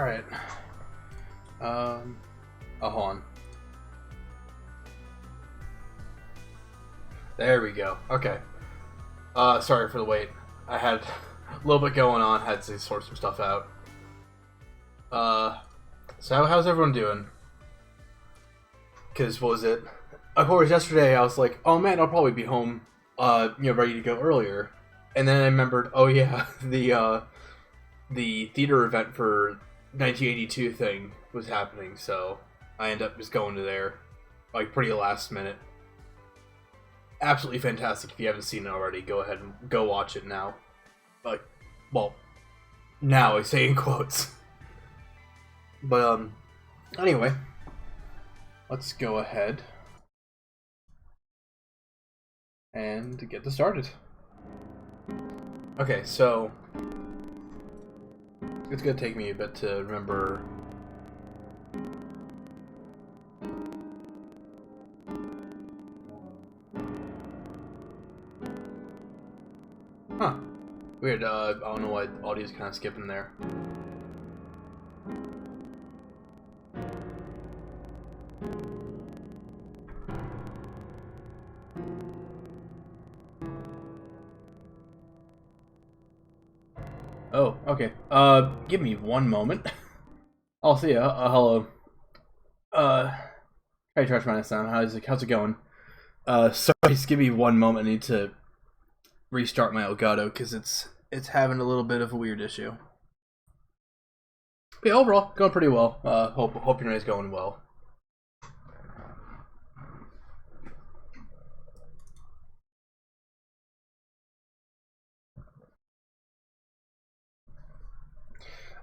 Alright. Oh, hold on. There we go. Okay. Sorry for the wait. I had a little bit going on, had to sort some stuff out. So how's everyone doing? Because, what was it? Of course, yesterday I was like, oh man, I'll probably be home, ready to go earlier. And then I remembered, oh yeah, the theater event for 1982 thing was happening, so I ended up just going to there, like, pretty last minute. Absolutely fantastic. If you haven't seen it already, go ahead and go watch it now. Like, well, now I say in quotes. But, anyway, let's go ahead and get this started. Okay, so it's gonna take me a bit to remember. Huh. Weird, I don't know why audio's kind of skipping there. Oh, okay. Give me one moment. I'll see ya. Hello. Hey, Trash Man Sound. How's it going? Sorry, just give me one moment. I need to restart my Elgato because it's having a little bit of a weird issue. But yeah, overall, going pretty well. Hope your night's going well.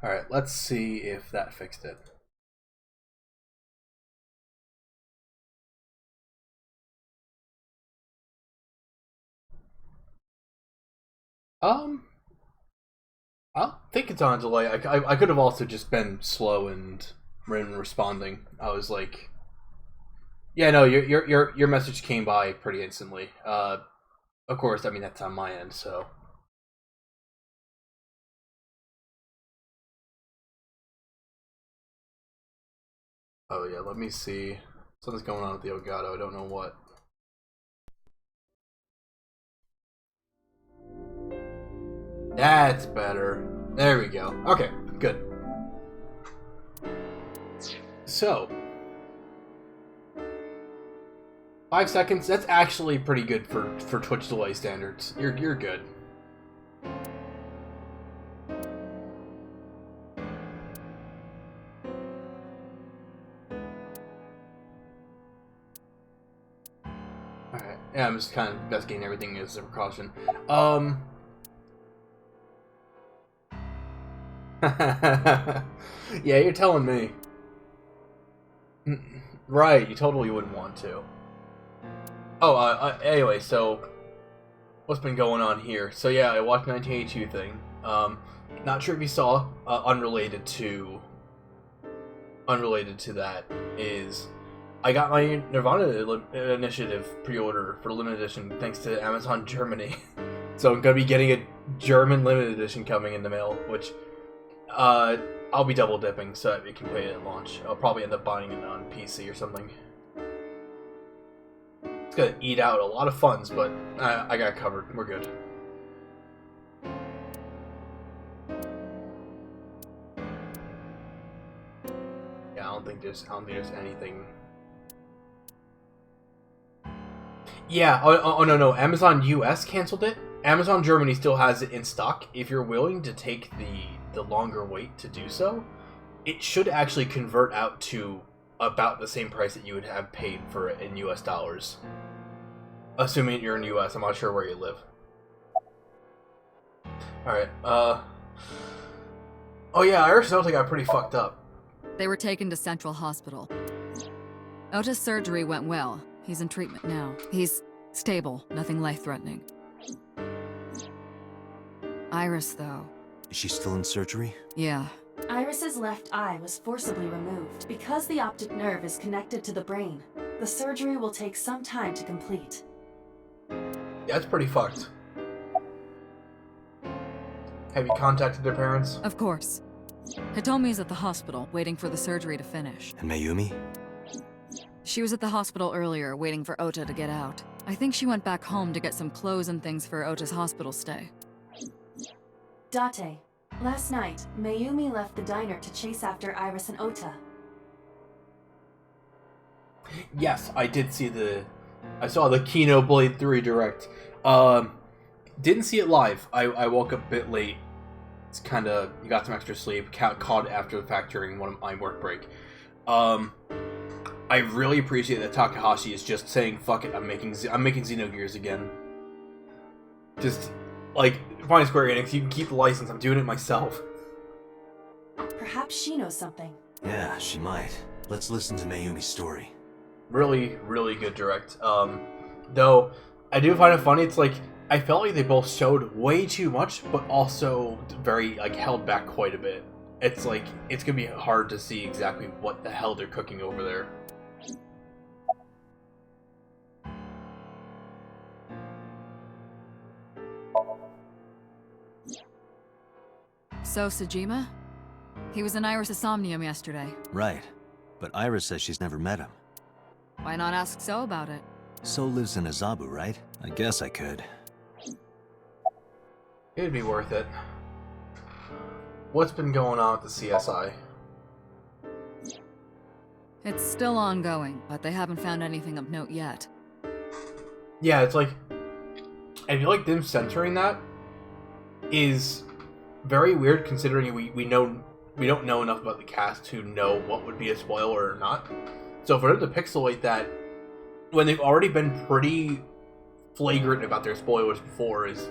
Alright, let's see if that fixed it. I think it's on a delay. I could have also just been slow and responding. I was like, yeah, no, your message came by pretty instantly. Of course, I mean that's on my end, so. Oh yeah, let me see. Something's going on with the Elgato. I don't know what. That's better. There we go. Okay, good. So, 5 seconds. That's actually pretty good for Twitch delay standards. You're good. Alright. Yeah, I'm just kind of investigating everything as a precaution. Yeah, you're telling me. Right, you totally wouldn't want to. Oh, anyway, so what's been going on here? So yeah, I watched 1982 thing. Not sure if you saw. Unrelated to that is I got my Nirvana Initiative pre-order for limited edition thanks to Amazon Germany. So I'm gonna be getting a German limited edition coming in the mail, which I'll be double dipping so that we can play it at launch. I'll probably end up buying it on PC or something. It's gonna eat out a lot of funds, but I got it covered. We're good. Yeah, I don't think there's anything. Yeah. Oh no. Amazon US canceled it. Amazon Germany still has it in stock. If you're willing to take the longer wait to do so, it should actually convert out to about the same price that you would have paid for it in US dollars. Assuming you're in US, I'm not sure where you live. Alright, oh yeah, Irish Delta got pretty fucked up. They were taken to Central Hospital. Otis' surgery went well. He's in treatment now. He's stable, nothing life-threatening. Iris, though. Is she still in surgery? Yeah. Iris's left eye was forcibly removed. Because the optic nerve is connected to the brain, the surgery will take some time to complete. Yeah, that's pretty fucked. Have you contacted their parents? Of course. Hitomi's at the hospital, waiting for the surgery to finish. And Mayumi? She was at the hospital earlier, waiting for Ota to get out. I think she went back home to get some clothes and things for Ota's hospital stay. Date, last night, Mayumi left the diner to chase after Iris and Ota. Yes, I did see I saw the Kino Blade 3 direct. Didn't see it live. I woke up a bit late. It's kind of, you got some extra sleep. Caught after the fact during one of my work break. I really appreciate that Takahashi is just saying, "Fuck it, I'm making Xenogears again." Just like, fine, Square Enix, you can keep the license. I'm doing it myself. Perhaps she knows something. Yeah, she might. Let's listen to Mayumi's story. Really, really good direct. Though I do find it funny. It's like I felt like they both showed way too much, but also very held back quite a bit. It's like it's gonna be hard to see exactly what the hell they're cooking over there. So, Sejima? He was in Iris' Somnium yesterday. Right. But Iris says she's never met him. Why not ask So about it? So lives in Azabu, right? I guess I could. It'd be worth it. What's been going on with the CSI? It's still ongoing, but they haven't found anything of note yet. Yeah, it's like I feel like them censoring that is very weird, considering we don't know enough about the cast to know what would be a spoiler or not. So for them to pixelate that when they've already been pretty flagrant about their spoilers before is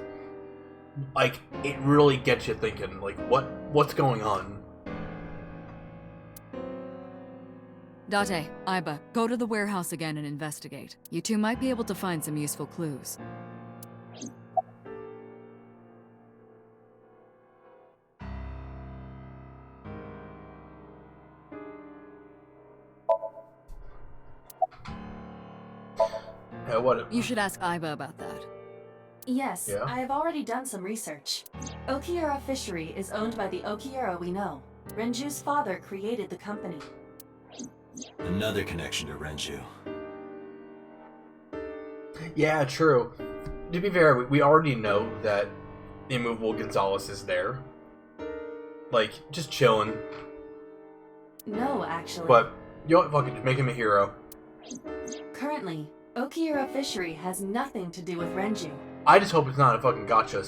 like, it really gets you thinking, like, what's going on? Date, Aiba, go to the warehouse again and investigate. You two might be able to find some useful clues. Yeah, what? You should ask Aiba about that. Yes, Yeah? I have already done some research. Okiura Fishery is owned by the Okiura we know. Renju's father created the company. Another connection to Renju. Yeah, true. To be fair, we already know that Immovable Gonzalez is there. Like, just chilling. No, actually. But, you know what, fuck it, just make him a hero. Currently, Okiura Fishery has nothing to do with Renju. I just hope it's not a fucking gotcha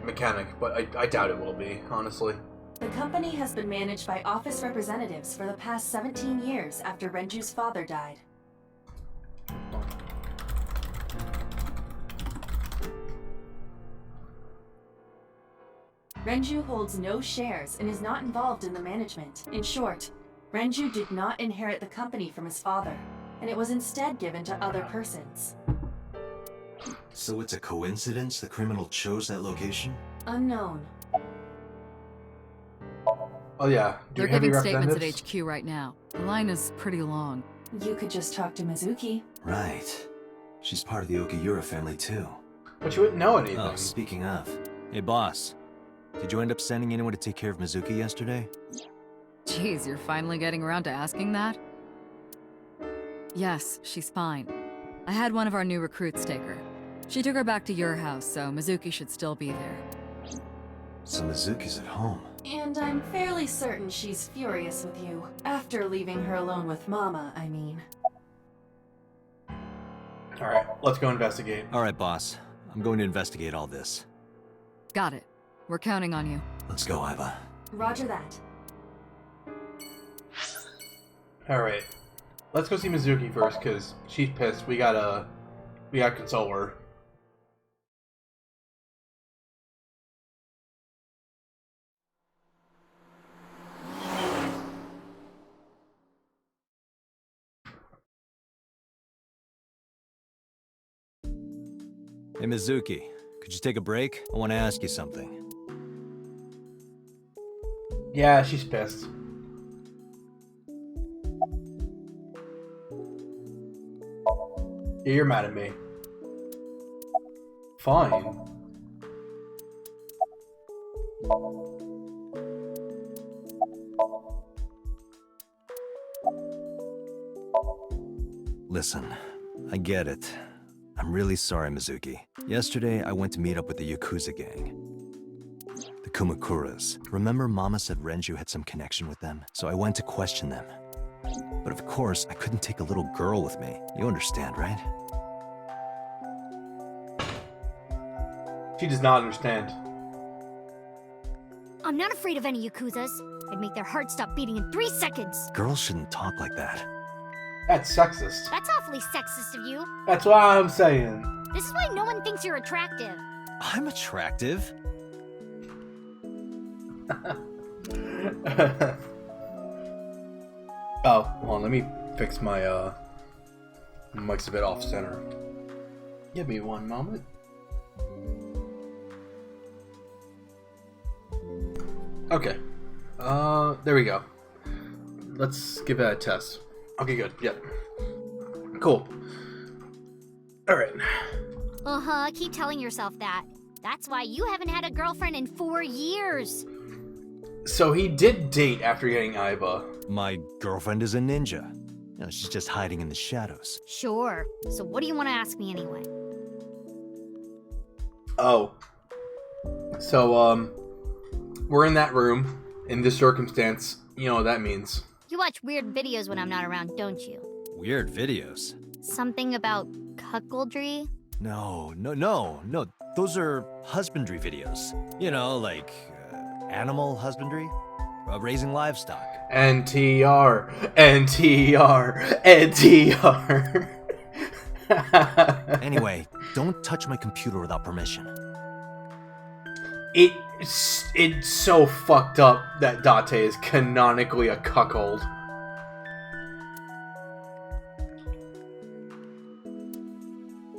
mechanic, but I doubt it will be, honestly. The company has been managed by office representatives for the past 17 years after Renju's father died. Renju holds no shares and is not involved in the management. In short, Renju did not inherit the company from his father, and it was instead given to other persons. So it's a coincidence the criminal chose that location? Unknown. Oh yeah, They're giving statements at HQ right now. The line is pretty long. You could just talk to Mizuki. Right. She's part of the Okiura family too. But you wouldn't know anything. Oh, speaking of. Hey boss, did you end up sending anyone to take care of Mizuki yesterday? Jeez, you're finally getting around to asking that? Yes, she's fine. I had one of our new recruits take her. She took her back to your house, so Mizuki should still be there. So Mizuki's at home. And I'm fairly certain she's furious with you. After leaving her alone with Mama, I mean. Alright, let's go investigate. Alright boss, I'm going to investigate all this. Got it. We're counting on you. Let's go, Iva. Roger that. Alright. Let's go see Mizuki first, because she's pissed. We gotta console her. Hey Mizuki, could you take a break? I want to ask you something. Yeah, she's pissed. Yeah, you're mad at me. Fine. Listen, I get it. I'm really sorry, Mizuki. Yesterday, I went to meet up with the Yakuza gang. The Kumakuras. Remember Mama said Renju had some connection with them? So I went to question them. But of course, I couldn't take a little girl with me. You understand, right? She does not understand. I'm not afraid of any Yakuzas. I'd make their hearts stop beating in 3 seconds. Girls shouldn't talk like that. That's sexist. That's awfully sexist of you. That's what I'm saying. This is why no one thinks you're attractive. I'm attractive. Oh, hold on, let me fix my mic's a bit off center. Give me one moment. Okay. There we go. Let's give that a test. Okay, good. Yep. Cool. Alright. Keep telling yourself that. That's why you haven't had a girlfriend in 4 years. So he did date after getting Aiba. My girlfriend is a ninja. You know, she's just hiding in the shadows. Sure. So what do you want to ask me anyway? Oh. So, we're in that room, in this circumstance. You know what that means. You watch weird videos when I'm not around, don't you? Weird videos. Something about cuckoldry? No. Those are husbandry videos. You know, like animal husbandry, raising livestock. NTR. Anyway, don't touch my computer without permission. It's so fucked up that Date is canonically a cuckold.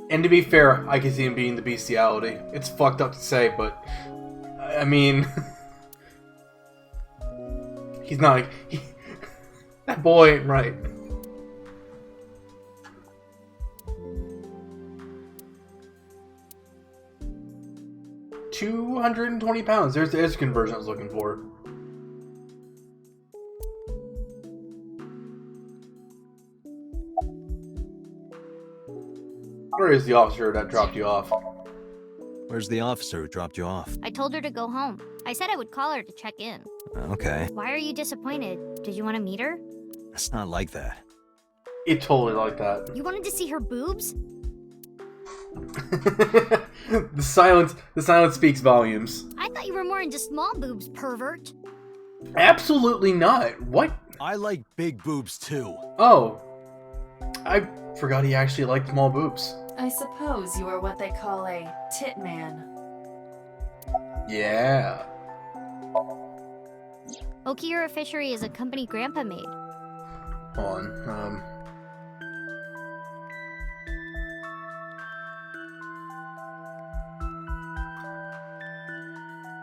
And to be fair, I can see him being the bestiality. It's fucked up to say, but I mean, he's not. That boy ain't right. £220. There's the conversion I was looking for. Where is the officer that dropped you off? Where's the officer who dropped you off? I told her to go home. I said I would call her to check in. Okay. Why are you disappointed? Did you want to meet her? It's not like that. It totally like that. You wanted to see her boobs? The silence speaks volumes. I thought you were more into small boobs, pervert. Absolutely not. What? I like big boobs too. Oh. I forgot he actually liked small boobs. I suppose you are what they call a tit man. Yeah. Okiura Fishery is a company Grandpa made. Hold on.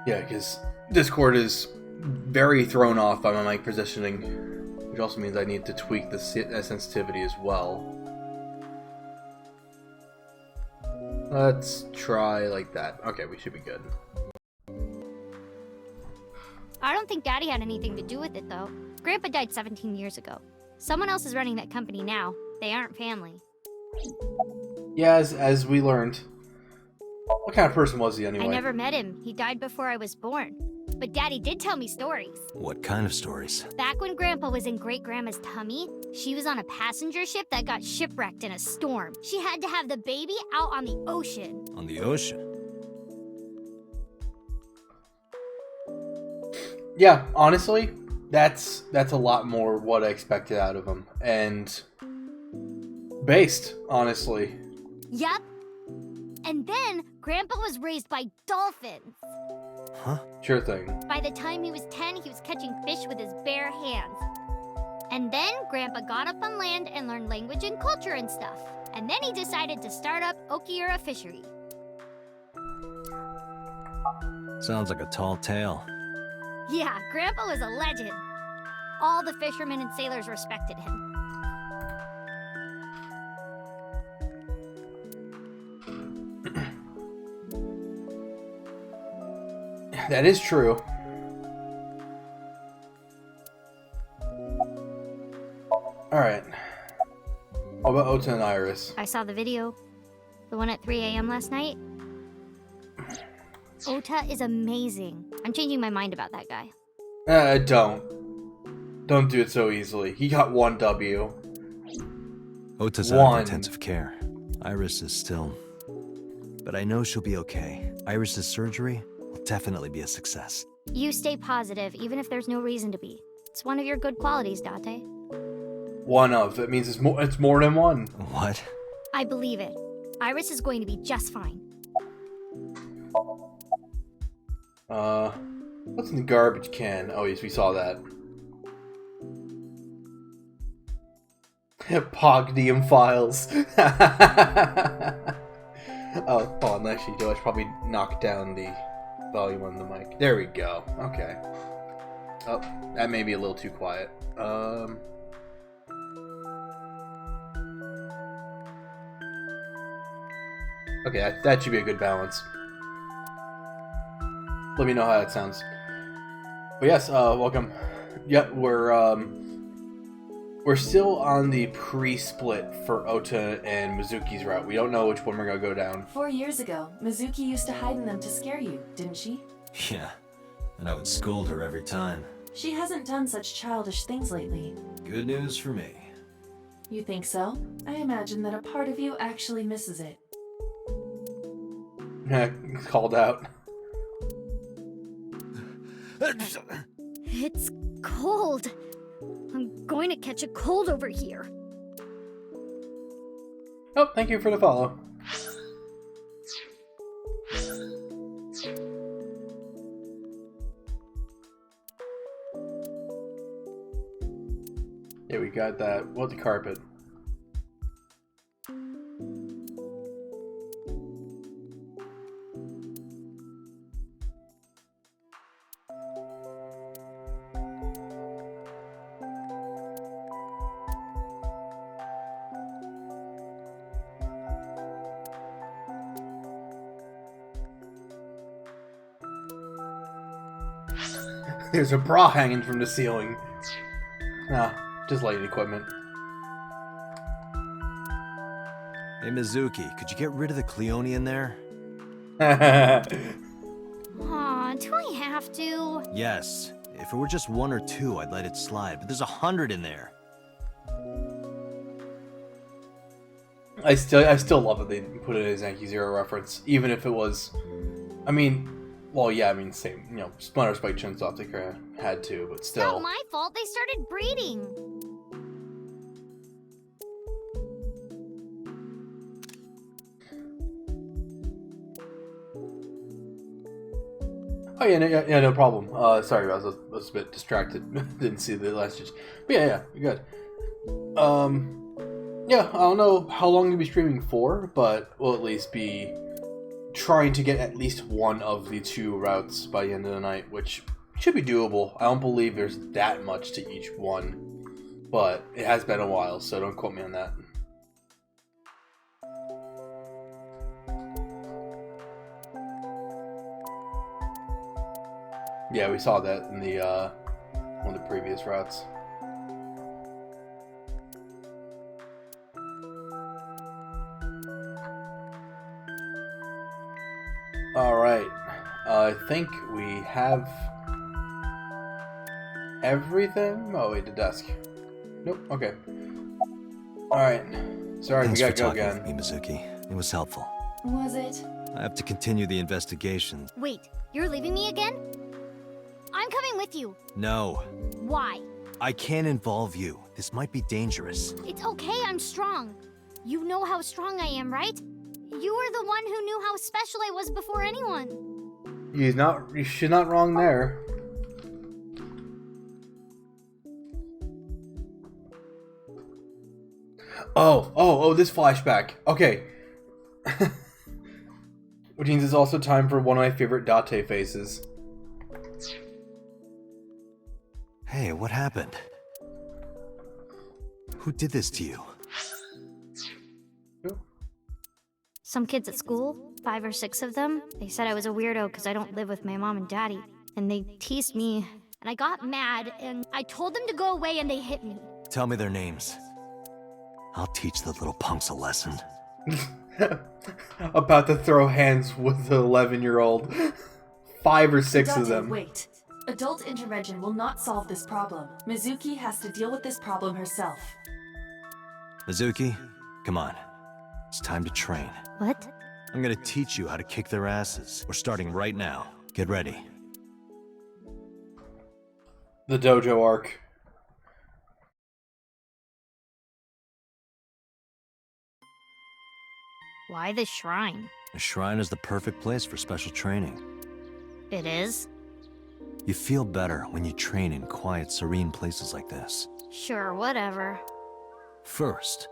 Yeah, because Discord is very thrown off by my mic positioning, which also means I need to tweak the sensitivity as well. Let's try like that. Okay, we should be good. I don't think Daddy had anything to do with it, though. Grandpa died 17 years ago. Someone else is running that company now. They aren't family. Yeah, as we learned. What kind of person was he anyway? I never met him. He died before I was born. But Daddy did tell me stories. What kind of stories? Back when Grandpa was in Great-Grandma's tummy, she was on a passenger ship that got shipwrecked in a storm. She had to have the baby out on the ocean. On the ocean? Yeah, honestly, that's a lot more what I expected out of him. And based, honestly. Yep. And then Grandpa was raised by dolphins. Huh? Sure thing. By the time he was 10, he was catching fish with his bare hands. And then Grandpa got up on land and learned language and culture and stuff. And then he decided to start up Okiura Fishery. Sounds like a tall tale. Yeah, Grandpa was a legend. All the fishermen and sailors respected him. That is true. Alright. What about Ota and Iris? I saw the video. The one at 3 a.m. last night. Ota is amazing. I'm changing my mind about that guy. Don't do it so easily. He got 1 W. Ota's out of intensive care. Iris is still... But I know she'll be okay. Iris's surgery will definitely be a success. You stay positive, even if there's no reason to be. It's one of your good qualities, Date. One of. That means it's more than one. What? I believe it. Iris is going to be just fine. What's in the garbage can? Oh, yes, we saw that. Pogdium files. Oh, hold on, actually, I should probably knock down the volume on the mic. There we go. Okay. Oh, that may be a little too quiet. Okay, that should be a good balance. Let me know how that sounds. But yes, welcome. Yep, we're still on the pre-split for Ota and Mizuki's route. We don't know which one we're gonna go down. 4 years ago, Mizuki used to hide in them to scare you, didn't she? Yeah, and I would scold her every time. She hasn't done such childish things lately. Good news for me. You think so? I imagine that a part of you actually misses it. Called out. It's cold. I'm going to catch a cold over here. Oh, thank you for the follow. Yeah, we got that. What, the carpet? There's a bra hanging from the ceiling. Nah, just lighting equipment. Hey Mizuki, could you get rid of the Cleone in there? Aw, do I have to? Yes. If it were just 1 or 2, I'd let it slide, but there's 100 in there. I still love that they put it as Yankee Zero reference, even if it was, I mean, well, yeah, I mean, same, you know, Splinter Spike Chun's off, they had to, but still. Not my fault. They started breeding. Oh yeah, no problem. Sorry, I was a bit distracted, didn't see the last just. But yeah, you're good. Yeah, I don't know how long you'll be streaming for, but we'll at least be trying to get at least one of the 2 routes by the end of the night, which should be doable. I don't believe there's that much to each one, but it has been a while, so don't quote me on that. Yeah, we saw that in the one of the previous routes. Alright, I think we have everything? Oh wait, the desk. Nope, okay. Alright, sorry, Thanks we for gotta go talking again. with me, Mizuki. It was helpful. Was it? I have to continue the investigation. Wait, you're leaving me again? I'm coming with you. No, Why? I can't involve you. This might be dangerous. It's okay, I'm strong. You know how strong I am, right? You were the one who knew how special I was before anyone. She's not wrong there. Oh, this flashback. Okay. Which means it's also time for one of my favorite Date faces. Hey, what happened? Who did this to you? Some kids at school, 5 or 6 of them, they said I was a weirdo because I don't live with my mom and daddy. And they teased me, and I got mad, and I told them to go away, and they hit me. Tell me their names. I'll teach the little punks a lesson. About to throw hands with the 11-year-old. 5 or 6 of Date, them. wait. Adult intervention will not solve this problem. Mizuki has to deal with this problem herself. Mizuki, come on. It's time to train. What? I'm gonna teach you how to kick their asses. We're starting right now. Get ready. The dojo arc. Why the shrine? The shrine is the perfect place for special training. It is? You feel better when you train in quiet, serene places like this. Sure, whatever. First,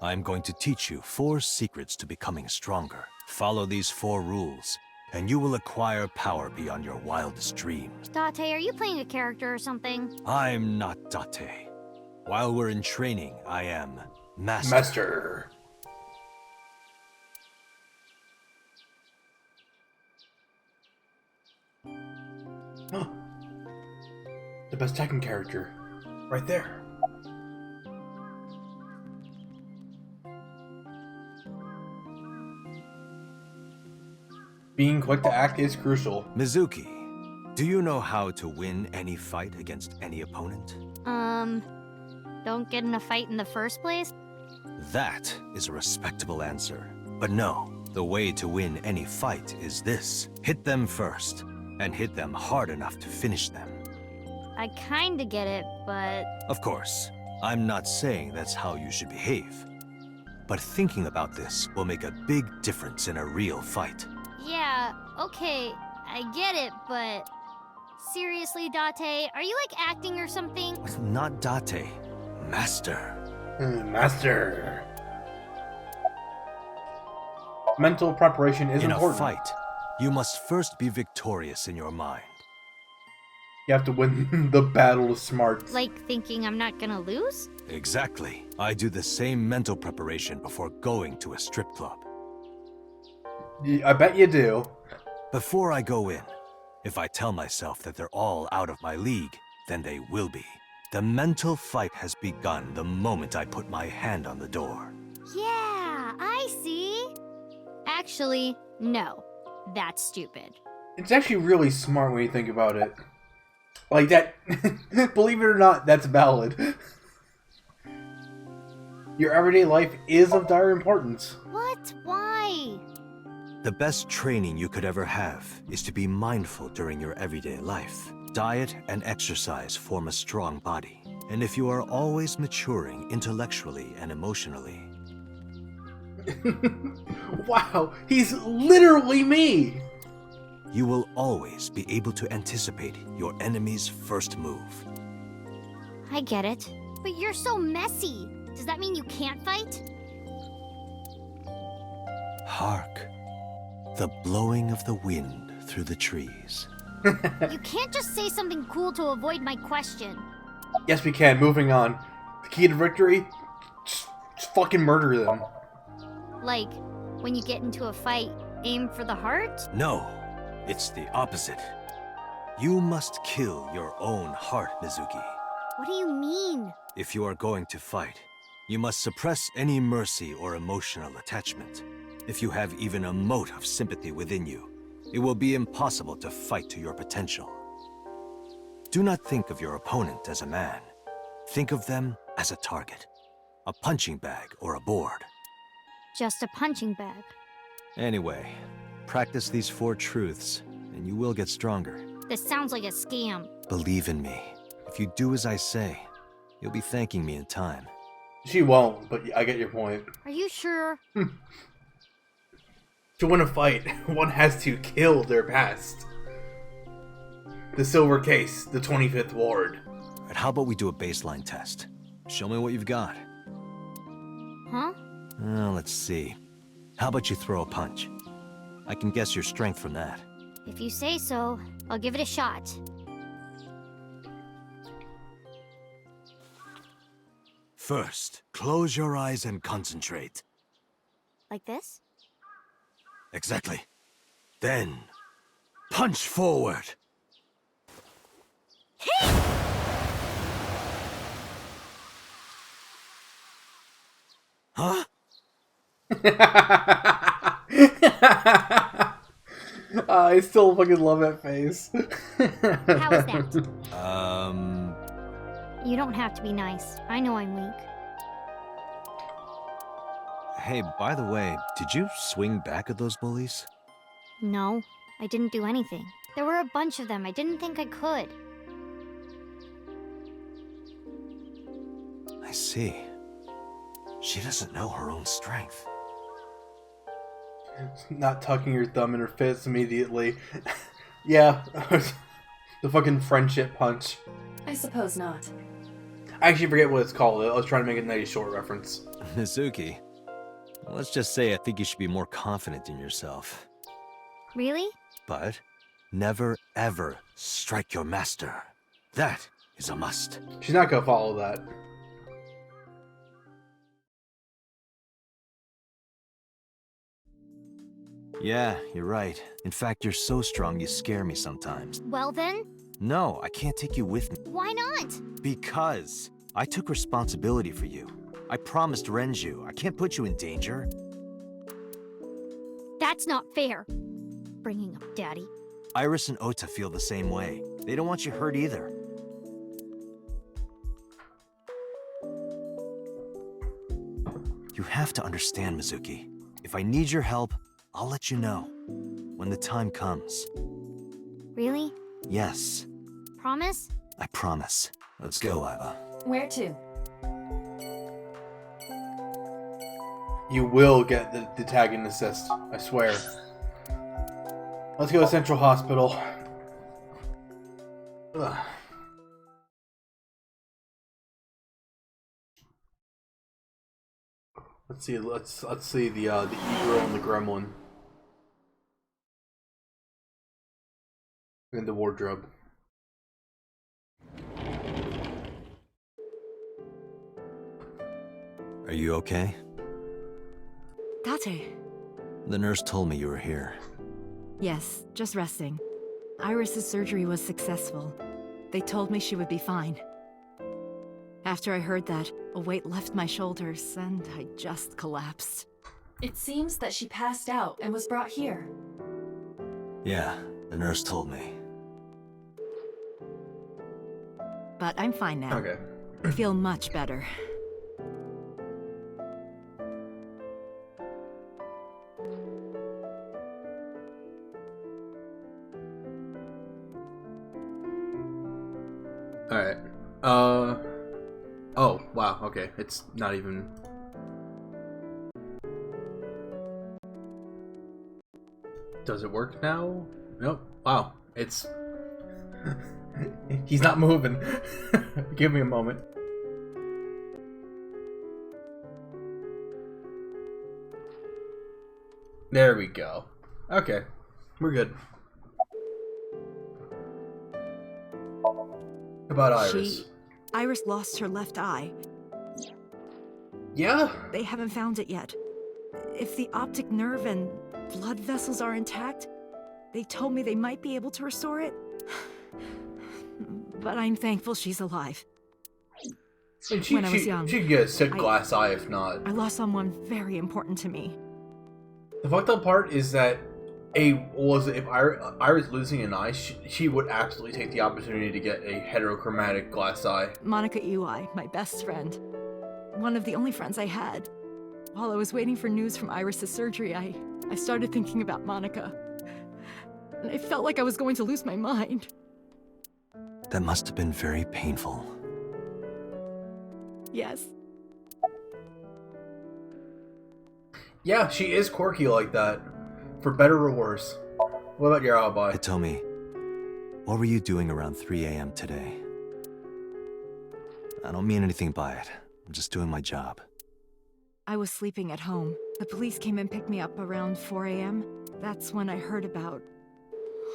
I'm going to teach you 4 secrets to becoming stronger. Follow these 4 rules, and you will acquire power beyond your wildest dreams. Date, are you playing a character or something? I'm not Date. While we're in training, I am Master. Master. The best Tekken character. Right there. Being quick to act is crucial. Mizuki, do you know how to win any fight against any opponent? Don't get in a fight in the first place? That is a respectable answer. But no, the way to win any fight is this. Hit them first, and hit them hard enough to finish them. I kinda get it, but... Of course, I'm not saying that's how you should behave. But thinking about this will make a big difference in a real fight. Yeah, okay, I get it, but... Seriously, Date, are you like acting or something? Not Date, Master. Master. Mental preparation is In important. a fight, you must first be victorious in your mind. You have to win the battle of smarts. Like thinking I'm not gonna lose? Exactly. I do the same mental preparation before going to a strip club. I bet you do. Before I go in, if I tell myself that they're all out of my league, then they will be. The mental fight has begun the moment I put my hand on the door. Yeah, I see. Actually, no. That's stupid. It's actually really smart when you think about it. Like that, believe it or not, that's valid. Your everyday life is of dire importance. What? Why? The best training you could ever have is to be mindful during your everyday life. Diet and exercise form a strong body. And if you are always maturing intellectually and emotionally... Wow, he's literally me! You will always be able to anticipate your enemy's first move. I get it. But you're so messy. Does that mean you can't fight? Hark, the blowing of the wind through the trees. You can't just say something cool to avoid my question. Yes, we can. Moving on. The key to victory? Just fucking murder them. Like, when you get into a fight, aim for the heart? No, it's the opposite. You must kill your own heart, Mizuki. What do you mean? If you are going to fight, you must suppress any mercy or emotional attachment. If you have even a mote of sympathy within you, it will be impossible to fight to your potential. Do not think of your opponent as a man. Think of them as a target, a punching bag or a board. Just a punching bag. Anyway, practice these 4 truths, and you will get stronger. This sounds like a scam. Believe in me. If you do as I say, you'll be thanking me in time. She won't, but I get your point. Are you sure? To win a fight, one has to kill their past. The silver case, the 25th ward. Alright, how about we do a baseline test? Show me what you've got. Huh? Let's see. How about you throw a punch? I can guess your strength from that. If you say so, I'll give it a shot. First, close your eyes and concentrate. Like this? Exactly. Then, punch forward. Hey! Huh? I still fucking love that face. How was that? Um, You don't have to be nice. I know I'm weak. Hey, by the way, did you swing back at those bullies? No, I didn't do anything. There were a bunch of them. I didn't think I could. I see. She doesn't know her own strength. Not tucking your thumb in her fist immediately. Yeah, the fucking friendship punch. I suppose not. I actually forget what it's called. I was trying to make a nice short reference. Mizuki, let's just say I think you should be more confident in yourself. Really? But never ever strike your master. That is a must. She's not gonna follow that. Yeah, you're right. In fact, you're so strong you scare me sometimes. Well then, No, I can't take you with me. why not? Because I took responsibility for you. I promised Renju. I can't put you in danger. That's not fair. Bringing up Daddy. Iris and Ota feel the same way. They don't want you hurt either. You have to understand, Mizuki. If I need your help, I'll let you know. When the time comes. Really? Yes, Promise? I promise. Let's go, Iva. Where to? You will get the tag and assist. I swear. Let's go to Central Hospital. Ugh. Let's see. Let's see the e-girl and the gremlin. And the wardrobe. Are you okay? Date. The nurse told me you were here. Yes, just resting. Iris's surgery was successful. They told me she would be fine. After I heard that, a weight left my shoulders, and I just collapsed. It seems that she passed out and was brought here. Yeah, the nurse told me. But I'm fine now. Okay. I feel much better. Alright. Oh, wow, okay. It's not even... Does it work now? Nope. Wow. It's... He's not moving. Give me a moment. There we go. Okay. We're good. About Iris. Iris lost her left eye. Yeah? They haven't found it yet. If the optic nerve and blood vessels are intact, they told me they might be able to restore it. But I'm thankful she's alive. And When I was young, she'd get a sick glass eye if not. I lost someone very important to me. The fucked up part is that if Iris losing an eye, she would absolutely take the opportunity to get a heterochromatic glass eye. Monica Ui, my best friend. One of the only friends I had. While I was waiting for news from Iris' surgery, I started thinking about Monica. And I felt like I was going to lose my mind. That must have been very painful. Yes. Yeah, she is quirky like that. For better or worse. What about your alibi? Hitomi, what were you doing around 3 a.m. today? I don't mean anything by it. I'm just doing my job. I was sleeping at home. The police came and picked me up around 4 a.m. That's when I heard about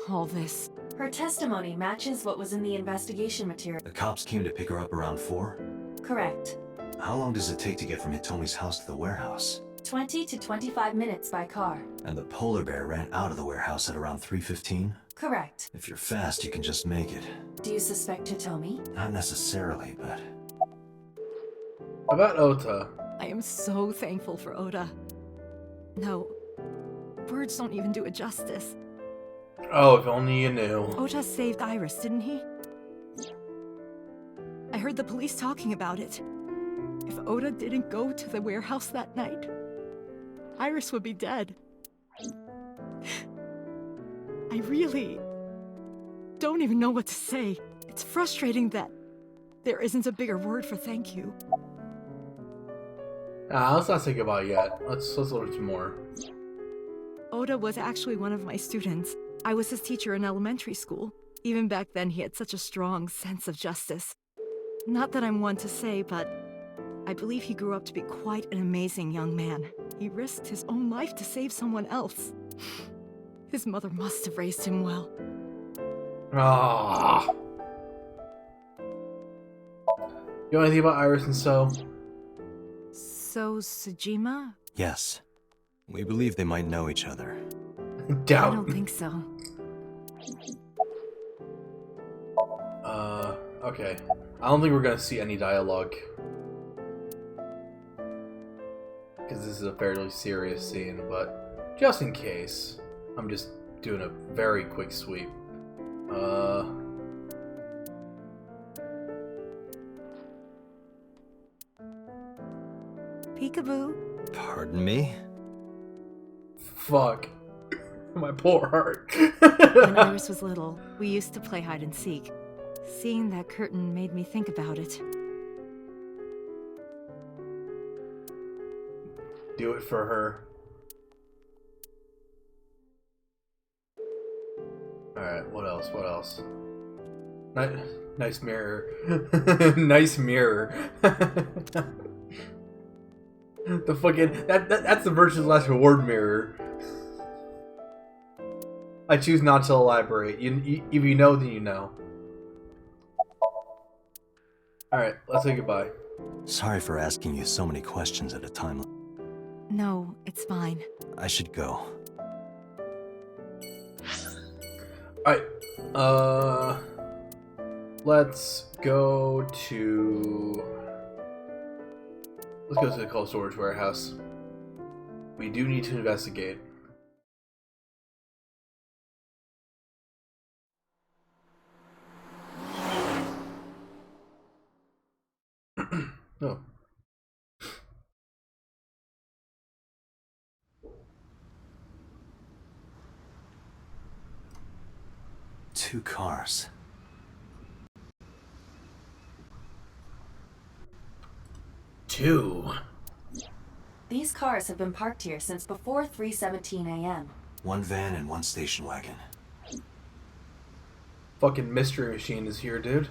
all this. Her testimony matches what was in the investigation material. The cops came to pick her up around 4? Correct. How long does it take to get from Hitomi's house to the warehouse? 20 to 25 minutes by car. And the polar bear ran out of the warehouse at around 3:15? Correct. If you're fast, you can just make it. Do you suspect Hitomi? Not necessarily, but... About Ota. I am so thankful for Oda. No, words don't even do it justice. Oh, if only you knew. Oda saved Iris, didn't he? I heard the police talking about it. If Oda didn't go to the warehouse that night, Iris would be dead. I really don't even know what to say. It's frustrating that there isn't a bigger word for thank you. Let's not say goodbye yet. Let's learn some more. Oda was actually one of my students. I was his teacher in elementary school. Even back then, he had such a strong sense of justice. Not that I'm one to say, but I believe he grew up to be quite an amazing young man. He risked his own life to save someone else. His mother must have raised him well. Ah. You know anything about Iris and So? So, Sejima? Yes. We believe they might know each other. Doubt. I don't think so. Okay. I don't think we're gonna see any dialogue. Because this is a fairly serious scene, but just in case, I'm just doing a very quick sweep. Peekaboo. Pardon me? Fuck. My poor heart. When Iris was little, we used to play hide and seek. Seeing that curtain made me think about it. Do it for her. Alright, what else? What else? Nice mirror. Nice mirror. The fucking that's the Virtue's Last Reward mirror. I choose not to elaborate. If you know, then you know. Alright, let's say goodbye. Sorry for asking you so many questions at a time. No, it's fine. I should go. Alright, let's go to the cold storage warehouse. We do need to investigate. Oh. Two cars. Two. These cars have been parked here since before 3:17 a.m. One van and one station wagon. Fucking mystery machine is here, dude.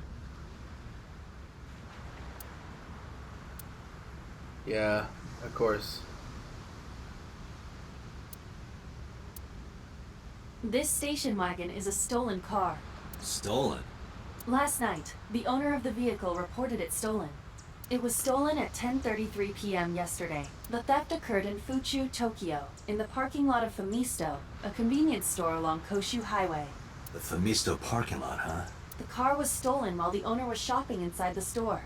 Yeah, of course. This station wagon is a stolen car. Stolen? Last night, the owner of the vehicle reported it stolen. It was stolen at 10:33 p.m. yesterday. The theft occurred in Fuchu, Tokyo, in the parking lot of Famisto, a convenience store along Koshu Highway. The Famisto parking lot, huh? The car was stolen while the owner was shopping inside the store.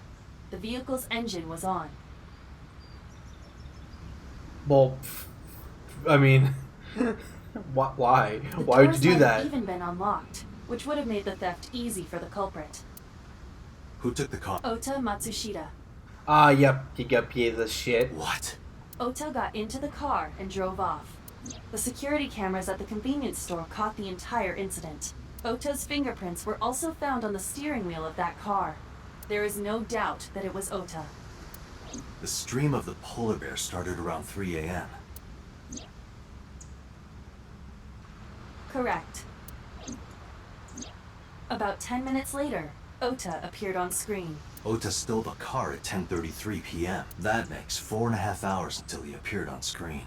The vehicle's engine was on. Well, I mean, why? Why would you do The doors might that? have even been unlocked, which would have made the theft easy for the culprit. Who took the car? Ota Matsushita. Ah, yep, you got piece of shit. What? Ota got into the car and drove off. The security cameras at the convenience store caught the entire incident. Ota's fingerprints were also found on the steering wheel of that car. There is no doubt that it was Ota. The stream of the polar bear started around 3 a.m. Correct. About 10 minutes later, Ota appeared on screen. Ota stole the car at 10:33 p.m. That makes 4.5 hours until he appeared on screen.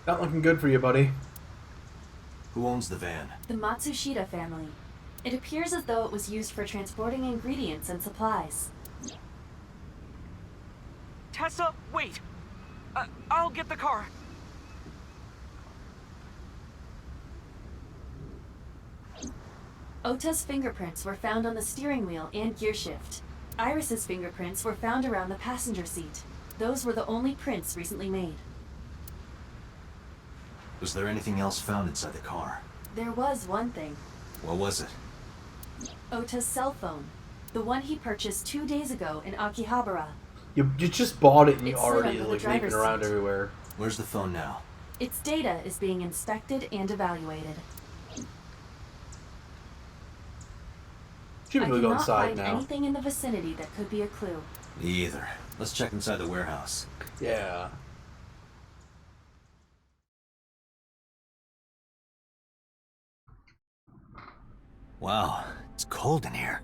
Not looking good for you, buddy. Who owns the van? The Matsushita family. It appears as though it was used for transporting ingredients and supplies. Tessa, wait! I'll get the car. Ota's fingerprints were found on the steering wheel and gearshift. Iris's fingerprints were found around the passenger seat. Those were the only prints recently made. Was there anything else found inside the car? There was one thing. What was it? Ota's cell phone. The one he purchased 2 days ago in Akihabara. You just bought it and you It's already slid under the like leaving driver's around seat. everywhere. Where's the phone now? Its data is being inspected and evaluated. Should I be able to go cannot inside find now. anything in the vicinity that could be a clue. Me either. Let's check inside the warehouse. Yeah. Wow, it's cold in here.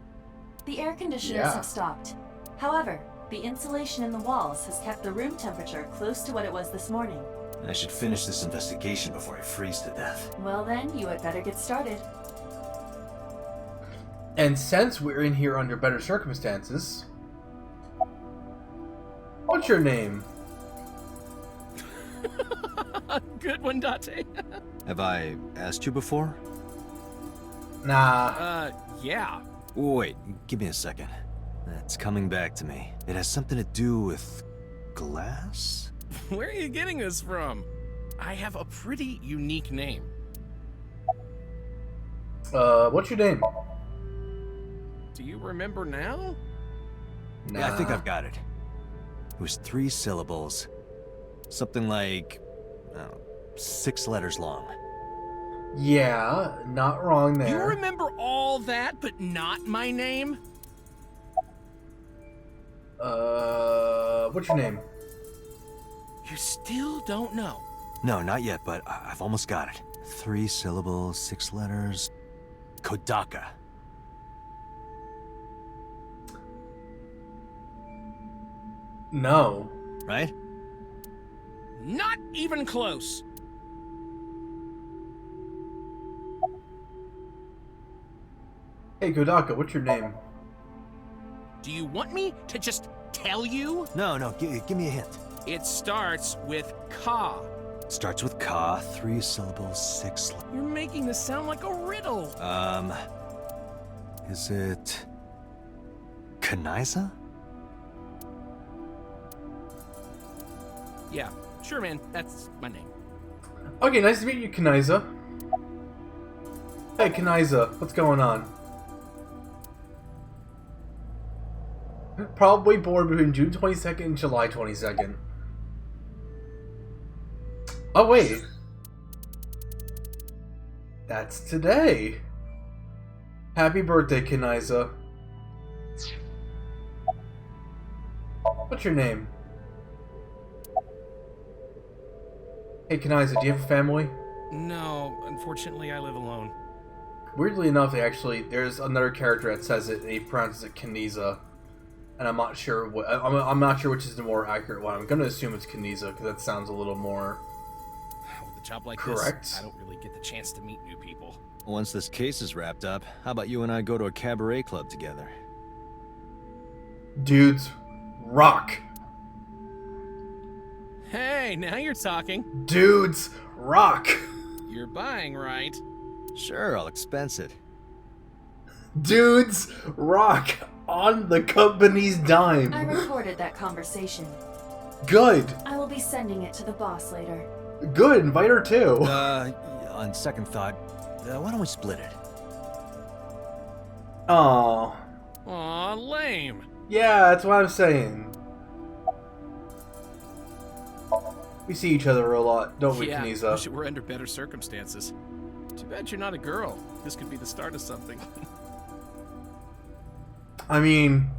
The air conditioners Yeah. have stopped. However, the insulation in the walls has kept the room temperature close to what it was this morning. I should finish this investigation before I freeze to death. Well then, you had better get started. And since we're in here under better circumstances, what's your name? Good one, Date. Have I asked you before? Nah. Yeah. Wait, give me a second. That's coming back to me. It has something to do with glass? Where are you getting this from? I have a pretty unique name. What's your name? Do you remember now? Nah. Yeah, I think I've got it. It was 3 syllables. Something like, I don't know, 6 letters long. Yeah, not wrong You there. remember all that, but not my name? What's your name? You still don't know. No, not yet, but I've almost got it. 3 syllables, 6 letters. Kodaka. No. Right? Not even close. Hey, Kodaka, what's your name? Do you want me to just tell you? No, give me a hint. It starts with Ka. Starts with ka, 3 syllables, 6 You're making this sound like a riddle. Is it... Kanaiza? Yeah, sure, man. That's my name. Okay, nice to meet you, Kanaiza. Hey, Kanaiza, what's going on? Probably born between June 22nd and July 22nd. Oh, wait. That's today. Happy birthday, Kanaiza. What's your name? Hey, Kanaiza, do you have a family? No, unfortunately, I live alone. Weirdly enough, there's another character that says it, and he pronounces it Kaniza. And I'm not sure I'm not sure which is the more accurate one. I'm gonna assume it's Kaniza, because that sounds a little more... With a job like correct. this, I don't really get the chance to meet new people. Once this case is wrapped up, how about you and I go to a cabaret club together? Dudes, rock! Hey, now you're talking. Dudes, rock! You're buying, right? Sure, I'll expense it. Dudes, rock! On the company's dime! I recorded that conversation. Good! I will be sending it to the boss later. Good, invite her too! On second thought, why don't we split it? Aww. Aw, lame. Yeah, that's what I'm saying. We see each other a lot, don't we, Yeah, Kaniza? wish it were under better circumstances. Too bad you're not a girl. This could be the start of something. I mean,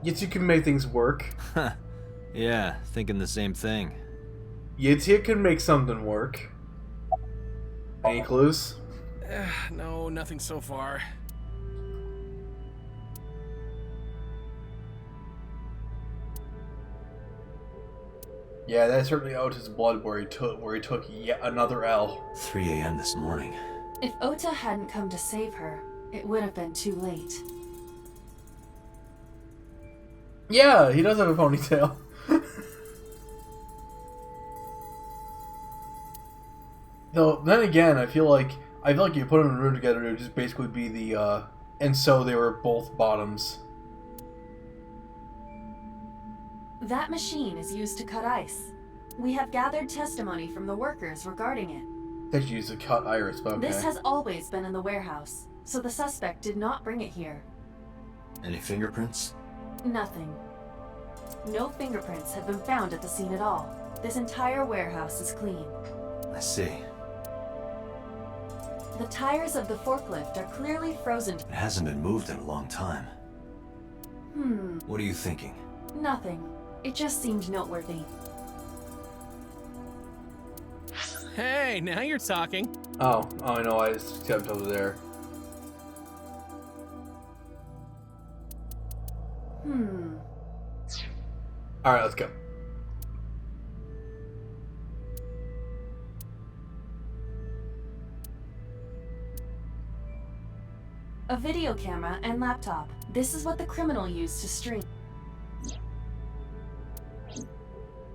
Yitsu can make things work. Huh. Yeah, thinking the same thing. Yitsu can make something work. Any clues? No, nothing so far. Yeah, that's certainly Ota's blood where he took yet another L. 3 a.m. this morning. If Ota hadn't come to save her, it would have been too late. Yeah, he does have a ponytail. Though, then again, I feel like you put them in a room together, it would just basically be the, and so they were both bottoms. That machine is used to cut ice. We have gathered testimony from the workers regarding it. They should use a cut iris, but okay. This has always been in the warehouse, so the suspect did not bring it here. Any fingerprints? Nothing. No fingerprints have been found at the scene at all. This entire warehouse is clean. I see. The tires of the forklift are clearly frozen. It hasn't been moved in a long time. What are you thinking? Nothing. It just seemed noteworthy. Hey, now you're talking. Oh, I know. I just stepped over there. All right, let's go. A video camera and laptop. This is what the criminal used to stream.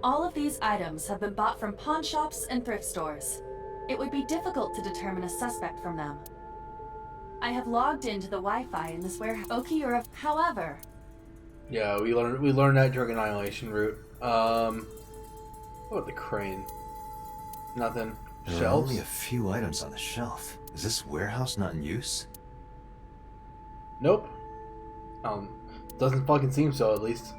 All of these items have been bought from pawn shops and thrift stores. It would be difficult to determine a suspect from them. I have logged into the Wi-Fi in this warehouse. Okiura, however. Yeah, we learned that during Annihilation route. What about the crane? Nothing. There are Shelves? only a few items on the shelf. Is this warehouse not in use? Nope. Doesn't fucking seem so, at least.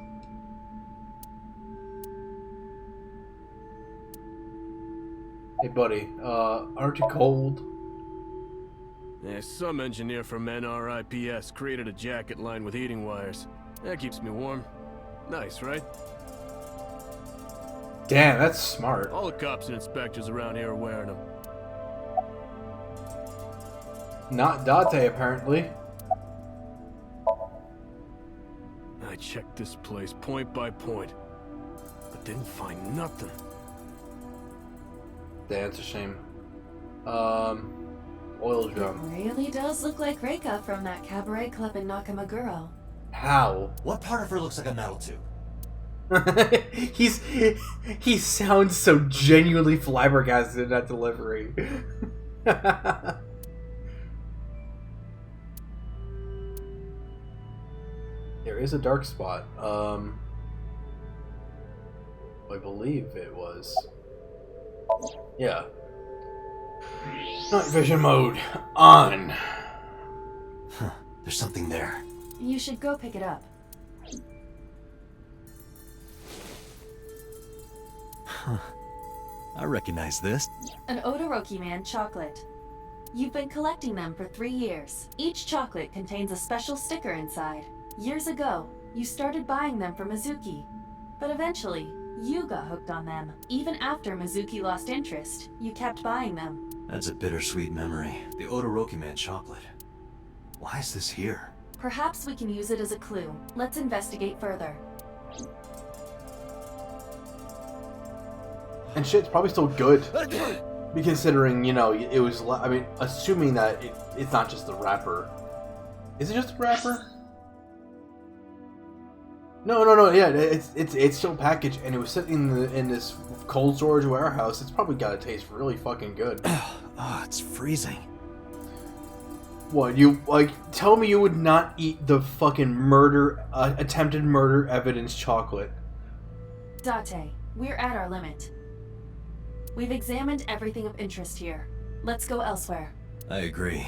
Hey, buddy. Aren't you cold? Yeah, some engineer from NRIPS created a jacket lined with heating wires. That keeps me warm. Nice, right? Damn, that's smart. All the cops and inspectors around here are wearing them. Not Date, apparently. I checked this place point by point, but didn't find nothing. That's a shame. Oil drum. Really does look like Reika from that cabaret club in Nakamaguro. How? What part of her looks like a metal tube? He sounds so genuinely flabbergasted in that delivery. There is a dark spot. I believe it was. Yeah. Night vision mode on. Huh. There's something there. You should go pick it up. Huh. I recognize this. An Odoroki Man chocolate. You've been collecting them for 3 years. Each chocolate contains a special sticker inside. Years ago, you started buying them for Mizuki. But eventually, you got hooked on them. Even after Mizuki lost interest, you kept buying them. That's a bittersweet memory. The Odoroki Man chocolate. Why is this here? Perhaps we can use it as a clue. Let's investigate further. And shit's probably still good. Considering, you know, it was, I mean, assuming that it's not just the wrapper. Is it just the wrapper? No, yeah, it's still packaged, and it was sitting in this cold storage warehouse. It's probably gotta taste really fucking good. Oh, it's freezing. What, you, like, tell me you would not eat the fucking attempted murder evidence chocolate. Date, we're at our limit. We've examined everything of interest here. Let's go elsewhere. I agree.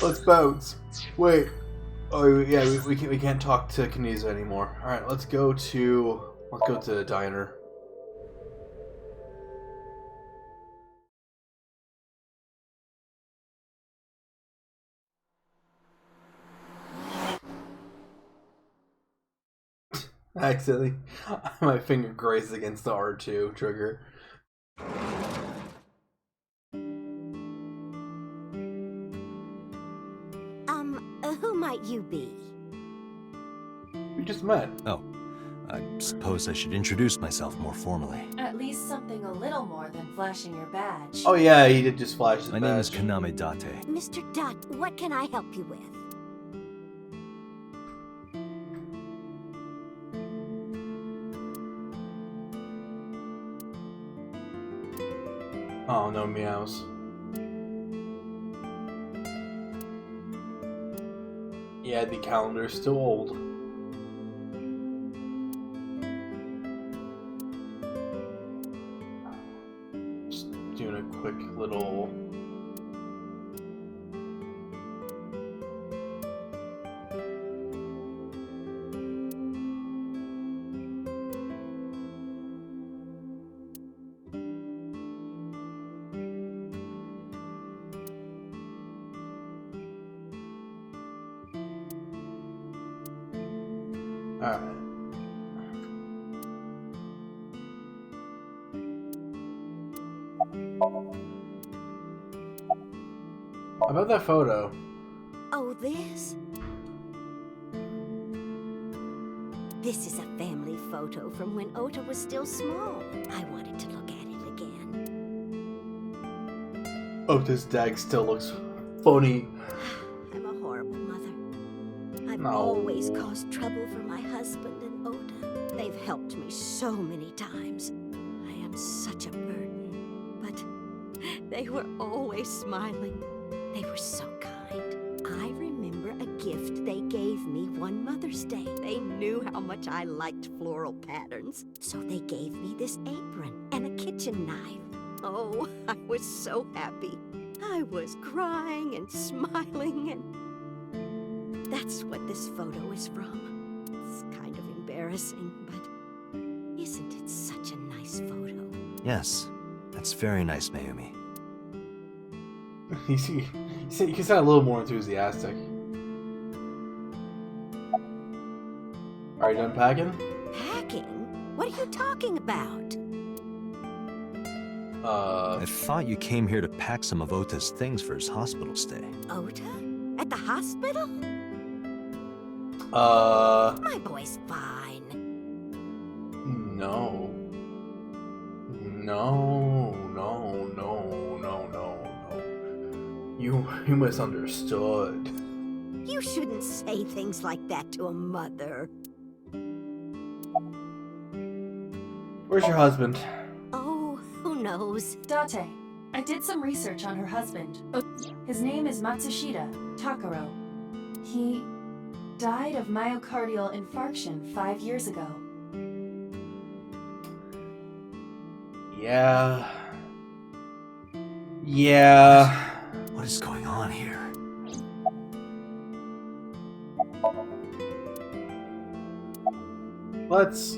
Let's bounce. Wait. Oh yeah, we can't talk to Kaniza anymore. All right, let's go to the diner. Accidentally, my finger grazed against the R2 trigger. Who might you be? We just met. Oh, I suppose I should introduce myself more formally. At least something a little more than flashing your badge. Oh yeah, he did just flash his My badge. name is Kaname Date. Mr. Dot, what can I help you with? Oh, no meows. Yeah, the calendar's still old. Alright. How about that photo? Oh, this? This is a family photo from when Ota was still small. I wanted to look at it again. Ota's dag still looks funny. I'm a horrible mother. I've No. always caused trouble for my husband and Ota. They've helped me so many times. I am such a burden. But they were always smiling. They were so kind. I remember a gift they gave me one Mother's Day. They knew how much I liked floral patterns. So they gave me this apron and a kitchen knife. Oh, I was so happy. I was crying and smiling, and that's what this photo is from. It's kind of embarrassing, but isn't it such a nice photo? Yes, that's very nice, Mayumi. You can sound a little more enthusiastic. Are you done packing? Packing? What are you talking about? I thought you came here to pack some of Ota's things for his hospital stay. Ota? At the hospital? My boy's fine. No. You misunderstood. You shouldn't say things like that to a mother. Where's your husband? Oh, who knows? Date, I did some research on her husband. His name is Matsushita Takaro. He died of myocardial infarction 5 years ago. Yeah. What is going on here? Let's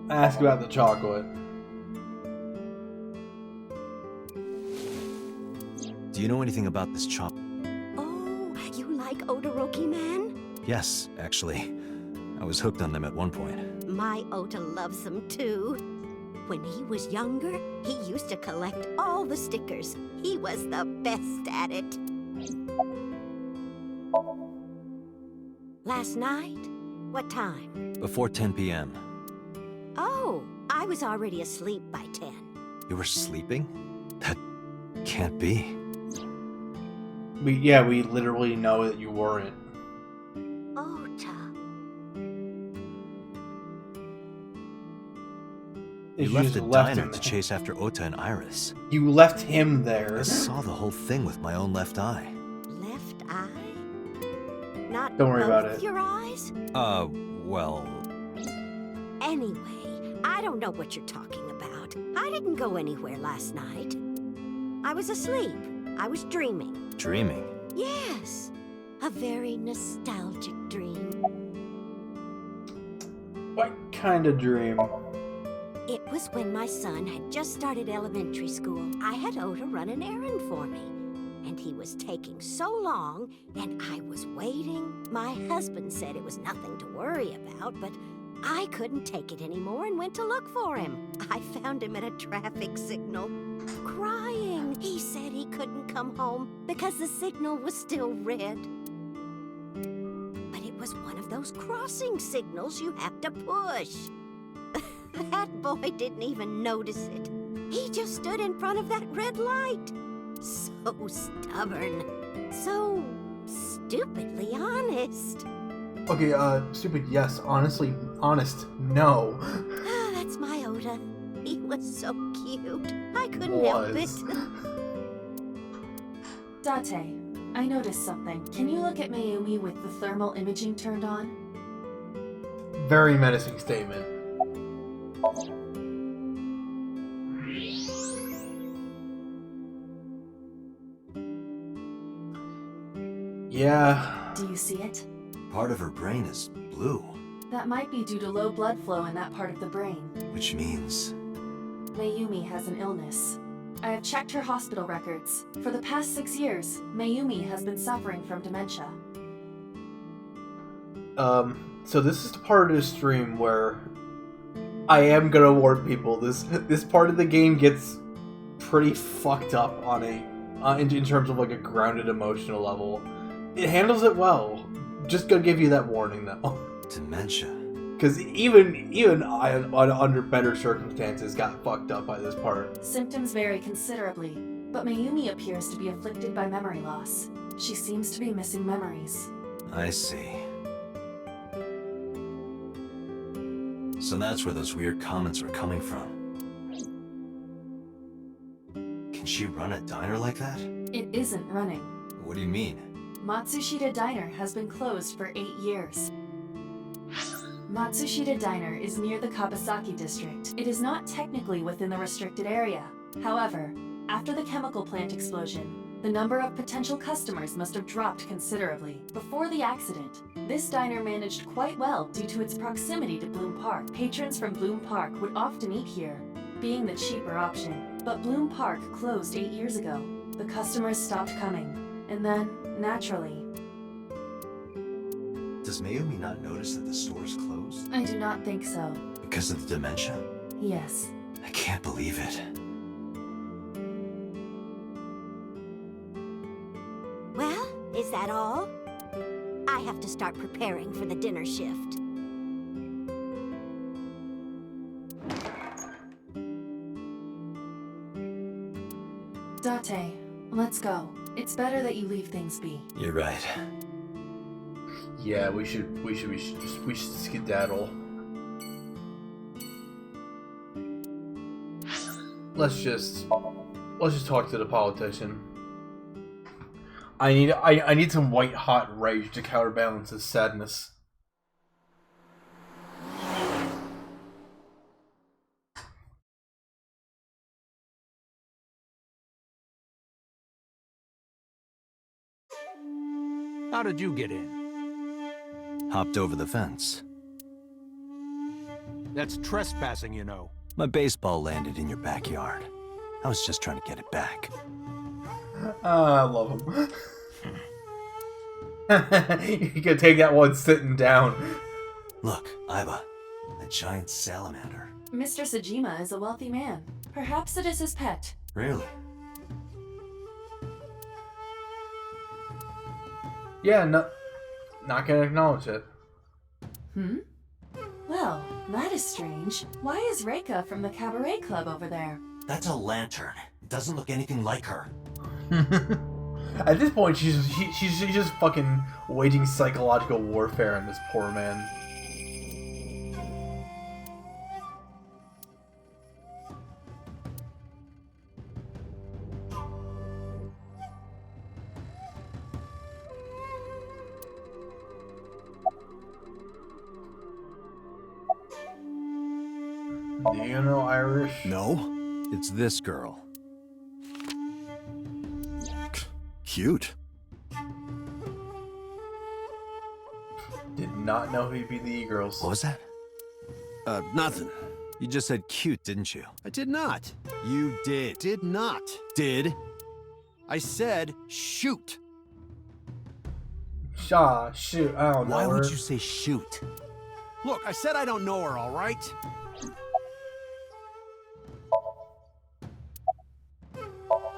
ask about the chocolate. Do you know anything about this chop? Oh, you like Odoroki Man? Yes, actually. I was hooked on them at one point. My Ota loves them too. When he was younger, he used to collect all the stickers. He was the best at it. Last night? What time? Before 10 p.m. Oh, I was already asleep by 10. You were sleeping? That can't be. We literally know that you weren't. Ota. You left the diner to chase after Ota and Iris. You left him there. I saw the whole thing with my own left eye. Left eye? Not Don't worry about both it. your eyes? Well... Anyway, I don't know what you're talking about. I didn't go anywhere last night. I was asleep. I was dreaming. Dreaming? Yes. A very nostalgic dream. What kind of dream? It was when my son had just started elementary school. I had Ota run an errand for me. And he was taking so long, and I was waiting. My husband said it was nothing to worry about, but I couldn't take it anymore and went to look for him. I found him at a traffic signal, crying. He said he couldn't come home because the signal was still red. But it was one of those crossing signals you have to push. That boy didn't even notice it. He just stood in front of that red light. So stubborn. So stupidly honest. Okay, stupid, yes. Honestly, honest, no. That's my Ota. He was so cute. I couldn't help it. Date, I noticed something. Can you look at Mayumi with the thermal imaging turned on? Very menacing statement. Yeah. Do you see it? Part of her brain is blue. That might be due to low blood flow in that part of the brain. Which means... Mayumi has an illness. I have checked her hospital records. For the past 6 years, Mayumi has been suffering from dementia. So this is the part of the stream where I am gonna warn people. This part of the game gets pretty fucked up on in terms of like a grounded emotional level. It handles it well. Just gonna give you that warning though. Dementia. Because even I, under better circumstances, got fucked up by this part. Symptoms vary considerably, but Mayumi appears to be afflicted by memory loss. She seems to be missing memories. I see. So that's where those weird comments were coming from. Can she run a diner like that? It isn't running. What do you mean? Matsushita Diner has been closed for 8 years. Matsushita Diner is near the Kabasaki district. It is not technically within the restricted area. However, after the chemical plant explosion, the number of potential customers must have dropped considerably. Before the accident, this diner managed quite well due to its proximity to Bloom Park. Patrons from Bloom Park would often eat here, being the cheaper option. But Bloom Park closed 8 years ago. The customers stopped coming, and then, naturally... Does Mayumi not notice that the store's closed? I do not think so. Because of the dementia? Yes. I can't believe it. Well, is that all? I have to start preparing for the dinner shift. Date, let's go. It's better that you leave things be. You're right. Yeah, we should skedaddle. Let's just talk to the politician. I need some white hot rage to counterbalance his sadness. How did you get in? Hopped over the fence. That's trespassing, you know. My baseball landed in your backyard. I was just trying to get it back. I love him. You can take that one sitting down. Look, Iba, a giant salamander. Mr. Sajima is a wealthy man. Perhaps it is his pet. Really? Yeah, not gonna acknowledge it. Well, that is strange. Why is Reika from the Cabaret Club over there? That's a lantern. It doesn't look anything like her. At this point, she's just fucking waging psychological warfare on this poor man. Do you know Irish? No, it's this girl. Cute. Did not know he'd be the E-girls. What was that? Nothing. You just said cute, didn't you? I did not. You did. Did not. Did? I said shoot. Shaw, shoot, I don't know. Why her. would you say shoot? Look, I said I don't know her, all right?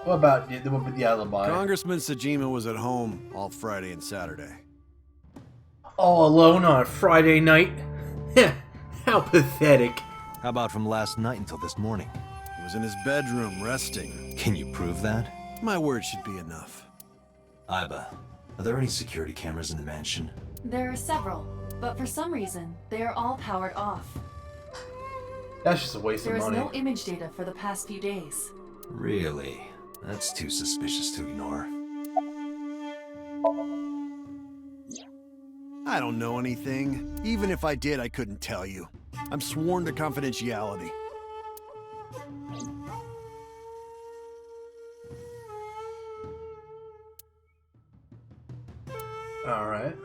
What about the alibi? Congressman Sajima was at home all Friday and Saturday. All alone on a Friday night? How pathetic. How about from last night until this morning? He was in his bedroom, resting. Can you prove that? My word should be enough. Iba, are there any security cameras in the mansion? There are several, but for some reason, they are all powered off. That's just a waste There of is money. no image data for the past few days. Really? That's too suspicious to ignore. I don't know anything. Even if I did, I couldn't tell you. I'm sworn to confidentiality. Alright.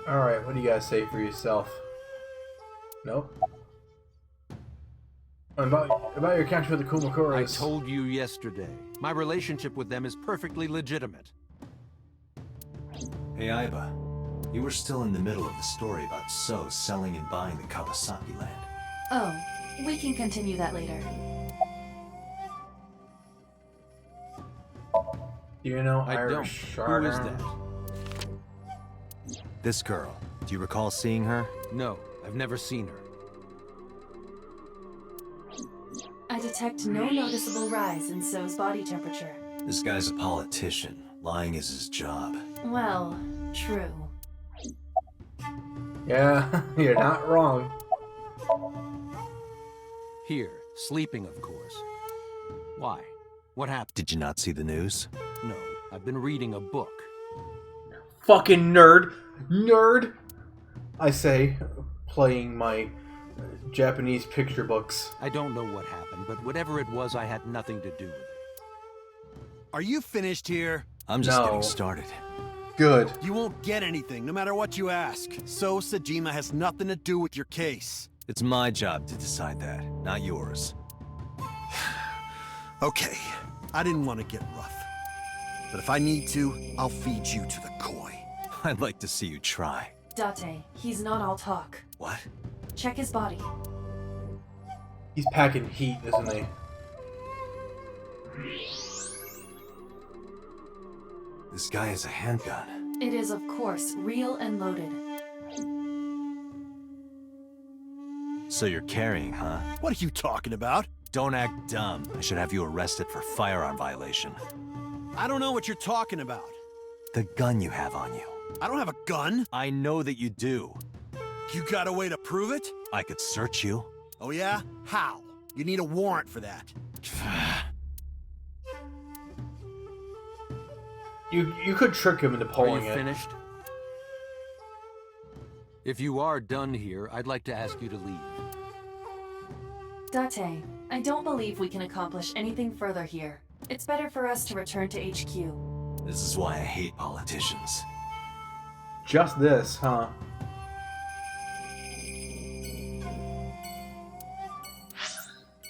Alright, what do you guys say for yourself? Nope. About your encounter with the Kumakuras. I told you yesterday. My relationship with them is perfectly legitimate. Hey, Aiba. You were still in the middle of the story about So selling and buying the Kawasaki land. Oh, we can continue that later. Do you know I Irish don't. Who is Charter? that? This girl. Do you recall seeing her? No, I've never seen her. I detect no noticeable rise in So's body temperature. This guy's a politician. Lying is his job. Well, true. Yeah, you're not wrong. Here, sleeping, of course. Why? What happened? Did you not see the news? No, I've been reading a book. Fucking nerd! Nerd! I say, playing my Japanese picture books. I don't know what happened, but whatever it was, I had nothing to do with it. Are you finished here? I'm just No. getting started. Good. You won't get anything, no matter what you ask. So Sajima has nothing to do with your case. It's my job to decide that, not yours. Okay, I didn't want to get rough. But if I need to, I'll feed you to the koi. I'd like to see you try. Date, he's not all talk. What? Check his body. He's packing heat, isn't he? This guy has a handgun. It is, of course, real and loaded. So you're carrying, huh? What are you talking about? Don't act dumb. I should have you arrested for firearm violation. I don't know what you're talking about. The gun you have on you. I don't have a gun. I know that you do. You got a way to prove it? I could search you. Oh yeah? How? You need a warrant for that. You could trick him into Are pulling you it. finished? If you are done here, I'd like to ask you to leave. Date, I don't believe we can accomplish anything further here. It's better for us to return to HQ. This is why I hate politicians. Just this, huh?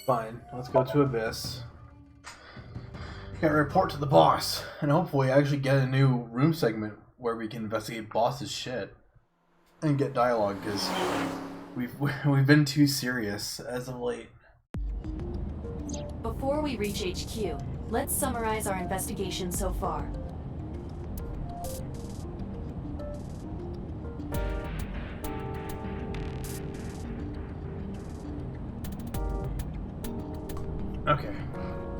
Fine, let's go to Abyss. Gotta report to the boss, and hopefully actually get a new room segment where we can investigate boss's shit. And get dialogue, because we've been too serious as of late. Before we reach HQ, let's summarize our investigation so far. Okay,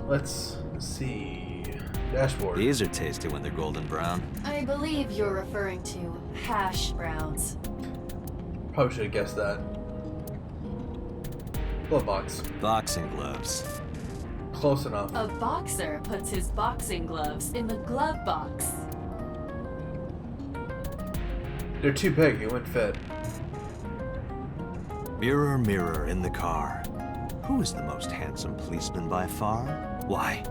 let's see. Dashboard. These are tasty when they're golden brown. I believe you're referring to hash browns. Probably should have guessed that. Glove box. Boxing gloves. Close enough. A boxer puts his boxing gloves in the glove box. They're too big, it wouldn't fit. Mirror, mirror in the car. Who is the most handsome policeman by far? Why,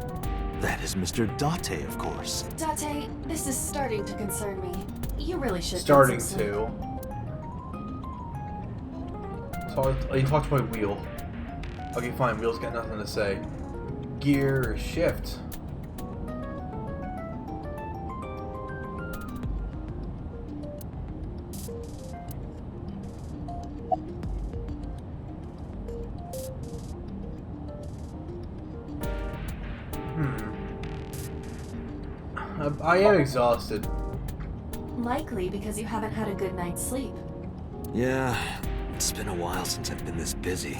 that is Mr. Date, of course. Date, this is starting to concern me. You really should Starting get some sleep. to. So you talked about wheel. Okay, fine. Wheel's got nothing to say. Gear shift. I am exhausted. Likely because you haven't had a good night's sleep. Yeah, it's been a while since I've been this busy.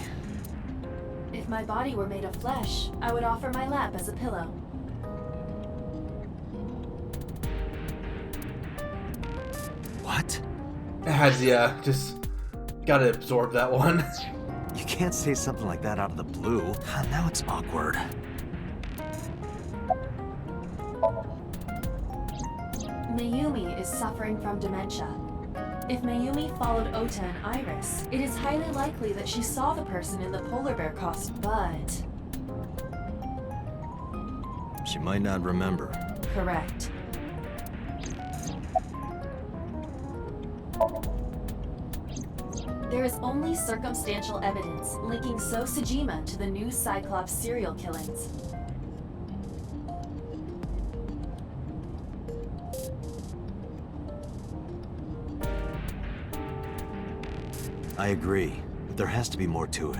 If my body were made of flesh, I would offer my lap as a pillow. What? Yeah, just gotta absorb that one. You can't say something like that out of the blue. Now it's awkward. Mayumi is suffering from dementia. If Mayumi followed Ota and Iris, it is highly likely that she saw the person in the polar bear costume, but... She might not remember. Correct. There is only circumstantial evidence linking So Sejima to the new Cyclops serial killings. I agree, but there has to be more to it.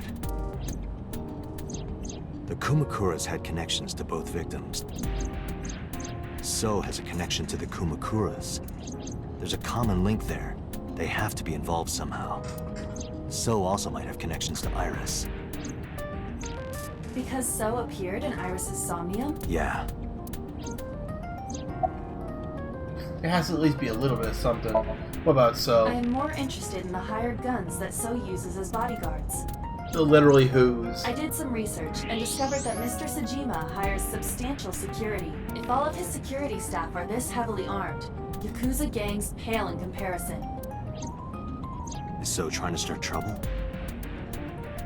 The Kumakuras had connections to both victims. So has a connection to the Kumakuras. There's a common link there. They have to be involved somehow. So also might have connections to Iris. Because So appeared in Iris's Somnium? Yeah. It has to at least be a little bit of something. What about So? I am more interested in the hired guns that So uses as bodyguards. Literally whose? I did some research and discovered that Mr. Sejima hires substantial security. If all of his security staff are this heavily armed, Yakuza gangs pale in comparison. Is So trying to start trouble?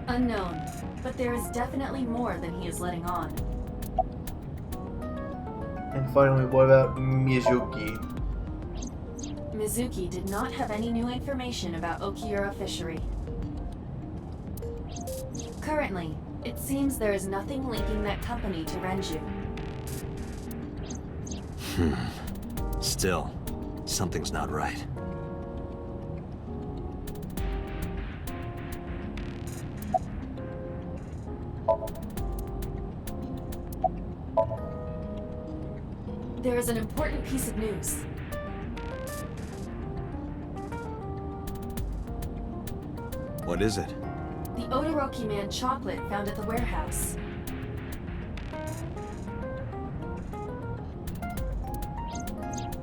Unknown, but there is definitely more than he is letting on. And finally, what about Mizuki? Mizuki did not have any new information about Okiura Fishery. Currently, it seems there is nothing linking that company to Renju. Still, something's not right. There is an important piece of news. What is it? The Odoroki Man chocolate found at the warehouse.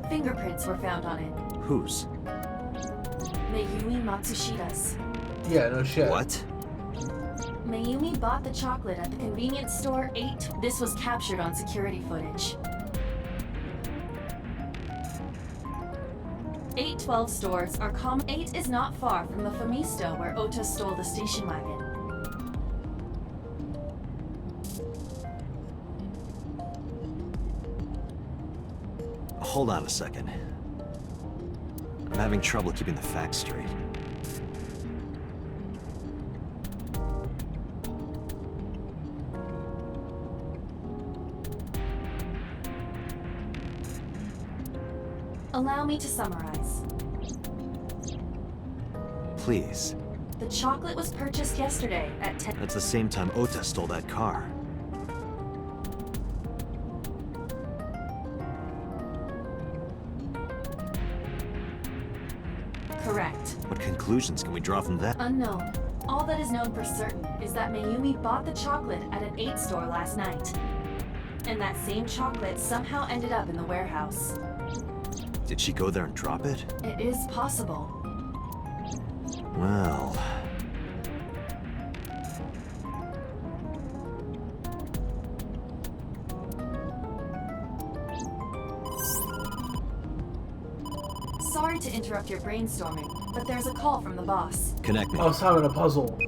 Fingerprints were found on it. Whose? Mayumi Matsushida's. Yeah, no shit. What? Mayumi bought the chocolate at the convenience store 8. This was captured on security footage. 812 stores are common. 8 is not far from the Famisto where Ota stole the station wagon. Hold on a second. I'm having trouble keeping the facts straight. Allow me to summarize. Please. The chocolate was purchased yesterday at 10. That's the same time Ota stole that car. Correct. What conclusions can we draw from that? Unknown. All that is known for certain is that Mayumi bought the chocolate at an 8 store last night. And that same chocolate somehow ended up in the warehouse. Did she go there and drop it? It is possible. Well... Sorry to interrupt your brainstorming, but there's a call from the boss. Connect me. I was having a puzzle.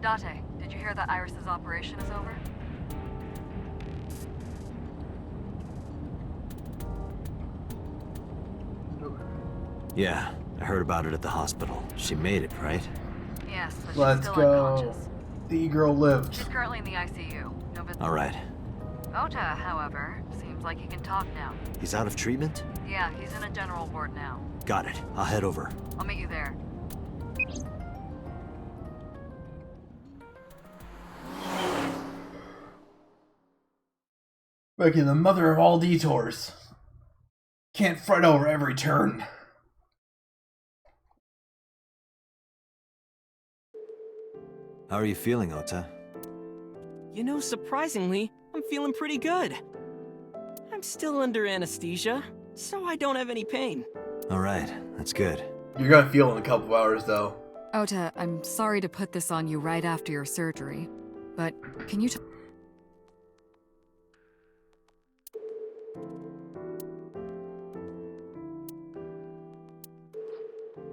Date, did you hear that Iris's operation is over? Yeah, I heard about it at the hospital. She made it, right? Yes, but Let's she's still go. unconscious. The girl lived. She's currently in the ICU. No vis- Alright. Ota, however, seems like he can talk now. He's out of treatment? Yeah, he's in a general ward now. Got it. I'll head over. I'll meet you there. Making the mother of all detours. Can't fret over every turn. How are you feeling, Ota? You know, surprisingly, I'm feeling pretty good. I'm still under anesthesia, so I don't have any pain. Alright, that's good. You're gonna feel in a couple hours, though. Ota, I'm sorry to put this on you right after your surgery, but can you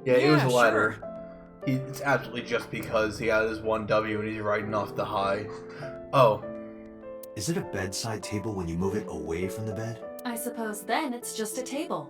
Yeah, it was Yeah, a letter. sure. It's absolutely just because he had his 1W and he's riding off the high. Oh. Is it a bedside table when you move it away from the bed? I suppose then it's just a table.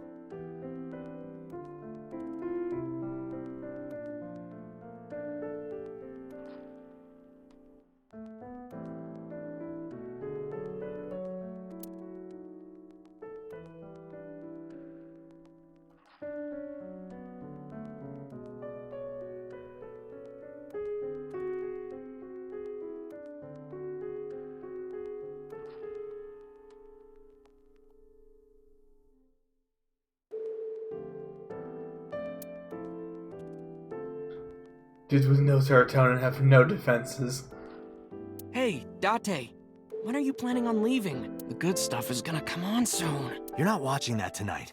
Dudes with no serotonin have no defenses. Hey, Date. When are you planning on leaving? The good stuff is gonna come on soon. You're not watching that tonight.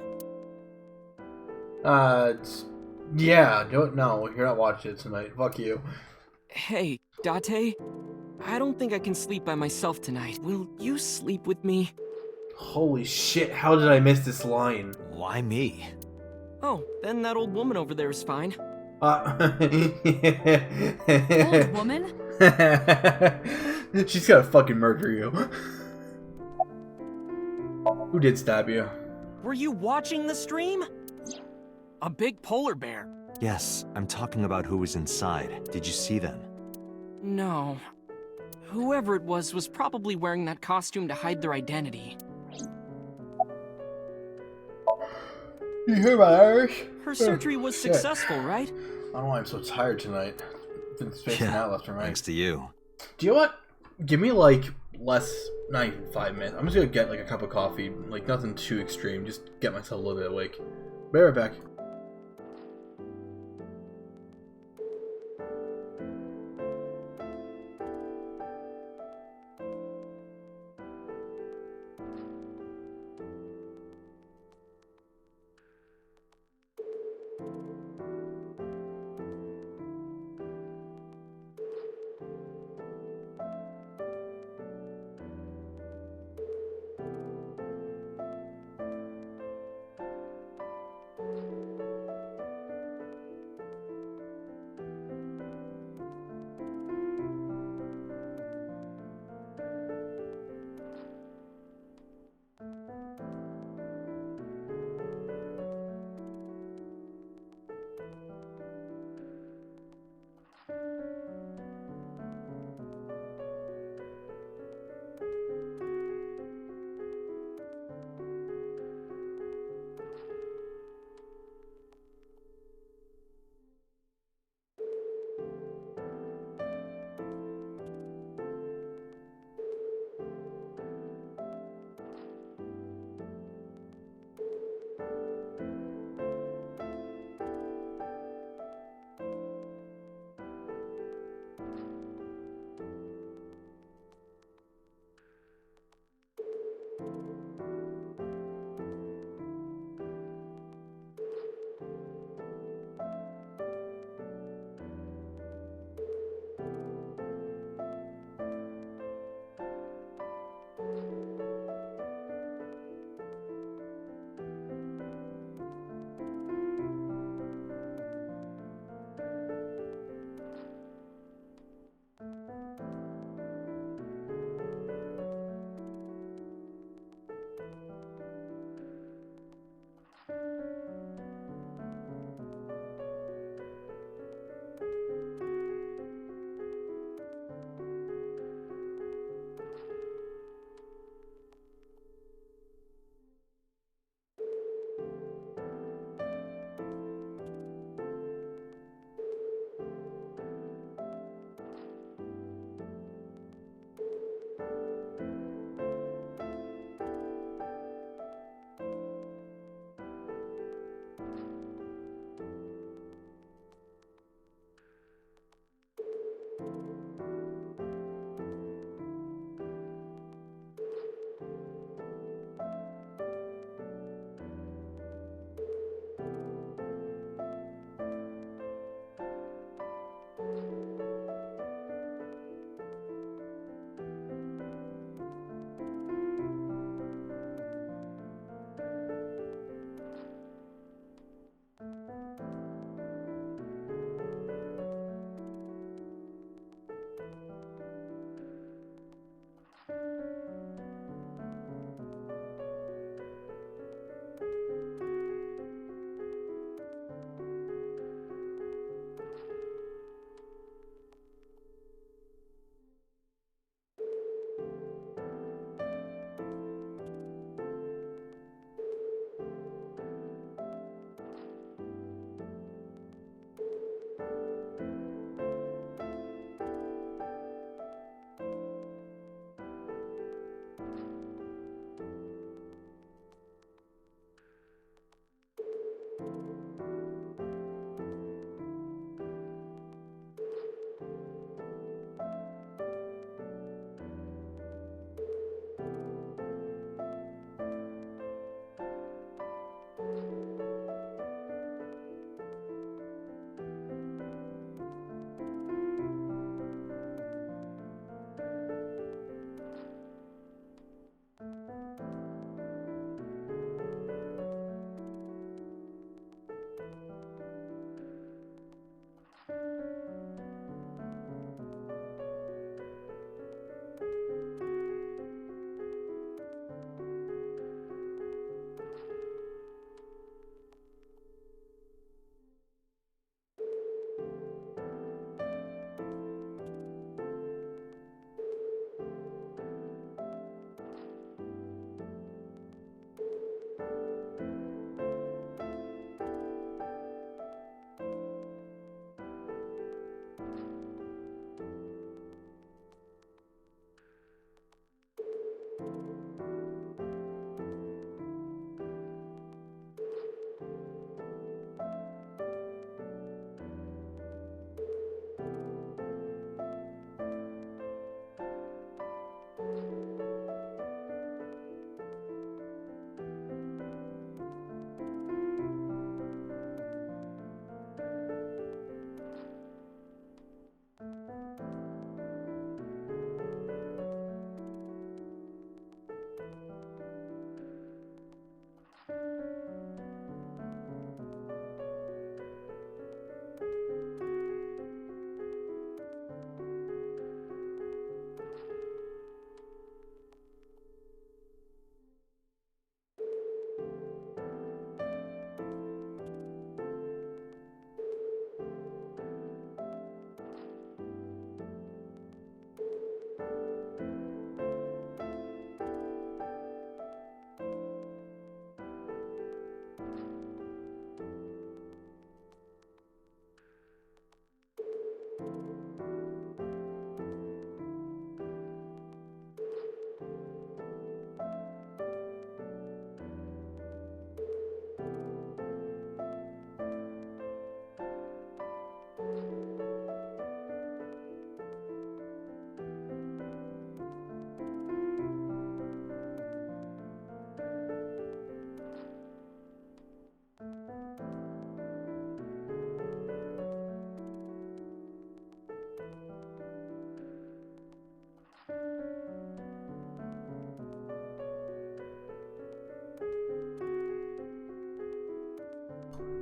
Yeah, no, you're not watching it tonight. Fuck you. Hey, Date. I don't think I can sleep by myself tonight. Will you sleep with me? Holy shit, how did I miss this line? Why me? Oh, then that old woman over there is fine. Old woman? She's gonna fucking murder you. Who did stab you? Were you watching the stream? A big polar bear. Yes, I'm talking about who was inside. Did you see them? No. Whoever it was probably wearing that costume to hide their identity. You hear my Irish? Her surgery was Shit. successful, right? I don't know why I'm so tired tonight. Been spacing out left and right. Thanks to you. Do you know what? Give me like not even 5 minutes. I'm just gonna get like a cup of coffee, like nothing too extreme. Just get myself a little bit awake. Be right back.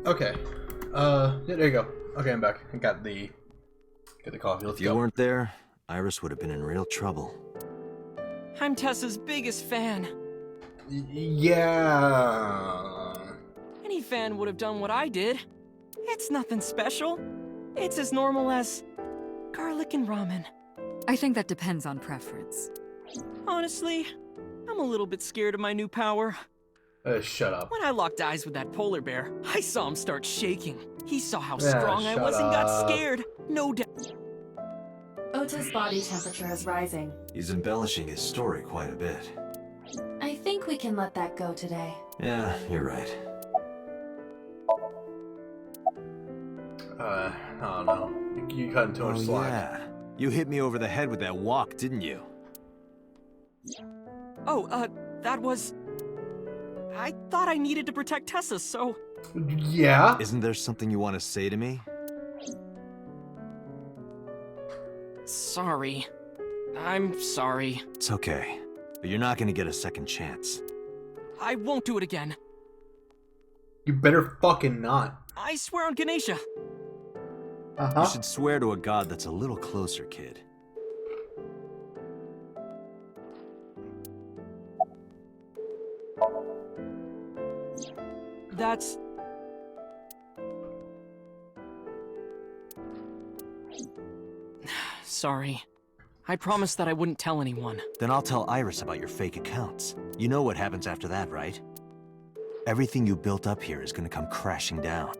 Okay. Yeah, there you go. Okay, I'm back. I got the coffee. Let's If you go. weren't there, Iris would have been in real trouble. I'm Tessa's biggest fan. Yeah. Any fan would have done what I did. It's nothing special. It's as normal as garlic and ramen. I think that depends on preference. Honestly, I'm a little bit scared of my new power. Shut up. When I locked eyes with that polar bear, I saw him start shaking. He saw how Yeah, strong I shut was and got up. scared. No doubt. Ota's body temperature is rising. He's embellishing his story quite a bit. I think we can let that go today. Yeah, you're right. I don't know. You cut too much slack. Yeah. You hit me over the head with that walk, didn't you? Oh, that was... I thought I needed to protect Tessa, so... Yeah? Isn't there something you want to say to me? Sorry. I'm sorry. It's okay. But you're not gonna get a second chance. I won't do it again. You better fucking not. I swear on Ganesha. You should swear to a god that's a little closer, kid. That's... Sorry. I promised that I wouldn't tell anyone. Then I'll tell Iris about your fake accounts. You know what happens after that, right? Everything you built up here is gonna come crashing down.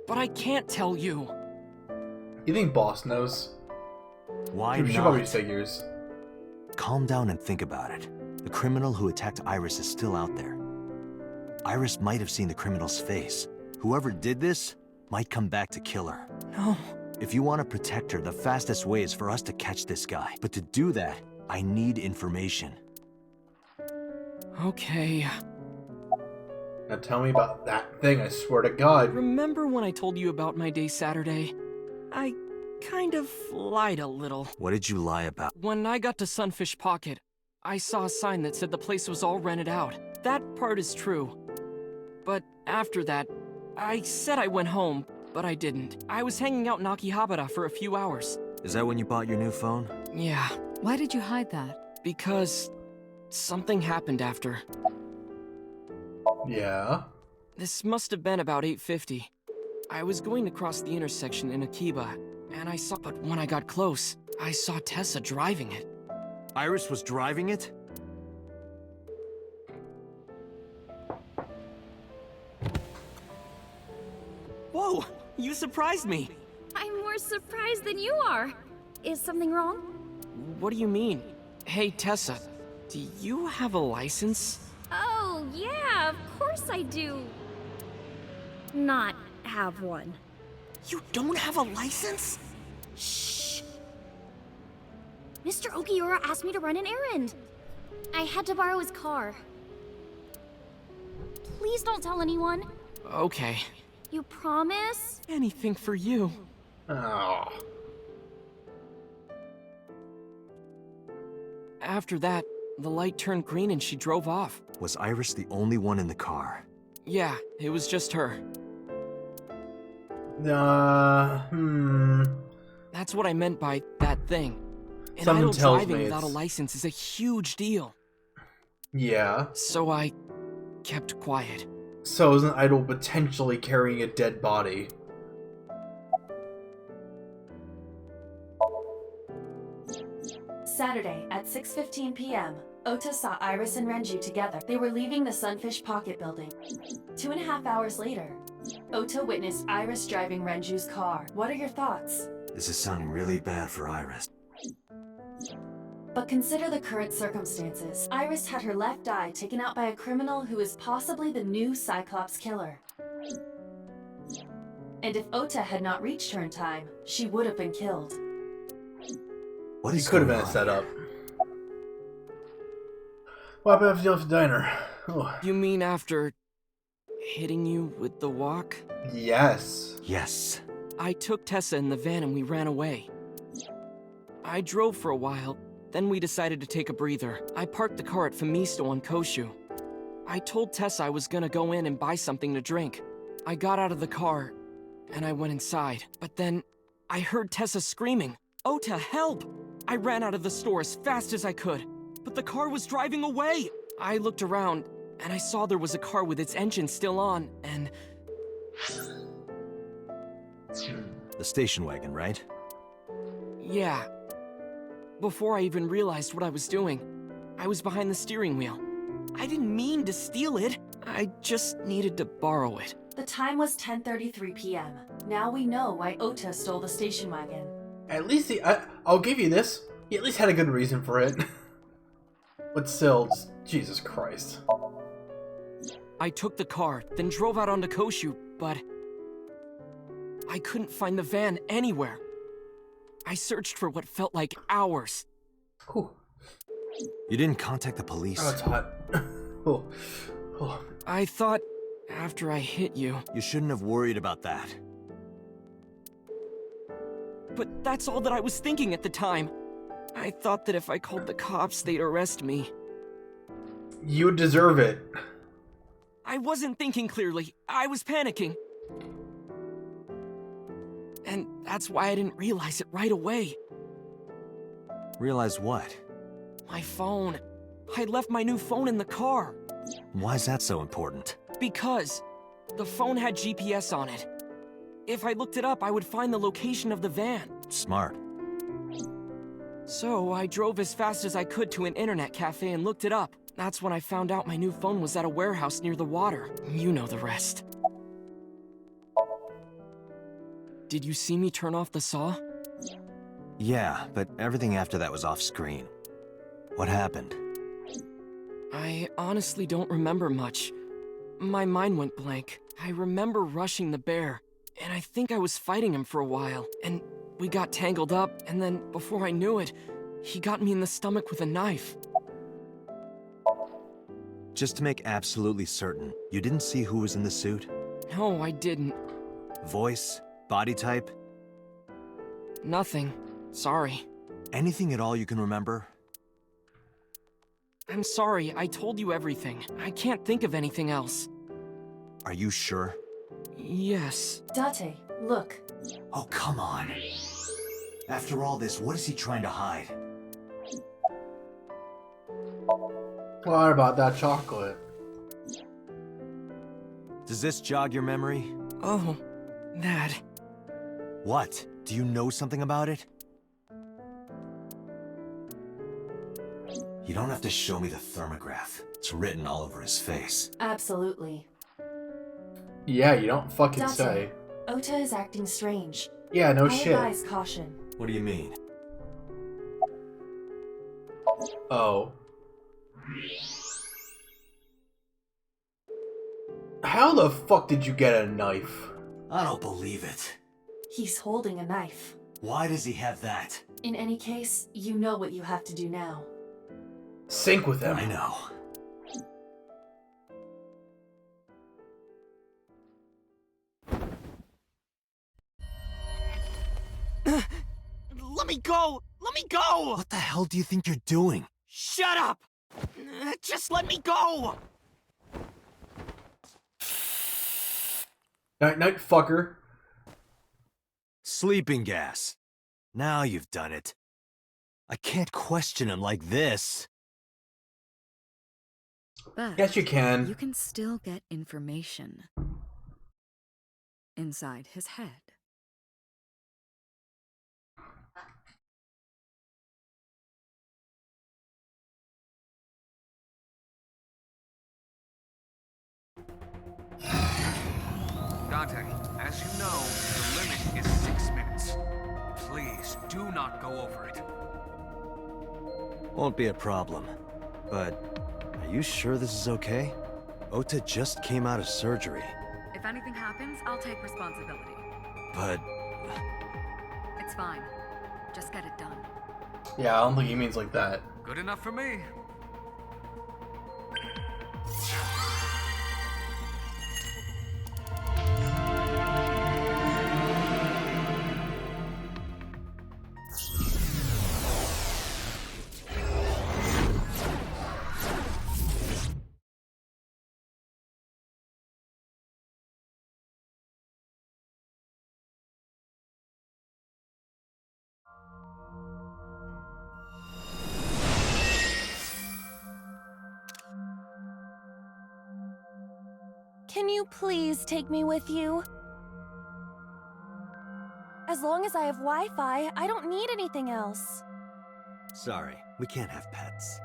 But I can't tell you. You think Boss knows? Why She probably not? figures. Calm down and think about it. The criminal who attacked Iris is still out there. Iris might have seen the criminal's face. Whoever did this might come back to kill her. No. If you want to protect her, the fastest way is for us to catch this guy. But to do that, I need information. Okay. Now tell me about that thing, I swear to God. Remember when I told you about my day Saturday? I kind of lied a little. What did you lie about? When I got to Sunfish Pocket, I saw a sign that said the place was all rented out. That part is true. But after that, I said I went home, but I didn't. I was hanging out in Akihabara for a few hours. Is that when you bought your new phone? Yeah, Why did you hide that? because something happened after. Yeah? This must have been about 8:50. I was going to cross the intersection in Akiba, and I saw, but when I got close, I saw Tessa driving it. Iris was driving it? Whoa, you surprised me. I'm more surprised than you are. Is something wrong? What do you mean? Hey, Tessa, do you have a license? Oh, yeah, of course I do. Not have one. You don't have a license? Shh. Mr. Okiura asked me to run an errand. I had to borrow his car. Please don't tell anyone. Okay. You promise? Anything for you. Oh. After that, the light turned green and she drove off. Was Iris the only one in the car? Yeah, it was just her. That's what I meant by that thing. And Something idle tells driving me without a it's- license is a huge deal. Yeah. So I kept quiet. So isn't Idol potentially carrying a dead body? Saturday at 6:15 p.m., Ota saw Iris and Renju together. They were leaving the Sunfish Pocket building. 2.5 hours later, Ota witnessed Iris driving Renju's car. What are your thoughts? This is sounding really bad for Iris. But consider the current circumstances. Iris had her left eye taken out by a criminal who is possibly the new Cyclops killer. And if Ota had not reached her in time, she would have been killed. What It is could have going been a on setup. here? What happened after you left the diner? Oh. You mean after hitting you with the walk? Yes. Yes. I took Tessa in the van and we ran away. I drove for a while, then we decided to take a breather. I parked the car at Famisto on Koshu. I told Tessa I was gonna go in and buy something to drink. I got out of the car, and I went inside. But then, I heard Tessa screaming, "Ota, help!" I ran out of the store as fast as I could, but the car was driving away! I looked around, and I saw there was a car with its engine still on, and... The station wagon, right? yeah. Before I even realized what I was doing, I was behind the steering wheel. I didn't mean to steal it. I just needed to borrow it. The time was 10:33 p.m. Now we know why Ota stole the station wagon. At least I'll give you this. He at least had a good reason for it. But still, Jesus Christ. I took the car, then drove out onto Koshu, but... I couldn't find the van anywhere. I searched for what felt like hours. Whew. You didn't contact the police? Oh, it's hot. Oh. Oh. I thought, after I hit you... You shouldn't have worried about that. But that's all that I was thinking at the time. I thought that if I called the cops, they'd arrest me. You deserve it. I wasn't thinking clearly. I was panicking. And that's why I didn't realize it right away. Realize what? My phone. I left my new phone in the car. Why's that so important? Because the phone had GPS on it. If I looked it up, I would find the location of the van. Smart. So I drove as fast as I could to an internet cafe and looked it up. That's when I found out my new phone was at a warehouse near the water. You know the rest. Did you see me turn off the saw? Yeah, but everything after that was off screen. What happened? I honestly don't remember much. My mind went blank. I remember rushing the bear, and I think I was fighting him for a while, and we got tangled up, and then before I knew it, he got me in the stomach with a knife. Just to make absolutely certain, you didn't see who was in the suit? No, I didn't. Voice? Body type? Nothing. Sorry. Anything at all you can remember? I'm sorry, I told you everything. I can't think of anything else. Are you sure? Yes. Date, look. Oh, come on. After all this, what is he trying to hide? What about that chocolate? Does this jog your memory? Oh, that. What? Do you know something about it? You don't have to show me the thermograph. It's written all over his face. Absolutely. Yeah, you don't fucking Date, say. Ota is acting strange. Yeah, no I shit. advise caution. What do you mean? Oh. How the fuck did you get a knife? I don't believe it. He's holding a knife. Why does he have that? In any case, you know what you have to do now. Sync with him. I know. Let me go! Let me go! What the hell do you think you're doing? Shut up! Just let me go! Night, night, fucker. Sleeping gas. Now you've done it. I can't question him like this. But Yes, you can. you can still get information inside his head. Dante, as you know, the limit is 6 minutes. Please, do not go over it. Won't be a problem. But, are you sure this is okay? Ota just came out of surgery. If anything happens, I'll take responsibility. But... It's fine. Just get it done. Yeah, I don't think he means like that. Good enough for me. Can you please take me with you? As long as I have Wi-Fi, I don't need anything else. Sorry, we can't have pets.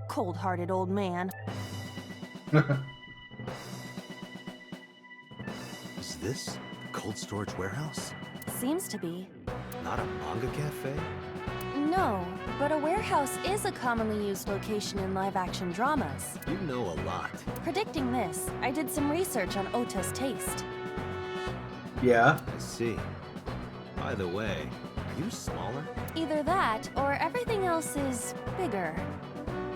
Cold-hearted old man. Is this the cold storage warehouse? Seems to be. Not a manga cafe? No, but a warehouse is a commonly used location in live-action dramas. You know a lot. Predicting this, I did some research on Ota's taste. Yeah. I see. By the way, are you smaller? Either that, or everything else is bigger.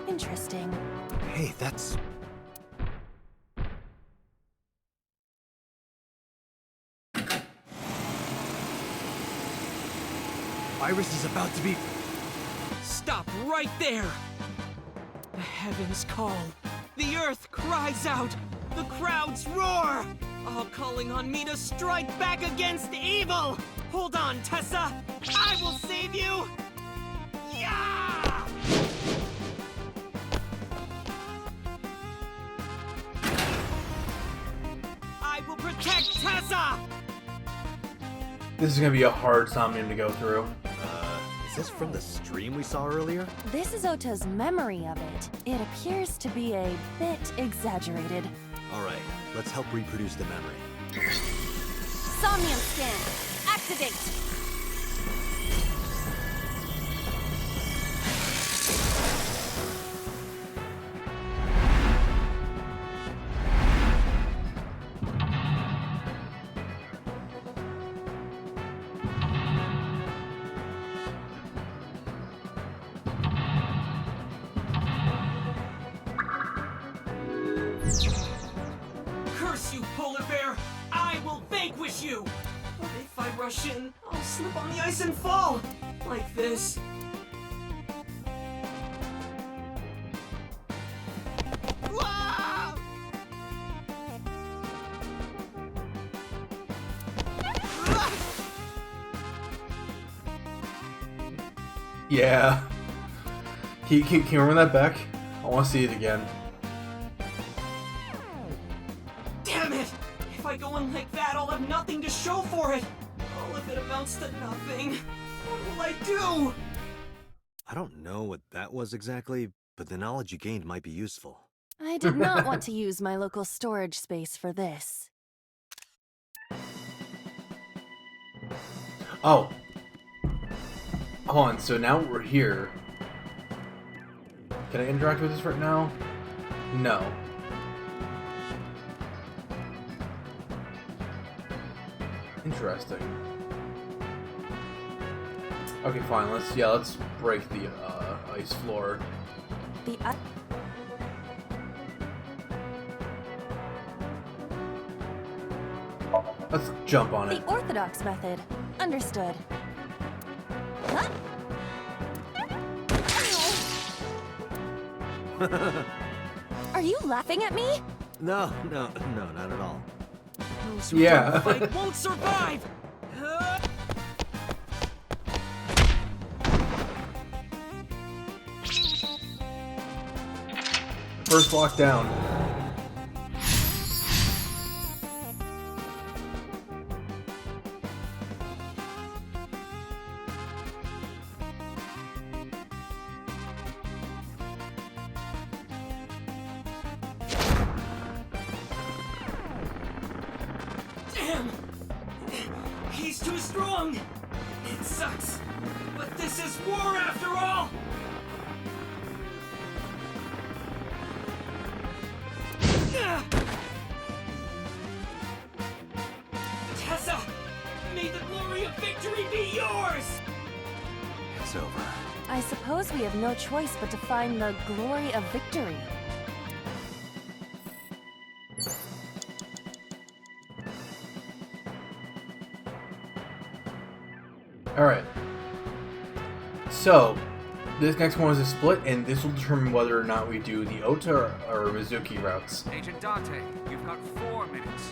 Interesting. Hey, that's... Iris is about to be... Stop right there! The heavens call. The earth cries out. The crowds roar. All calling on me to strike back against evil. Hold on, Tessa. I will save you. Yeah! I will protect Tessa. This is gonna be a hard Somnium to go through. Is this from the stream we saw earlier? This is Ota's memory of it. It appears to be a bit exaggerated. Alright, let's help reproduce the memory. Somnium scan. Activate. Curse you, polar bear! I will vanquish you! But if I rush in, I'll slip on the ice and fall! Like this. Ah! Yeah. Can you run that back? I want to see it again. Damn it! If I go in like that, I'll have nothing to show for it! All of it amounts to nothing. What will I do? I don't know what that was exactly, but the knowledge you gained might be useful. I did not want to use my local storage space for this. Oh. Hold on, so now we're here. Can I interact with this right now? No. Interesting. Okay, fine. Let's break the ice floor. The Let's jump on it. The orthodox method. Understood. Huh? Are you laughing at me? No, not at all. Those who Yeah. don't fight won't survive! First lockdown. Damn! He's too strong! It sucks, but this is war after all! Tessa! May the glory of victory be yours! It's over. I suppose we have no choice but to find the glory of victory. Alright. So, this next one is a split, and this will determine whether or not we do the Ota or Mizuki routes. Agent Dante, you've got 4 minutes.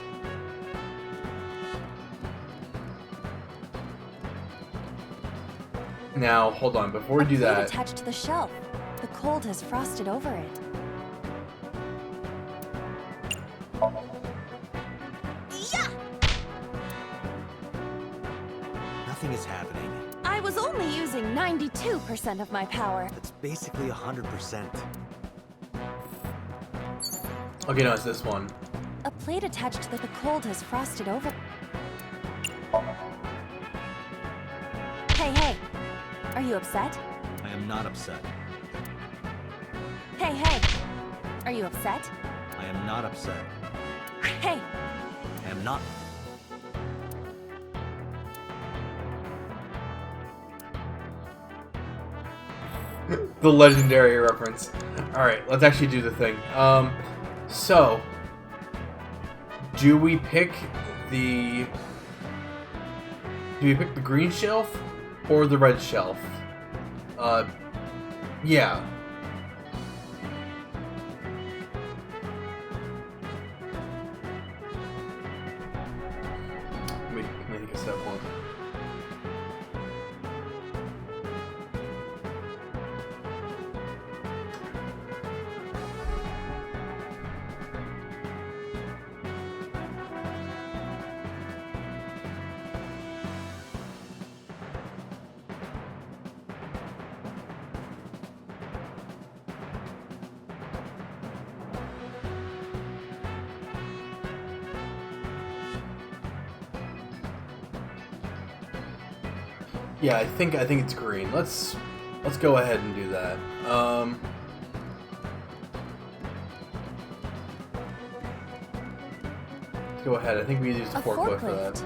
Now, hold on, before we do A plate that... attached to the shelf. The cold has frosted over it. Nothing is happening. I was only using 92% of my power. That's basically 100%. Okay, no, it's this one. A plate attached to the cold has frosted over. Hey, hey. Are you upset? I am not upset. Hey, hey. Are you upset? I am not upset. Hey. I am not. The legendary reference. Alright, let's actually do the thing. So, do we pick the green shelf or the red shelf? Yeah. Let me take a step one. Yeah, I think it's green. Let's go ahead and do that. Let's go ahead. I think we use the forklift for that.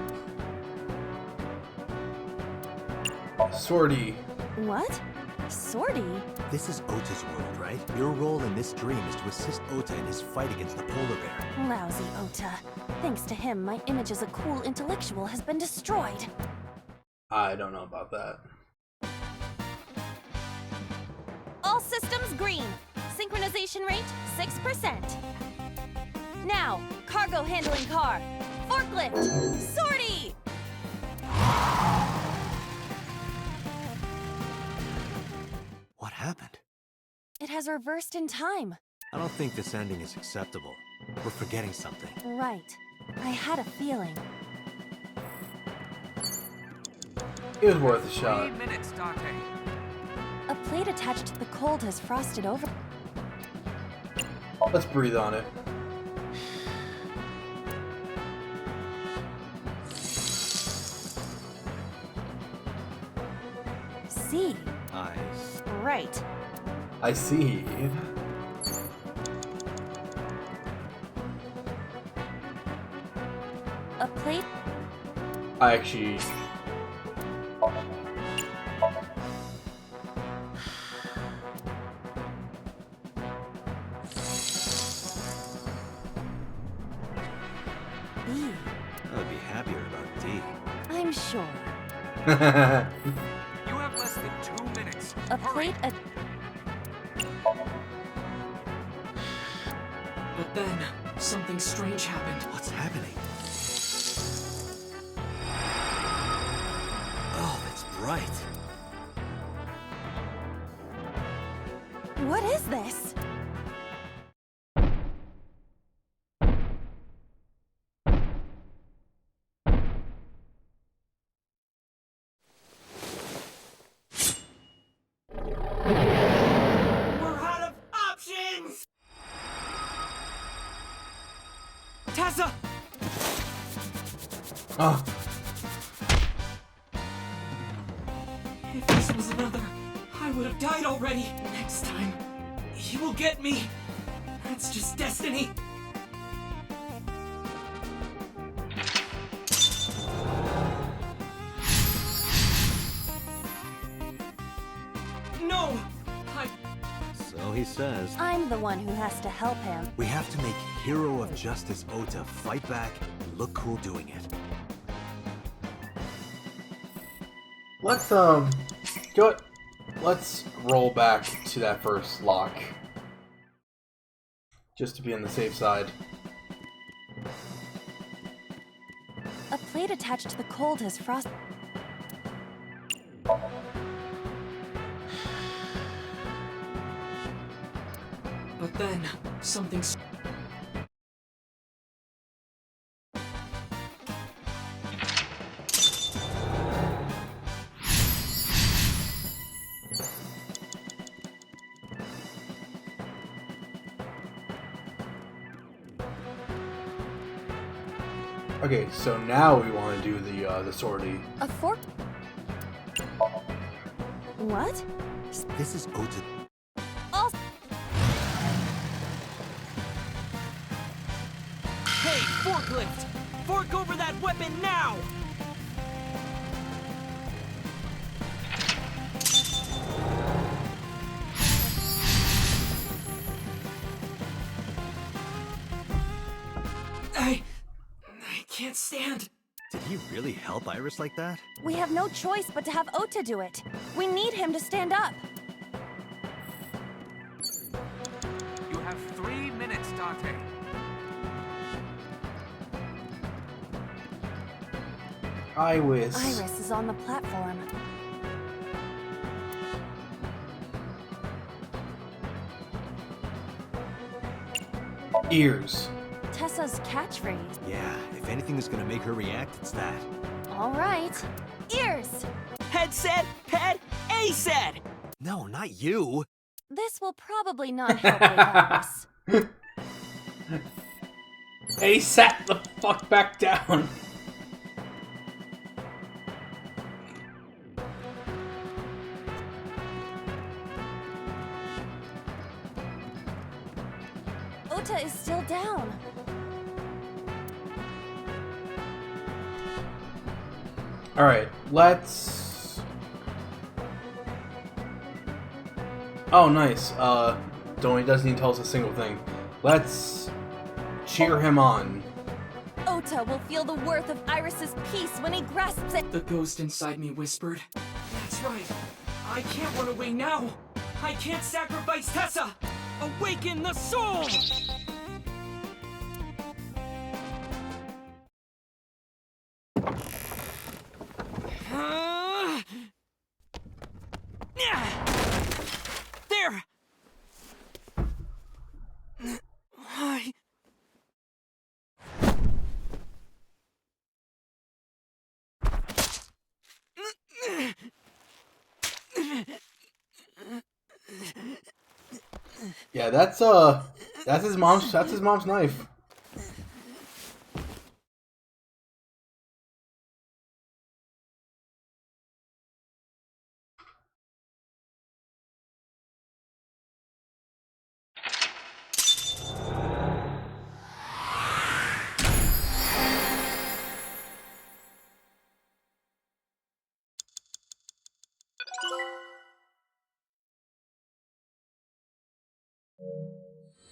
Sortie. What? Sortie? This is Ota's world, right? Your role in this dream is to assist Ota in his fight against the polar bear. Lousy Ota. Thanks to him, my image as a cool intellectual has been destroyed. I don't know about that. All systems green. Synchronization rate 6%. Now, cargo handling car. Forklift. Sortie! What happened? It has reversed in time. I don't think this ending is acceptable. We're forgetting something. Right. I had a feeling. It was worth a shot. 3 minutes, Dante. A plate attached to the cold has frosted over. Let's breathe on it. C. Ice. Right. I see. A plate. I actually. B. I would be happier about D. I'm sure. You have less than 2 minutes. A plate. But then, something strange happened. What's happening? Oh, that's bright. What is this? We're out of options! Tessa! Oh. If this was another, I would have died already. Next time, he will get me. That's just destiny. No! So he says. I'm the one who has to help him. We have to make Hero of Justice Ota fight back and look cool doing it. Let's do it. Let's roll back to that first lock. Just to be on the safe side. A plate attached to the cold has frost. But then, something... Okay, so now we want to do the sortie. A fork? What? This is Ota. Oh, Hey, forklift! Fork over that weapon now! I can't stand. Did he really help Iris like that? we have no choice but to have Ota do it. We need him to stand up. You have 3 minutes, Date. Iris. Iris is on the platform. Ears. Tessa's catchphrase. Yeah, if anything is gonna make her react, it's that. All right. Ears! Head said, head, A said! No, not you. This will probably not help with Iris. Hey, sat the fuck back down. Ota is still down. Alright, let's... Oh, nice. Don't, he doesn't even tell us a single thing. Let's cheer him on. Ota will feel the worth of Iris's peace when he grasps it. The ghost inside me whispered. That's right. I can't run away now. I can't sacrifice Tessa. Awaken the soul! There! Yeah, that's his mom's knife.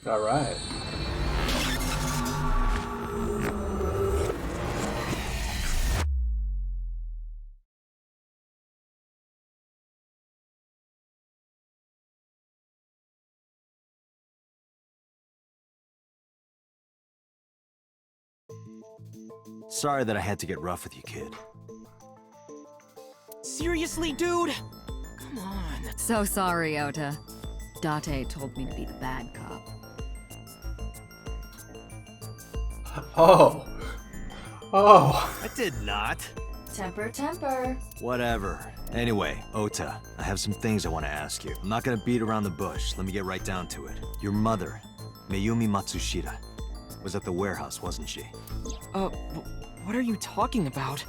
All right. Sorry that I had to get rough with you, kid. Seriously, dude? Come on. So sorry, Ota. Date told me to be the bad cop. Oh. Oh. I did not. Temper, temper. Whatever. Anyway, Ota, I have some things I want to ask you. I'm not gonna beat around the bush. Let me get right down to it. Your mother, Mayumi Matsushita, was at the warehouse, wasn't she? What are you talking about?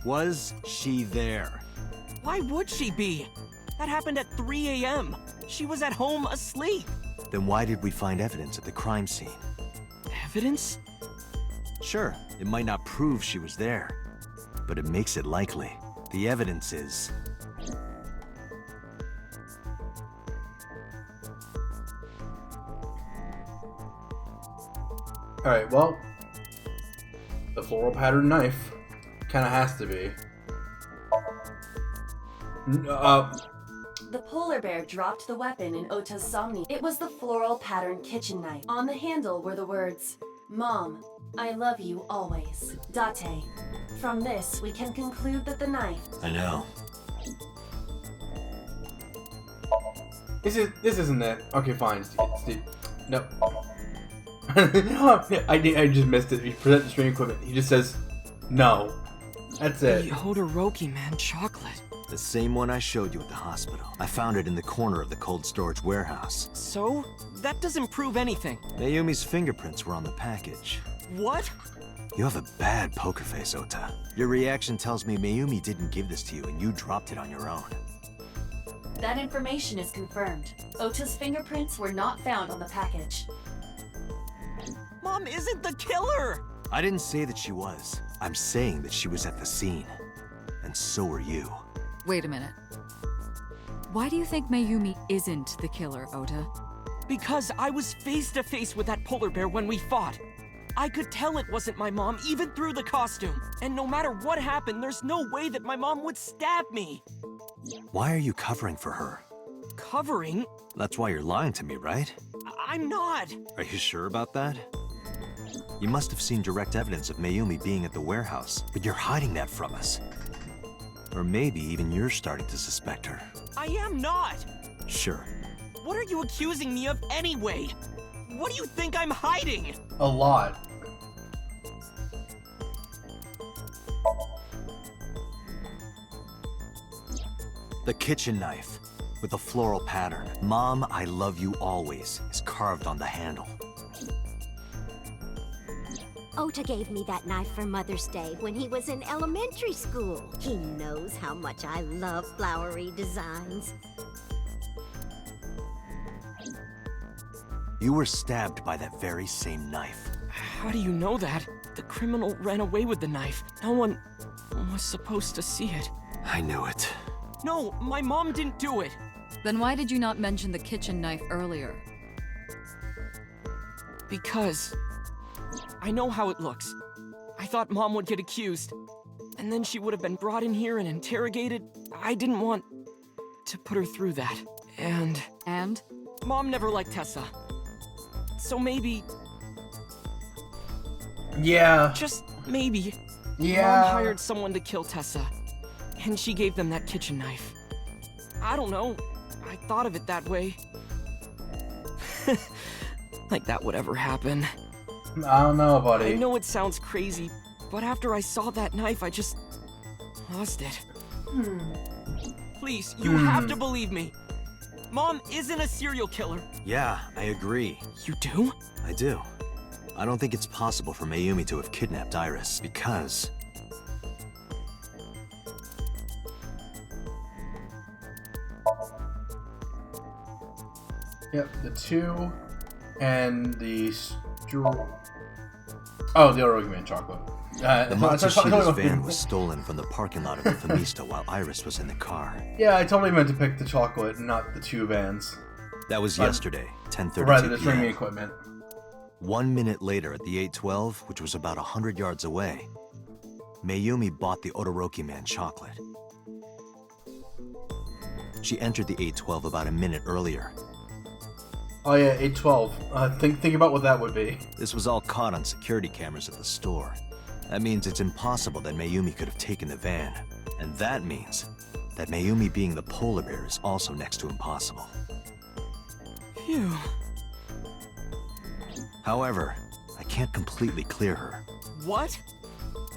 Was she there? Why would she be? That happened at 3 a.m. She was at home asleep. Then why did we find evidence at the crime scene? Evidence? Sure, it might not prove she was there, but it makes it likely. The evidence is... Alright, well, the floral pattern knife kind of has to be. The polar bear dropped the weapon in Ota's Somnium. It was the floral pattern kitchen knife. On the handle were the words, "Mom, I love you always. Date." From this, we can conclude that the knife... I know. This isn't it. Okay, fine. Nope. I just missed it. He presents the stream equipment. He just says, no. That's it. The Hodoroki man chocolate. The same one I showed you at the hospital. I found it in the corner of the cold storage warehouse. So? That doesn't prove anything. Mayumi's fingerprints were on the package. What? You have a bad poker face, Ota. Your reaction tells me Mayumi didn't give this to you and you dropped it on your own. That information is confirmed. Ota's fingerprints were not found on the package. Mom isn't the killer! I didn't say that she was. I'm saying that she was at the scene. And so were you. Wait a minute. Why do you think Mayumi isn't the killer, Ota? Because I was face to face with that polar bear when we fought. I could tell it wasn't my mom, even through the costume. And no matter what happened, there's no way that my mom would stab me. Why are you covering for her? Covering? That's why you're lying to me, right? I'm not. Are you sure about that? You must have seen direct evidence of Mayumi being at the warehouse, but you're hiding that from us. Or maybe even you're starting to suspect her. I am not. Sure. What are you accusing me of anyway? What do you think I'm hiding? A lot. The kitchen knife, with a floral pattern. Mom, I love you always, is carved on the handle. Ota gave me that knife for Mother's Day when he was in elementary school. He knows how much I love flowery designs. You were stabbed by that very same knife. How do you know that? The criminal ran away with the knife. No one was supposed to see it. I knew it. No, my mom didn't do it. Then why did you not mention the kitchen knife earlier? Because I know how it looks. I thought Mom would get accused, and then she would have been brought in here and interrogated. I didn't want to put her through that. And Mom never liked Tessa. So maybe... Yeah. Just maybe. Yeah. Mom hired someone to kill Tessa, and she gave them that kitchen knife. I don't know. I thought of it that way. Like that would ever happen. I don't know, buddy. I know it sounds crazy, but after I saw that knife, I just lost it. Please, you have to believe me. Mom isn't a serial killer. Yeah, I agree. You do? I do. I don't think it's possible for Mayumi to have kidnapped Iris, because... Yep, the 2 and the Oh, the Orochi chocolate. The Matsushida's van was stolen from the parking lot of the Fumista while Iris was in the car. Yeah, I totally meant to pick the chocolate, not the 2 vans. That was yesterday, 10:32 Rather, the p.m. streaming equipment. 1 minute later at the 812, which was about 100 yards away, Mayumi bought the Odoroki Man chocolate. She entered the 812 about a minute earlier. Oh yeah, 812. Think about what that would be. This was all caught on security cameras at the store. That means it's impossible that Mayumi could have taken the van. And that means that Mayumi being the polar bear is also next to impossible. Phew. However, I can't completely clear her. What?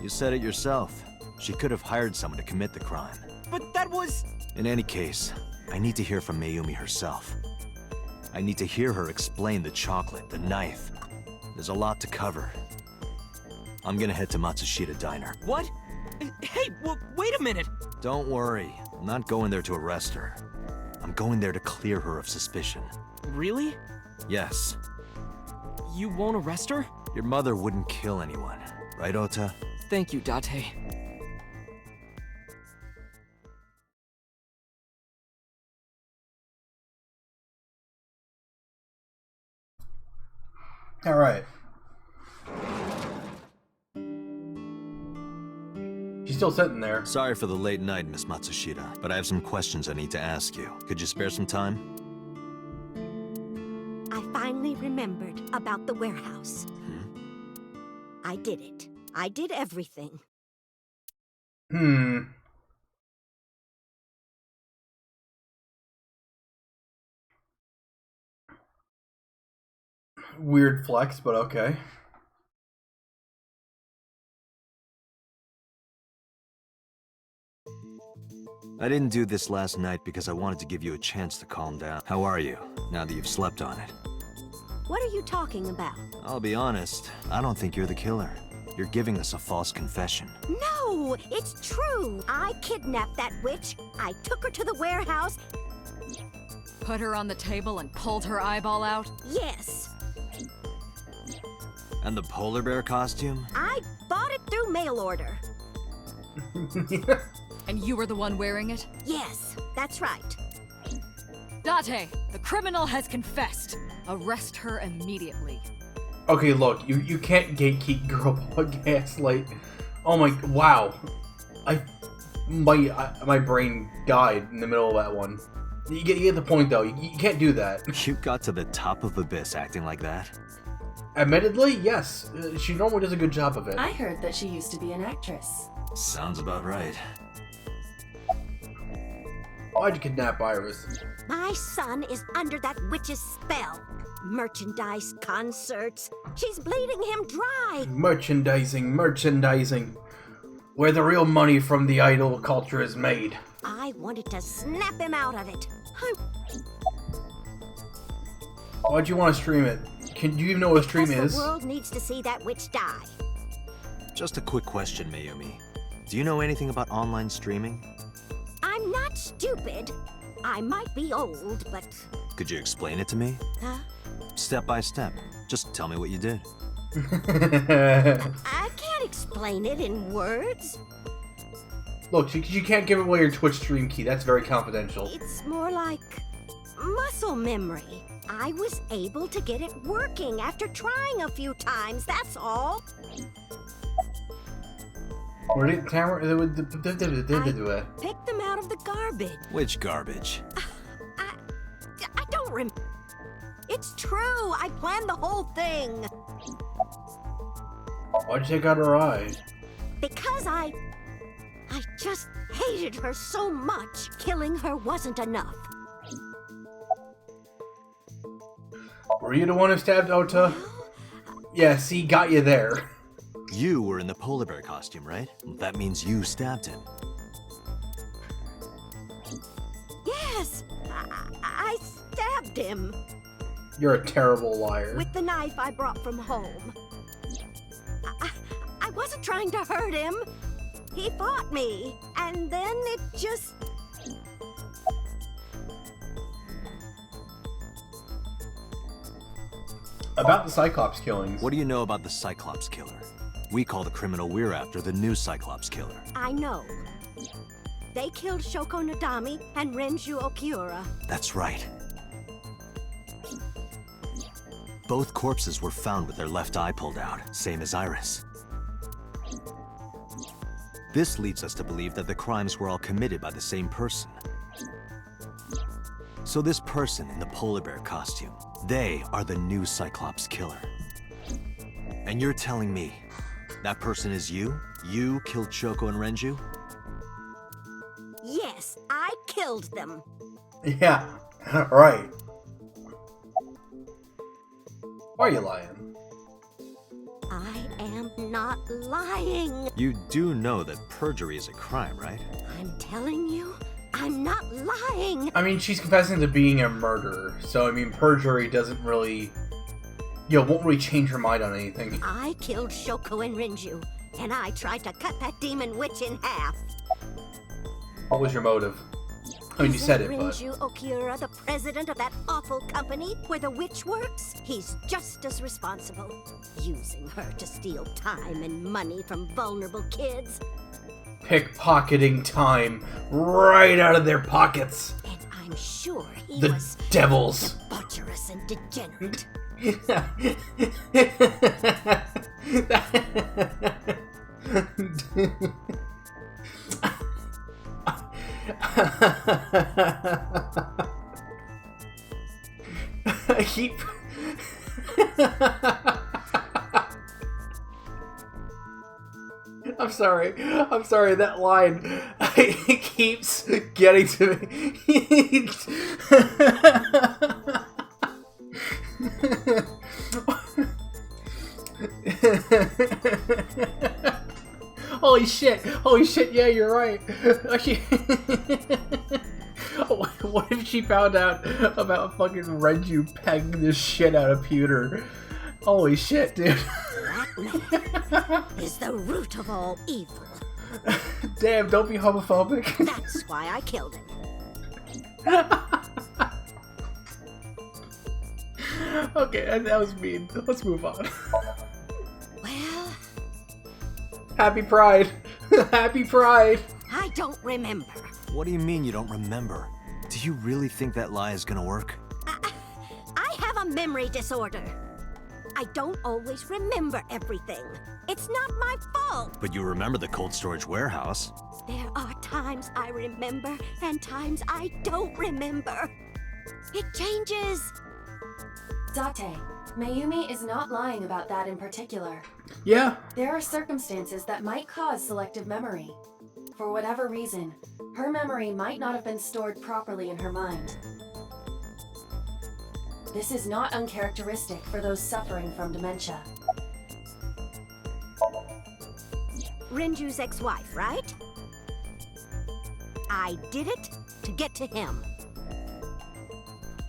You said it yourself. She could have hired someone to commit the crime. But that was... In any case, I need to hear from Mayumi herself. I need to hear her explain the chocolate, the knife. There's a lot to cover. I'm gonna head to Matsushita Diner. What? Hey, wait a minute! Don't worry. I'm not going there to arrest her. I'm going there to clear her of suspicion. Really? Yes. You won't arrest her? Your mother wouldn't kill anyone, right, Ota? Thank you, Date. Alright. She's still sitting there. Sorry for the late night, Miss Matsushita, but I have some questions I need to ask you. Could you spare some time? I finally remembered about the warehouse. I did it. I did everything. Weird flex, but okay. I didn't do this last night because I wanted to give you a chance to calm down. How are you, now that you've slept on it? What are you talking about? I'll be honest, I don't think you're the killer. You're giving us a false confession. No, it's true. I kidnapped that witch. I took her to the warehouse. Put her on the table and pulled her eyeball out? Yes, And the polar bear costume? I bought it through mail order. And you were the one wearing it? Yes, that's right. Date, the criminal has confessed. Arrest her immediately. Okay, look, you can't gatekeep girl gaslight. Oh my, wow. My brain died in the middle of that one. You get the point, though. You can't do that. You got to the top of Abyss acting like that? Admittedly, yes. She normally does a good job of it. I heard that she used to be an actress. Sounds about right. Why'd you kidnap Iris? My son is under that witch's spell. Merchandise, concerts. She's bleeding him dry. Merchandising. Where the real money from the idol culture is made. I wanted to snap him out of it. Why'd you want to stream it? Do you even know what a stream Because is? the world needs to see that witch die. Just a quick question, Mayumi. Do you know anything about online streaming? I'm not stupid. I might be old, but... Could you explain it to me? Huh? Step by step. Just tell me what you did. I can't explain it in words. Look, you can't give away your Twitch stream key. That's very confidential. It's more like muscle memory. I was able to get it working after trying a few times, that's all. Where did Tamara... Pick them out of the garbage. Which garbage? I don't remember. It's true. I planned the whole thing. Why'd you take out her eye? Because I just hated her so much. Killing her wasn't enough. Were you the one who stabbed Ota? Yeah, see, got you there. You were in the polar bear costume, right? That means you stabbed him. Yes, I stabbed him. You're a terrible liar. With the knife I brought from home. I wasn't trying to hurt him. He fought me, and then it just... About the Cyclops killings. What do you know about the Cyclops killer? We call the criminal we're after the new Cyclops killer. I know. They killed Shoko Nadami and Renju Okiura. That's right. Both corpses were found with their left eye pulled out, same as Iris. This leads us to believe that the crimes were all committed by the same person. So this person in the polar bear costume, they are the new Cyclops killer. And you're telling me that person is you? You killed Shoko and Renju? Yes, I killed them. Yeah, right. Why are you lying? I am not lying. You do know that perjury is a crime, right? I'm telling you, I'm not lying. I mean, she's confessing to being a murderer, so I mean, perjury doesn't really... won't really change her mind on anything. I killed Shoko and Renju, and I tried to cut that demon witch in half. What was your motive? I mean, you said it, but... Renju Okiura, the president of that awful company where the witch works? He's just as responsible. Using her to steal time and money from vulnerable kids. Pickpocketing time right out of their pockets. And I'm sure he The was devils. debaucherous and degenerate. I keep... I'm sorry, that line it keeps getting to me. Holy shit, yeah, you're right. What if she found out about fucking Renju pegging this shit out of Pewter? Holy shit, dude. That man is the root of all evil. Damn, don't be homophobic. That's why I killed him. Okay, that was mean. Let's move on. Well, Happy Pride. Happy Pride. I don't remember. What do you mean you don't remember? Do you really think that lie is gonna work? I have a memory disorder. I don't always remember everything. It's not my fault. But you remember the cold storage warehouse. There are times I remember and times I don't remember. It changes. Date, Mayumi is not lying about that in particular. Yeah. There are circumstances that might cause selective memory. For whatever reason, her memory might not have been stored properly in her mind. This is not uncharacteristic for those suffering from dementia. Renju's ex-wife, right? I did it to get to him.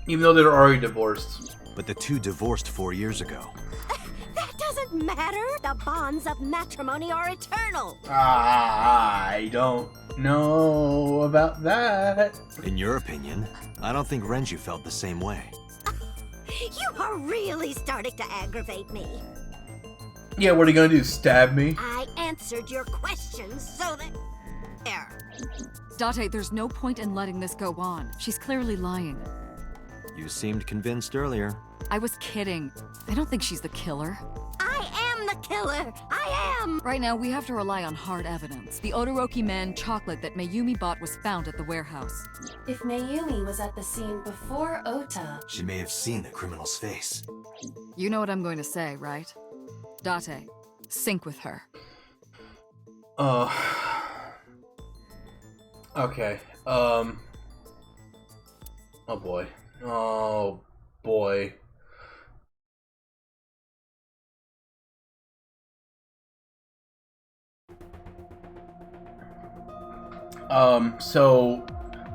Even though they're already divorced. But the two divorced 4 years ago. That doesn't matter. The bonds of matrimony are eternal. I don't know about that. In your opinion, I don't think Renju felt the same way. You are really starting to aggravate me. Yeah, what are you gonna do? Stab me? I answered your questions so that... There. Date, there's no point in letting this go on. She's clearly lying. You seemed convinced earlier. I was kidding. I don't think she's the killer. I am the killer. I am. Right now, we have to rely on hard evidence. The Odoroki Man chocolate that Mayumi bought was found at the warehouse. If Mayumi was at the scene before Ota... She may have seen the criminal's face. You know what I'm going to say, right? Date, sync with her. Okay. Oh boy. Oh boy. So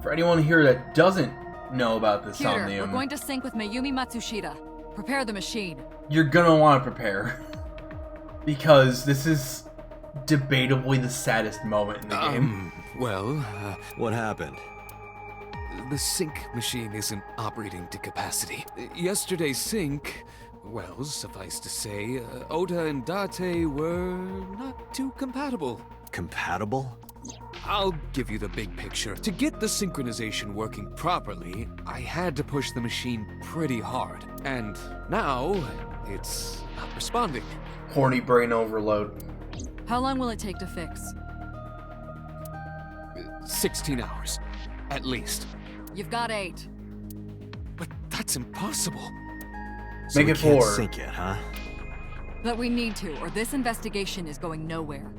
for anyone here that doesn't know about the Cuter, Somnium, we're going to sync with Mayumi Matsushita. Prepare the machine. you're gonna want to prepare. Because this is debatably the saddest moment in the game. What happened? The sync machine isn't operating to capacity. Yesterday's sync, well, suffice to say, Ota and Date were not too compatible. Compatible? I'll give you the big picture. To get the synchronization working properly, I had to push the machine pretty hard. And now, it's not responding. Horny brain overload. How long will it take to fix? 16 hours, at least. You've got 8. But that's impossible. So Make we it can't 4. sync it, huh? But we need to, or this investigation is going nowhere.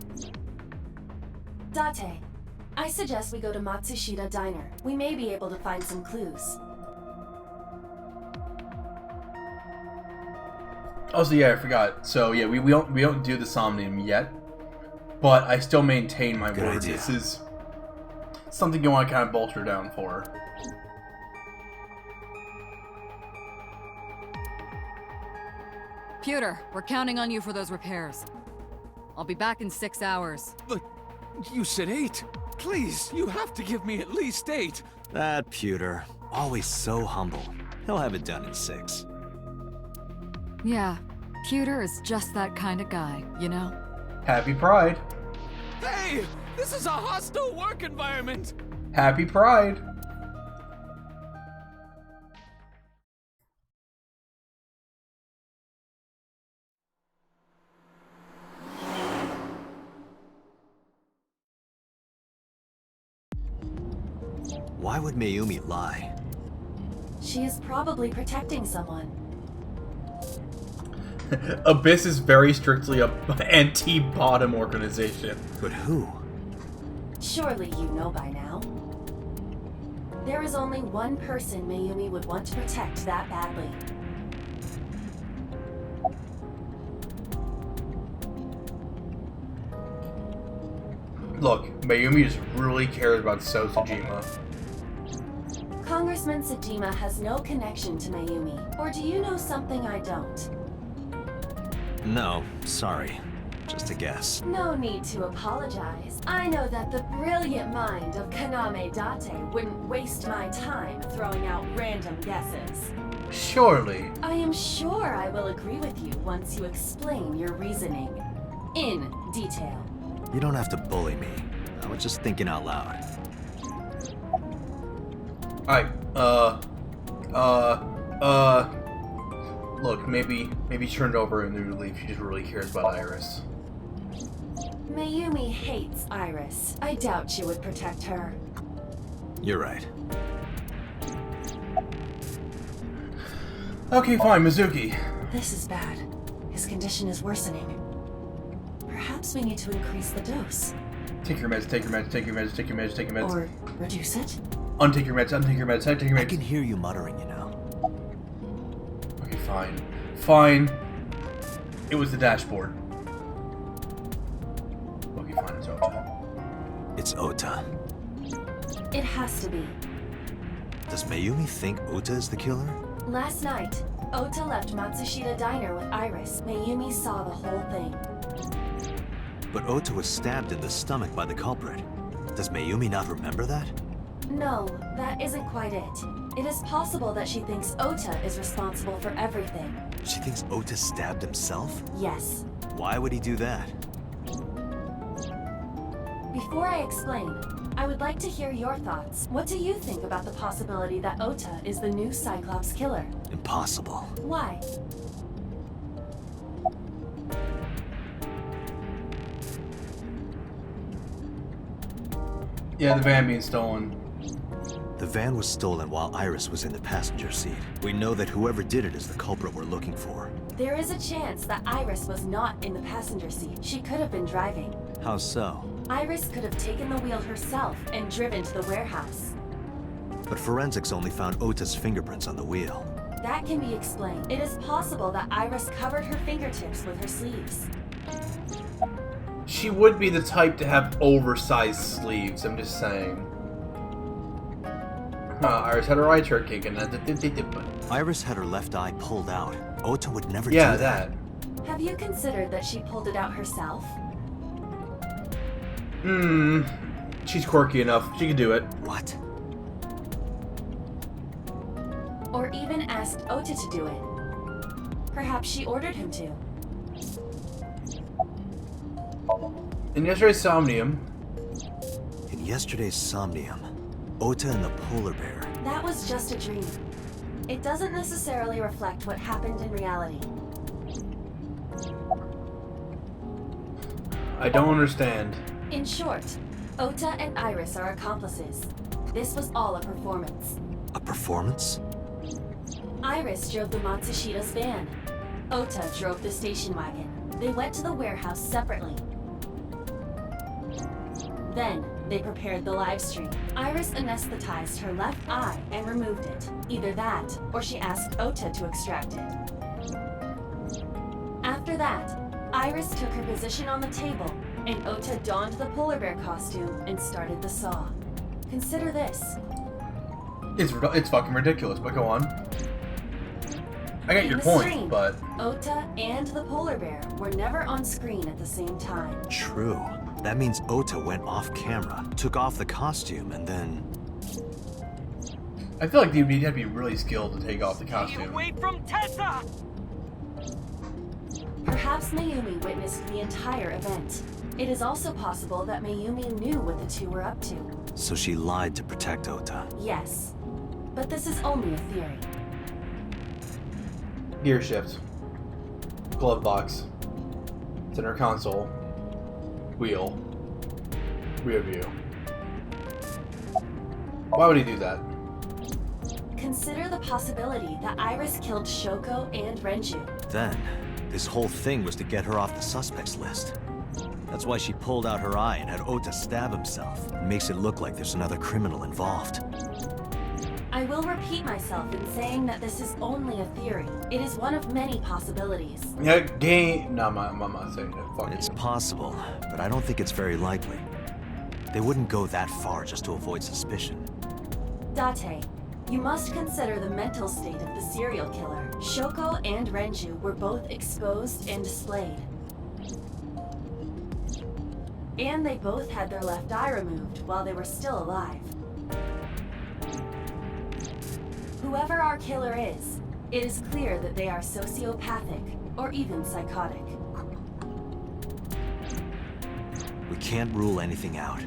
Date, I suggest we go to Matsushita Diner. We may be able to find some clues. Also, yeah, I forgot. So yeah, we don't do the Somnium yet, but I still maintain my Good word. idea. This is something you want to kind of bolster down for. Pewter, we're counting on you for those repairs. I'll be back in 6 hours. But you said 8. Please, you have to give me at least 8. That Pewter, always so humble. He'll have it done in 6. Yeah, Pewter is just that kind of guy, you know? Happy Pride. Hey, this is a hostile work environment. Happy Pride. Why would Mayumi lie? She is probably protecting someone. Abyss is very strictly a anti-bottom organization. But who? Surely you know by now. There is only one person Mayumi would want to protect that badly. Look, Mayumi just really cares about Sosajima. Congressman Sajima has no connection to Mayumi. Or do you know something I don't? No, sorry. Just a guess. No need to apologize. I know that the brilliant mind of Kaname Date wouldn't waste my time throwing out random guesses. Surely. I am sure I will agree with you once you explain your reasoning. In detail. You don't have to bully me. I was just thinking out loud. Alright, look, maybe turn it over and then leave. She just really cares about Iris. Mayumi hates Iris. I doubt she would protect her. You're right. Okay, fine, Mizuki. This is bad. His condition is worsening. Perhaps we need to increase the dose. Take your meds, take your meds, take your meds, take your meds, take your meds. Or reduce it? Untake your meds, untake your meds, take your meds. I can hear you muttering, you know. Okay, fine. Fine. It was the dashboard. Okay, fine, it's Ota. It's Ota. It has to be. Does Mayumi think Ota is the killer? Last night, Ota left Matsushita Diner with Iris. Mayumi saw the whole thing. But Ota was stabbed in the stomach by the culprit. Does Mayumi not remember that? No, that isn't quite it. It is possible that she thinks Ota is responsible for everything. She thinks Ota stabbed himself? Yes. Why would he do that? Before I explain, I would like to hear your thoughts. What do you think about the possibility that Ota is the new Cyclops killer? Impossible. Why? Yeah, the van being stolen. The van was stolen while Iris was in the passenger seat. We know that whoever did it is the culprit we're looking for. There is a chance that Iris was not in the passenger seat. She could have been driving. How so? Iris could have taken the wheel herself and driven to the warehouse. But forensics only found Ota's fingerprints on the wheel. That can be explained. It is possible that Iris covered her fingertips with her sleeves. She would be the type to have oversized sleeves, I'm just saying. Iris had her eye chart taken. Iris had her left eye pulled out. Ota would never yeah, do that. Have you considered that she pulled it out herself? She's quirky enough. She could do it. What? Or even asked Ota to do it. Perhaps she ordered him to. In yesterday's Somnium. In yesterday's Somnium, Ota and the polar bear. That was just a dream. It doesn't necessarily reflect what happened in reality. I don't understand. In short, Ota and Iris are accomplices. This was all a performance. A performance? Iris drove the Matsushita's van. Ota drove the station wagon. They went to the warehouse separately. Then, they prepared the live stream. Iris anesthetized her left eye and removed it. Either that, or she asked Ota to extract it. After that, Iris took her position on the table, and Ota donned the polar bear costume and started the saw. Consider this. It's fucking ridiculous, but go on. I get In your the point, stream, but... Ota and the polar bear were never on screen at the same time. True. That means Ota went off camera, took off the costume, and then... I feel like you'd have to be really skilled to take off the costume. Stay away from Tessa! Perhaps Mayumi witnessed the entire event. It is also possible that Mayumi knew what the two were up to. So she lied to protect Ota. Yes. But this is only a theory. Gear shift. Glove box. Center console. Wheel. Rear view. Why would he do that? Consider the possibility that Iris killed Shoko and Renju. Then, this whole thing was to get her off the suspects list. That's why she pulled out her eye and had Ota stab himself. It makes it look like there's another criminal involved. I will repeat myself in saying that this is only a theory. It is one of many possibilities. Yeah, game. No, I'm not saying that. Fuck It's you. possible, but I don't think it's very likely. They wouldn't go that far just to avoid suspicion. Date, You must consider the mental state of the serial killer. Shoko and Renju were both exposed and displayed. And they both had their left eye removed while they were still alive. Whoever our killer is, it is clear that they are sociopathic or even psychotic. We can't rule anything out.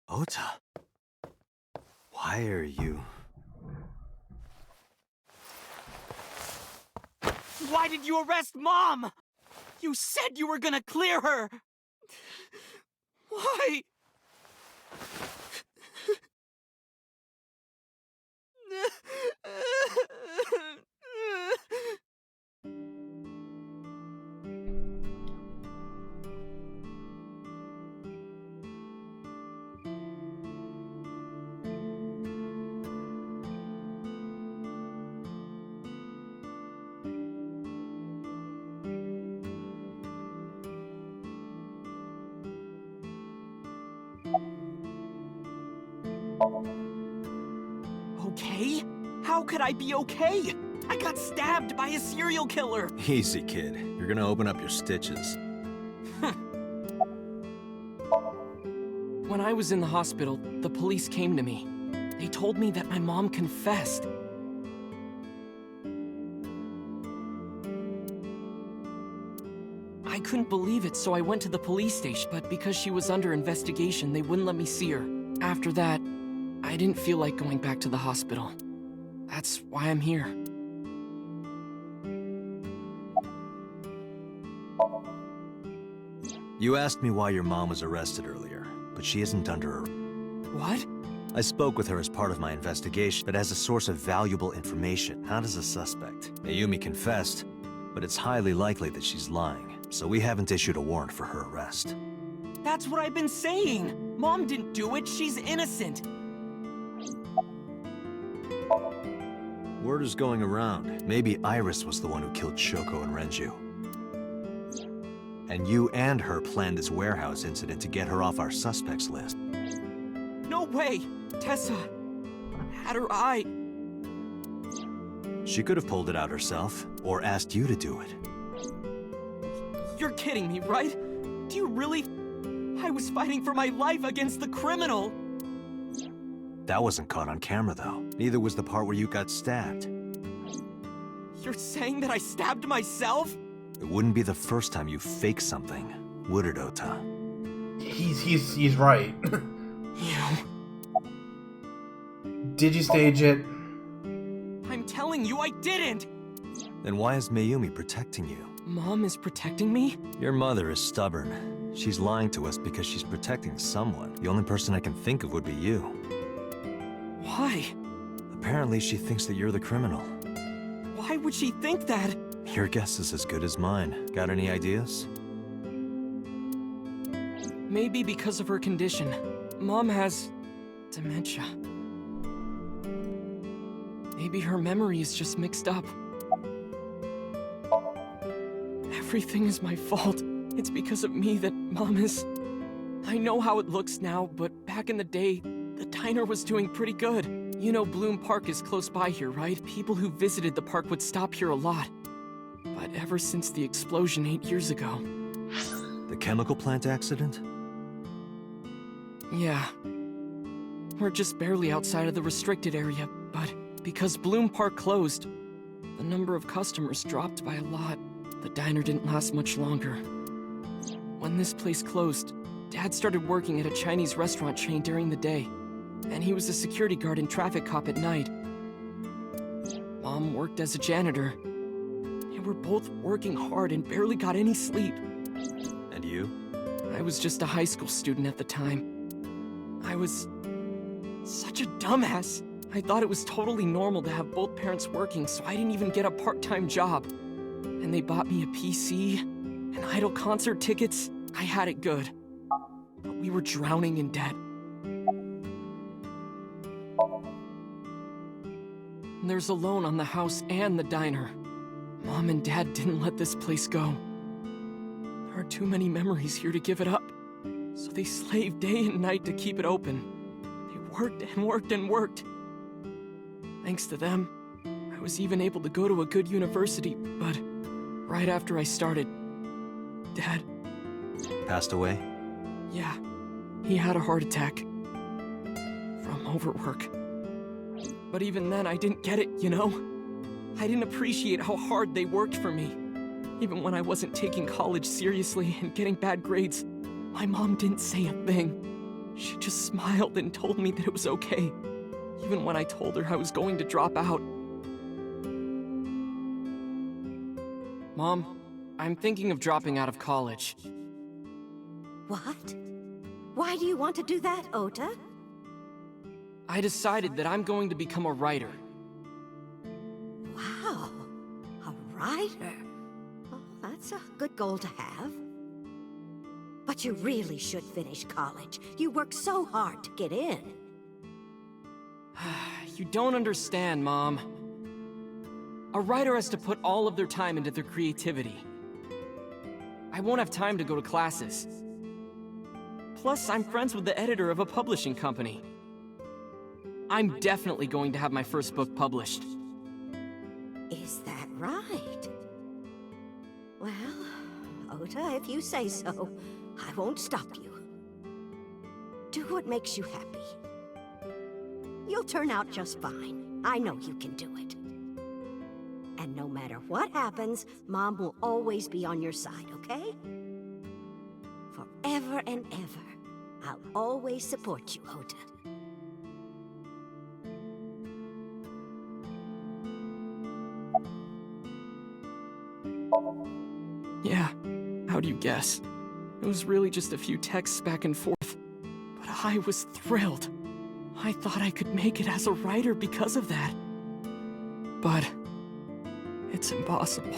Ota, why are you... Why did you arrest Mom? You said you were gonna clear her! Why? Okay? How could I be okay? I got stabbed by a serial killer! Easy, kid. You're gonna open up your stitches. When I was in the hospital, the police came to me. They told me that my mom confessed. I couldn't believe it, so I went to the police station, but because she was under investigation, they wouldn't let me see her. After that, I didn't feel like going back to the hospital. That's why I'm here. You asked me why your mom was arrested earlier, but she isn't under arrest. What? I spoke with her as part of my investigation, but as a source of valuable information, not as a suspect. Mayumi confessed, but it's highly likely that she's lying, so we haven't issued a warrant for her arrest. That's what I've been saying! Mom didn't do it, she's innocent! Word is going around. Maybe Iris was the one who killed Shoko and Renju. And you and her planned this warehouse incident to get her off our suspects list. No way! Tessa had her eye. She could have pulled it out herself, or asked you to do it. You're kidding me, right? Do you really... I was fighting for my life against the criminal! That wasn't caught on camera, though. Neither was the part where you got stabbed. You're saying that I stabbed myself? It wouldn't be the first time you faked something, would it, Ota? He's right. You... Did you stage it? I'm telling you I didn't! Then why is Mayumi protecting you? Mom is protecting me? Your mother is stubborn. She's lying to us because she's protecting someone. The only person I can think of would be you. Why? Apparently she thinks that you're the criminal. Why would she think that? Your guess is as good as mine. Got any ideas? Maybe because of her condition. Mom has... dementia. Maybe her memory is just mixed up. Everything is my fault. It's because of me that Mom is... I know how it looks now, but back in the day, the diner was doing pretty good. You know Bloom Park is close by here, right? People who visited the park would stop here a lot. But ever since the explosion 8 years ago... The chemical plant accident? Yeah. We're just barely outside of the restricted area, but because Bloom Park closed, the number of customers dropped by a lot. The diner didn't last much longer. When this place closed, Dad started working at a Chinese restaurant chain during the day, and he was a security guard and traffic cop at night. Mom worked as a janitor. They were both working hard and barely got any sleep. And you? I was just a high school student at the time. I was such a dumbass. I thought it was totally normal to have both parents working, so I didn't even get a part-time job. And they bought me a PC and idol concert tickets. I had it good. But we were drowning in debt. And there's a loan on the house and the diner. Mom and Dad didn't let this place go. There are too many memories here to give it up. So they slaved day and night to keep it open. They worked and worked and worked. Thanks to them, I was even able to go to a good university, but right after I started, Dad... Passed away? Yeah, he had a heart attack. From overwork. But even then, I didn't get it, you know? I didn't appreciate how hard they worked for me. Even when I wasn't taking college seriously and getting bad grades, my mom didn't say a thing. She just smiled and told me that it was okay. Even when I told her I was going to drop out. Mom, I'm thinking of dropping out of college. What? Why do you want to do that, Ota? I decided that I'm going to become a writer. Wow, a writer. Well, that's a good goal to have. But you really should finish college. You worked so hard to get in. You don't understand, Mom. A writer has to put all of their time into their creativity. I won't have time to go to classes. Plus, I'm friends with the editor of a publishing company. I'm definitely going to have my first book published. Is that right? Well, Ota, if you say so, I won't stop you. Do what makes you happy. You'll turn out just fine. I know you can do it. And no matter what happens, Mom will always be on your side, okay? Forever and ever, I'll always support you, Ota. Yeah, how do you guess? It was really just a few texts back and forth. But I was thrilled. I thought I could make it as a writer because of that. But it's impossible.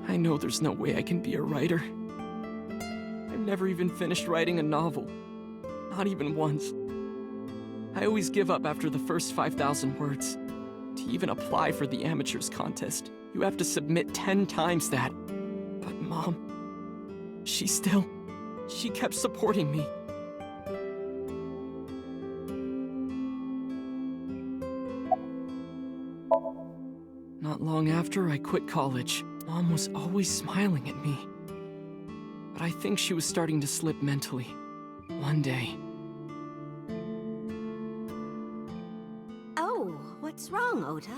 I know there's no way I can be a writer. I've never even finished writing a novel. Not even once. I always give up after the first 5,000 words. To even apply for the amateurs contest, you have to submit 10 times that. But Mom, she kept supporting me. Not long after I quit college, Mom was always smiling at me. But I think she was starting to slip mentally. One day. Oh, what's wrong, Ota?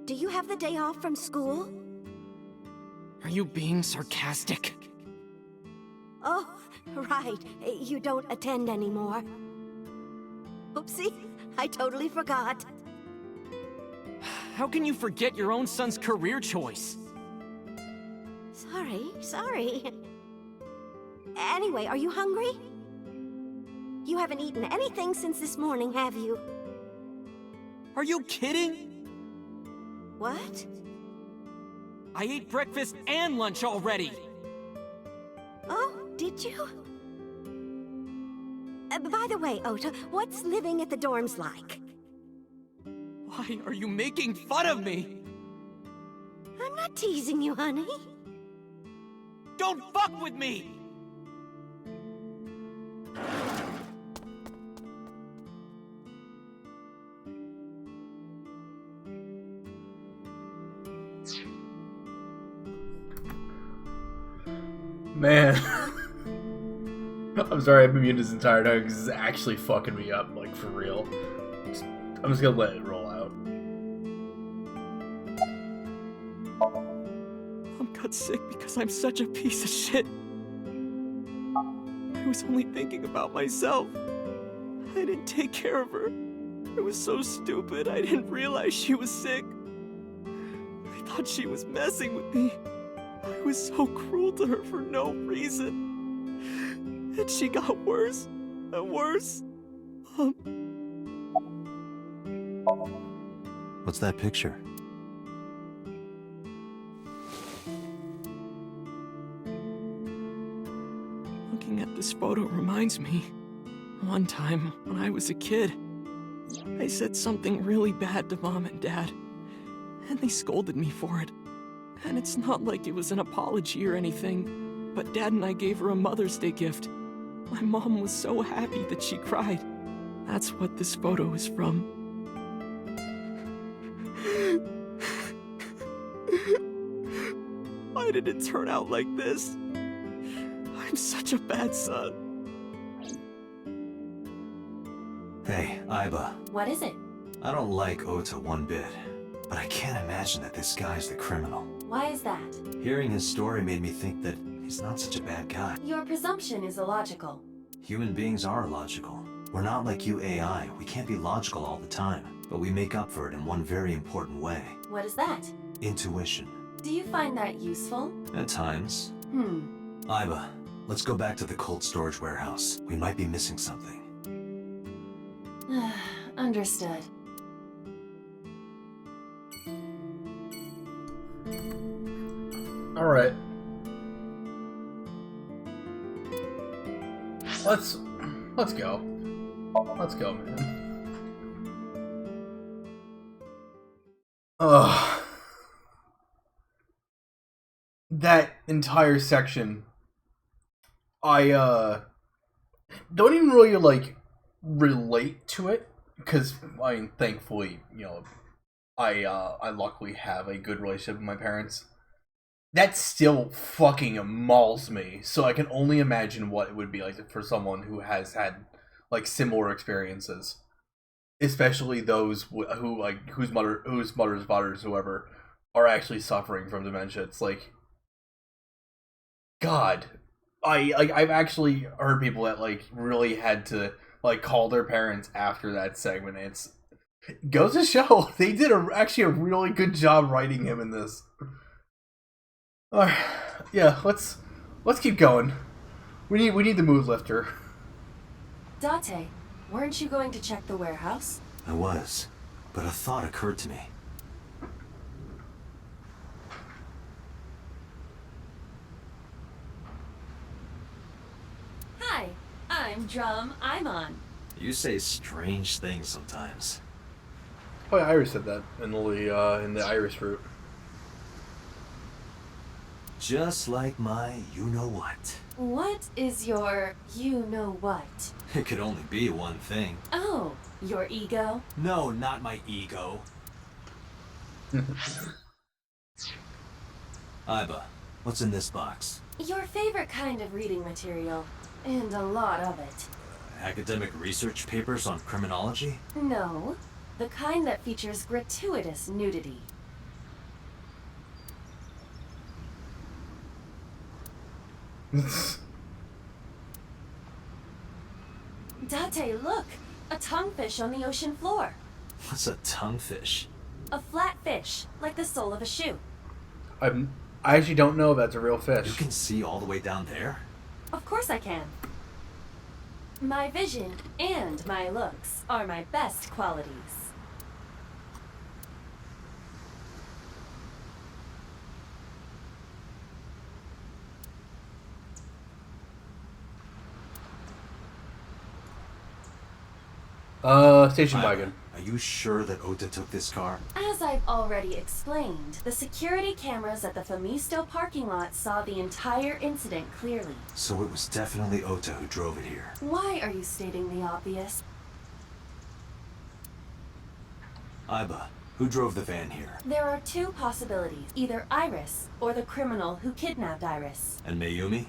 Do you have the day off from school? Are you being sarcastic? Oh, right. You don't attend anymore. Oopsie, I totally forgot. How can you forget your own son's career choice? Sorry. Anyway, are you hungry? You haven't eaten anything since this morning, have you? Are you kidding? What? I ate breakfast and lunch already! Oh, did you? By the way, Ota, what's living at the dorms like? Why are you making fun of me? I'm not teasing you, honey. Don't fuck with me! Man. I'm sorry I've been muted this entire time because it's actually fucking me up, like, for real. I'm just gonna let it roll out. Mom got sick because I'm such a piece of shit. I was only thinking about myself. I didn't take care of her. I was so stupid, I didn't realize she was sick. I thought she was messing with me. I was so cruel to her for no reason. And she got worse and worse. What's that picture? Looking at this photo reminds me. One time, when I was a kid, I said something really bad to Mom and Dad, and they scolded me for it. And it's not like it was an apology or anything, but Dad and I gave her a Mother's Day gift. My mom was so happy that she cried. That's what this photo is from. Why did it turn out like this? I'm such a bad son. Hey, Aiba. What is it? I don't like Ota one bit, but I can't imagine that this guy's the criminal. Why is that? Hearing his story made me think that he's not such a bad guy. Your presumption is illogical. Human beings are illogical. We're not like you AI. We can't be logical all the time, but we make up for it in one very important way. What is that? Intuition. Do you find that useful? At times. Aiba, let's go back to the cold storage warehouse. We might be missing something. Understood. Alright. Let's go. Let's go, man. Ugh. That entire section, I don't even really like relate to it, because I mean, thankfully, you know, I luckily have a good relationship with my parents. That still fucking mauls me, so I can only imagine what it would be like for someone who has had like similar experiences, especially those who like whose mothers, fathers, whoever are actually suffering from dementia. It's like, God, I've actually heard people that like really had to like call their parents after that segment. It goes to show they did actually a really good job writing him in this. Alright, yeah, let's keep going. We need the mood lifter. Date, weren't you going to check the warehouse? I was, but a thought occurred to me. Hi, I'm Drum. I'm on. You say strange things sometimes. Oh yeah, Iris said that in the Iris fruit. Just like my you-know-what. What is your you-know-what? It could only be one thing. Oh, your ego? No, not my ego. Aiba, what's in this box? Your favorite kind of reading material. And a lot of it. Academic research papers on criminology? No, the kind that features gratuitous nudity. Date, look! A tonguefish on the ocean floor. What's a tonguefish? A flat fish, like the sole of a shoe. I actually don't know if that's a real fish. You can see all the way down there? Of course I can. My vision and my looks are my best qualities. Station wagon. Are you sure that Ota took this car? As I've already explained, the security cameras at the Famisto parking lot saw the entire incident clearly. So it was definitely Ota who drove it here. Why are you stating the obvious? Aiba, who drove the van here? There are two possibilities. Either Iris, or the criminal who kidnapped Iris. And Mayumi?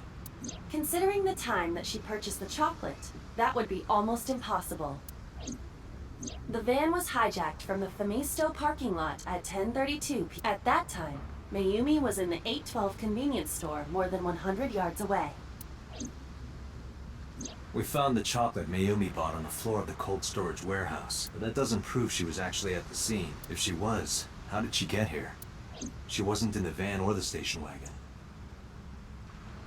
Considering the time that she purchased the chocolate, that would be almost impossible. The van was hijacked from the Famisto parking lot at 10:32 p.m. At that time, Mayumi was in the 812 convenience store more than 100 yards away. We found the chocolate Mayumi bought on the floor of the cold storage warehouse, but that doesn't prove she was actually at the scene. If she was, how did she get here? She wasn't in the van or the station wagon.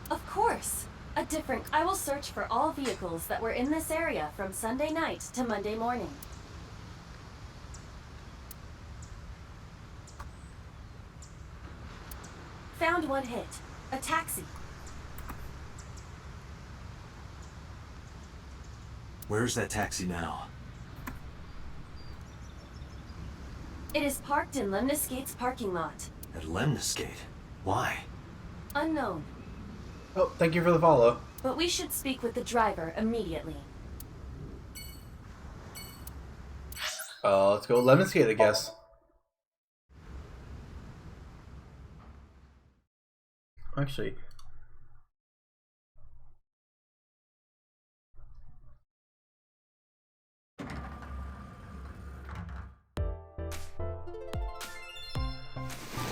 Of course! I will search for all vehicles that were in this area from Sunday night to Monday morning. Found one hit. A taxi. Where's that taxi now? It is parked in Lemniscate's parking lot. At Lemniscate? Why? Unknown. Oh, thank you for the follow. But we should speak with the driver immediately. Let's go Lemon Skate, I guess. Actually.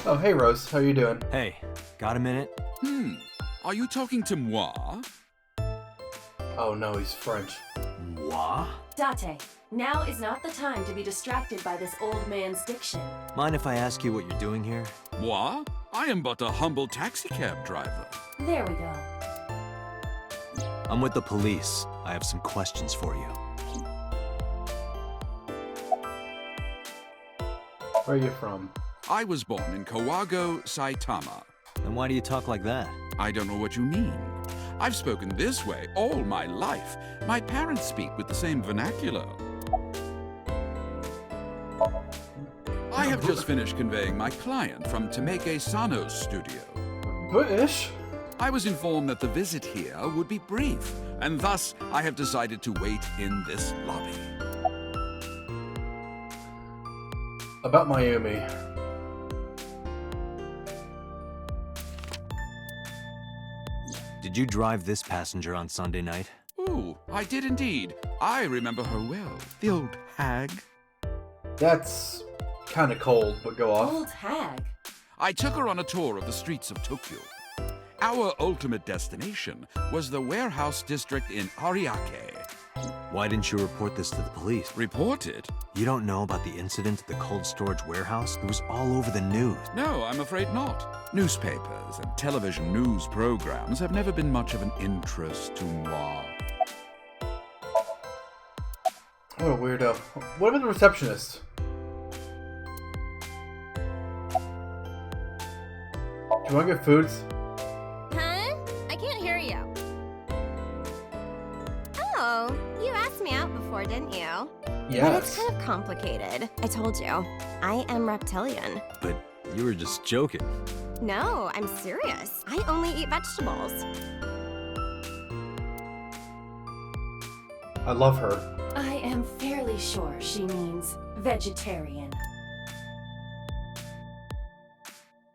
Oh, hey Rose, how you doing? Hey, got a minute? Are you talking to moi? Oh no, he's French. Moi? Date, now is not the time to be distracted by this old man's diction. Mind if I ask you what you're doing here? Moi? I am but a humble taxicab driver. There we go. I'm with the police. I have some questions for you. Where are you from? I was born in Kawago, Saitama. Then why do you talk like that? I don't know what you mean. I've spoken this way all my life. My parents speak with the same vernacular. I have just finished conveying my client from Tameke Sano's studio. British? I was informed that the visit here would be brief, and thus I have decided to wait in this lobby. About Miami. Did you drive this passenger on Sunday night? Ooh, I did indeed. I remember her well. The old hag. That's kind of cold, but go off. Old hag. I took her on a tour of the streets of Tokyo. Our ultimate destination was the warehouse district in Ariake. Why didn't you report this to the police? Report it? You don't know about the incident at the cold storage warehouse? It was all over the news. No, I'm afraid not. Newspapers and television news programs have never been much of an interest to moi. What a weirdo. What about the receptionist? Do you want to get foods? Huh? I can't hear you. Oh, you asked me out before, didn't you? Yes. But it's kind of complicated. I told you. I am reptilian. But you were just joking. No, I'm serious. I only eat vegetables. I love her. I am fairly sure she means vegetarian.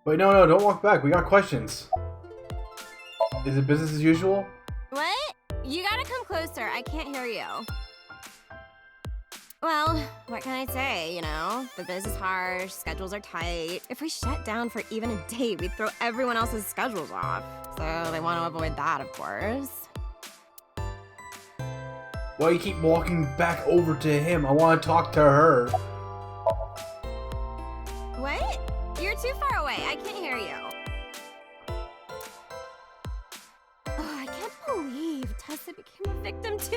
Wait, no, don't walk back. We got questions. Is it business as usual? What? You gotta come closer. I can't hear you. Well, what can I say, you know? The biz is harsh, schedules are tight. If we shut down for even a day, we'd throw everyone else's schedules off. So they want to avoid that, of course. Why you keep walking back over to him? I want to talk to her. What? You're too far away. I can't hear you. Oh, I can't believe Tessa became a victim too.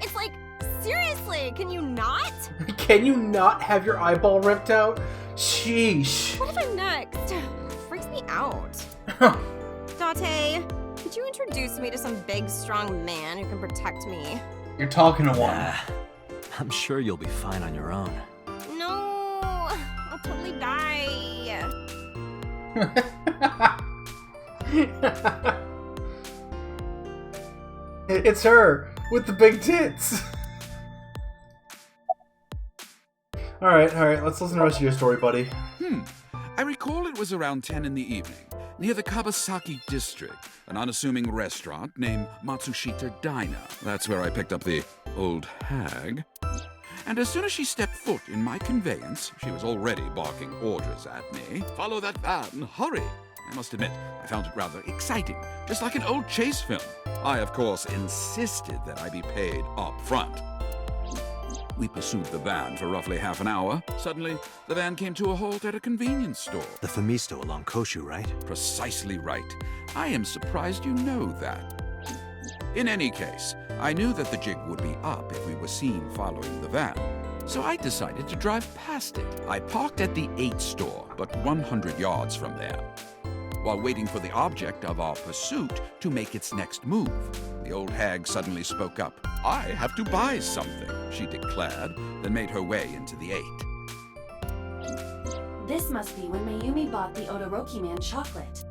It's like, seriously, can you not? Can you not have your eyeball ripped out? Sheesh. What if I'm next? It freaks me out. Date, could you introduce me to some big, strong man who can protect me? You're talking to one. I'm sure you'll be fine on your own. No, I'll totally die. It's her with the big tits. Alright, let's listen to the rest of your story, buddy. I recall it was around 10 in the evening, near the Kabasaki district, an unassuming restaurant named Matsushita Diner. That's where I picked up the old hag. And as soon as she stepped foot in my conveyance, she was already barking orders at me. Follow that van, hurry! I must admit, I found it rather exciting, just like an old chase film. I, of course, insisted that I be paid up front. We pursued the van for roughly half an hour. Suddenly, the van came to a halt at a convenience store. The Famisto along Koshu, right? Precisely right. I am surprised you know that. In any case, I knew that the jig would be up if we were seen following the van. So I decided to drive past it. I parked at the 8 store, but 100 yards from there, while waiting for the object of our pursuit to make its next move. the old hag suddenly spoke up. "I have to buy something," she declared, then made her way into the 8. This must be when Mayumi bought the Odoroki Man chocolate.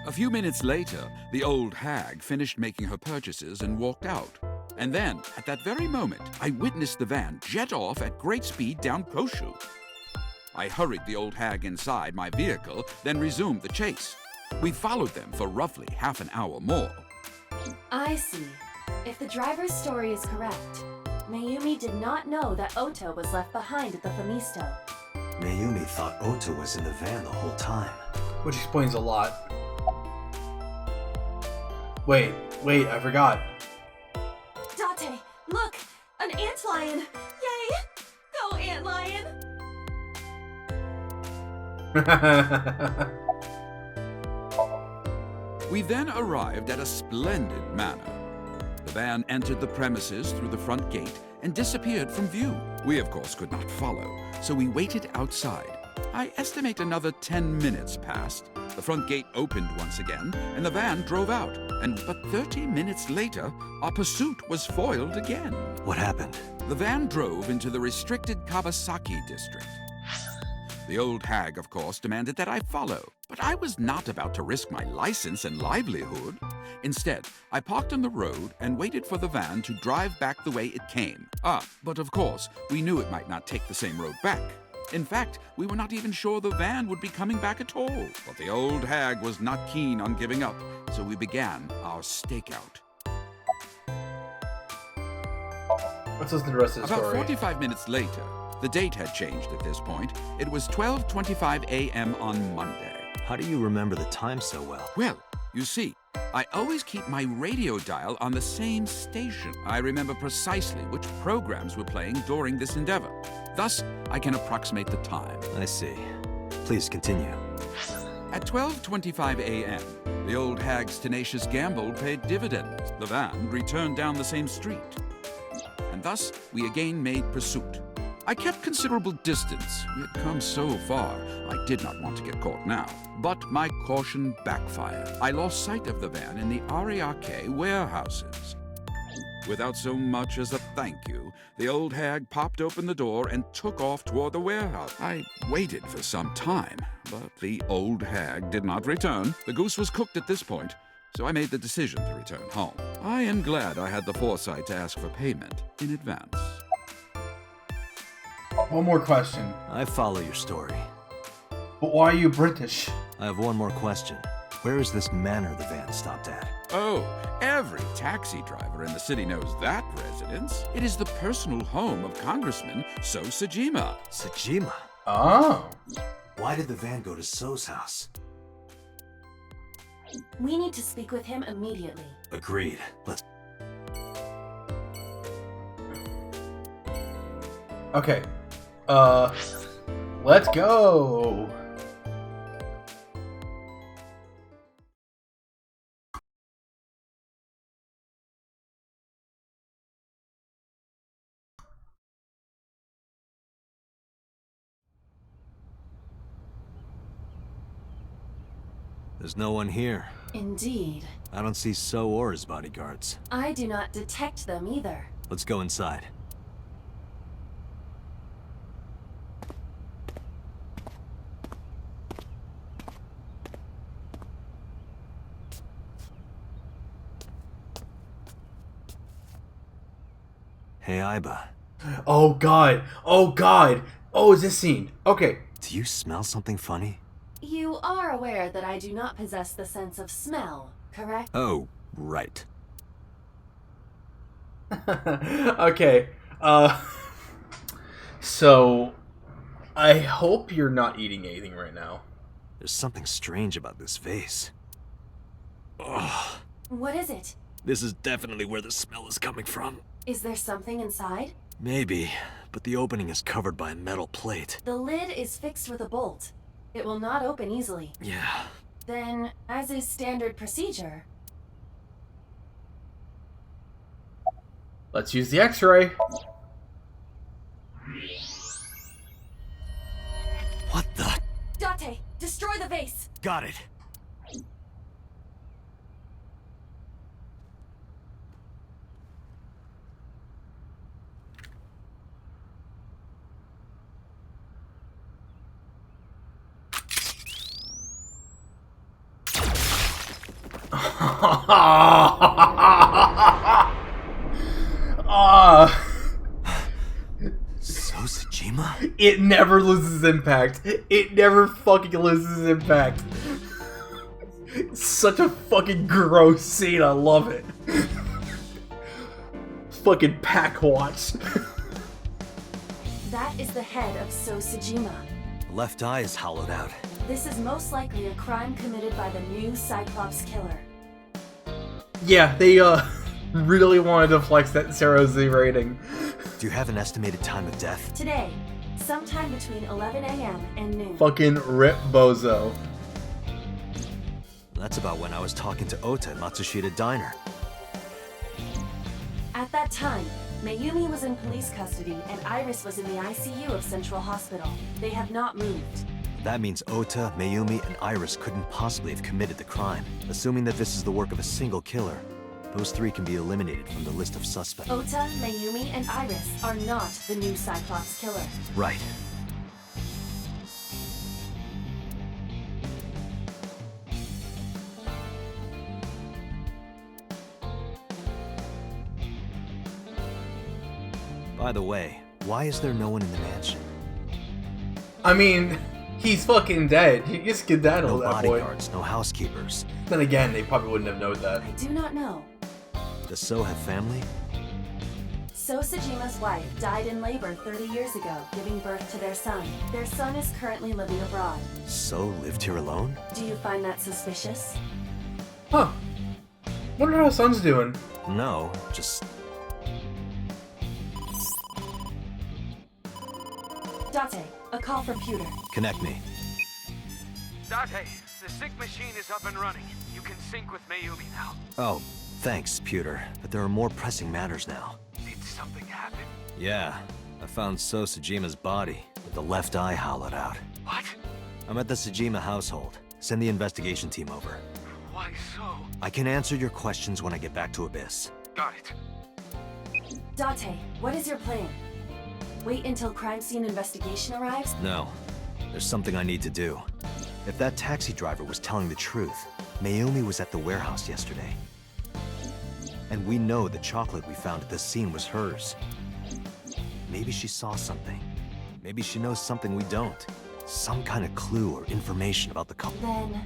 A few minutes later, the old hag finished making her purchases and walked out. And then, at that very moment, I witnessed the van jet off at great speed down Koshu. I hurried the old hag inside my vehicle, then resumed the chase. We followed them for roughly half an hour more. I see. If the driver's story is correct, Mayumi did not know that Oto was left behind at the Famisto. Mayumi thought Oto was in the van the whole time. Which explains a lot. Wait, I forgot. Date, look! An antlion! Yay! Go, antlion! We then arrived at a splendid manor. The van entered the premises through the front gate and disappeared from view. We, of course, could not follow, so we waited outside. I estimate another 10 minutes passed. The front gate opened once again, and the van drove out. But 30 minutes later, our pursuit was foiled again. What happened? The van drove into the restricted Kabasaki district. The old hag, of course, demanded that I follow, but I was not about to risk my license and livelihood. Instead, I parked on the road and waited for the van to drive back the way it came. But of course, we knew it might not take the same road back. In fact, we were not even sure the van would be coming back at all. But the old hag was not keen on giving up, so we began our stakeout. Let's listen to the rest of the About story. 45 minutes later, the date had changed at this point. It was 12:25 a.m. on Monday. How do you remember the time so well? Well, you see, I always keep my radio dial on the same station. I remember precisely which programs were playing during this endeavor. Thus, I can approximate the time. I see. Please continue. At 12:25 a.m., the old hag's tenacious gamble paid dividends. The van returned down the same street. And thus, we again made pursuit. I kept considerable distance. We had come so far, I did not want to get caught now. But my caution backfired. I lost sight of the van in the Ariake warehouses. Without so much as a thank you, the old hag popped open the door and took off toward the warehouse. I waited for some time, but the old hag did not return. The goose was cooked at this point, so I made the decision to return home. I am glad I had the foresight to ask for payment in advance. One more question. I follow your story. But why are you British? I have one more question. Where is this manor the van stopped at? Oh, every taxi driver in the city knows that residence. It is the personal home of Congressman So Sajima. Sajima? Oh. Why did the van go to So's house? We need to speak with him immediately. Agreed. Let's... Okay. Let's go! There's no one here. Indeed. I don't see So or his bodyguards. I do not detect them either. Let's go inside. Hey, Aiba. Oh god! Oh god! Oh, is this scene? Okay. Do you smell something funny? You are aware that I do not possess the sense of smell, correct? Oh, right. Okay. So, I hope you're not eating anything right now. There's something strange about this vase. Ugh. What is it? This is definitely where the smell is coming from. Is there something inside? Maybe, but the opening is covered by a metal plate. The lid is fixed with a bolt. It will not open easily. Yeah. Then, as is standard procedure... Let's use the X-ray. What the? Date, destroy the vase! Got it. Sosajima? It never loses impact. It never fucking loses impact. It's such a fucking gross scene. I love it. Fucking pack watch. That is the head of Sosajima. Left eye is hollowed out. This is most likely a crime committed by the new Cyclops killer. Yeah, they really wanted to flex that 0Z rating. Do you have an estimated time of death? Today, sometime between 11 a.m. and noon. Fucking rip bozo. That's about when I was talking to Ota at Matsushita Diner. At that time, Mayumi was in police custody and Iris was in the ICU of Central Hospital. They have not moved. That means Ota, Mayumi, and Iris couldn't possibly have committed the crime. Assuming that this is the work of a single killer, those three can be eliminated from the list of suspects. Ota, Mayumi, and Iris are not the new Cyclops killer. Right. By the way, why is there no one in the mansion? I mean, he's fucking dead. He just skedaddled No at that point. bodyguards, no housekeepers. Then again, they probably wouldn't have known that. I do not know. Does So have family? Sosajima's wife died in labor 30 years ago, giving birth to their son. Their son is currently living abroad. So lived here alone? Do you find that suspicious? Huh. Wonder how his son's doing. No, just... Date, a call from Pewter. Connect me. Date, the sync machine is up and running. You can sync with Mayumi now. Oh, thanks, Pewter. But there are more pressing matters now. Did something happen? Yeah, I found So Sajima's body, with the left eye hollowed out. What? I'm at the Sajima household. Send the investigation team over. Why so? I can answer your questions when I get back to Abyss. Got it. Date, what is your plan? Wait until crime scene investigation arrives? No. There's something I need to do. If that taxi driver was telling the truth, Mayumi was at the warehouse yesterday. And we know the chocolate we found at the scene was hers. Maybe she saw something. Maybe she knows something we don't. Some kind of clue or information about the couple. Then...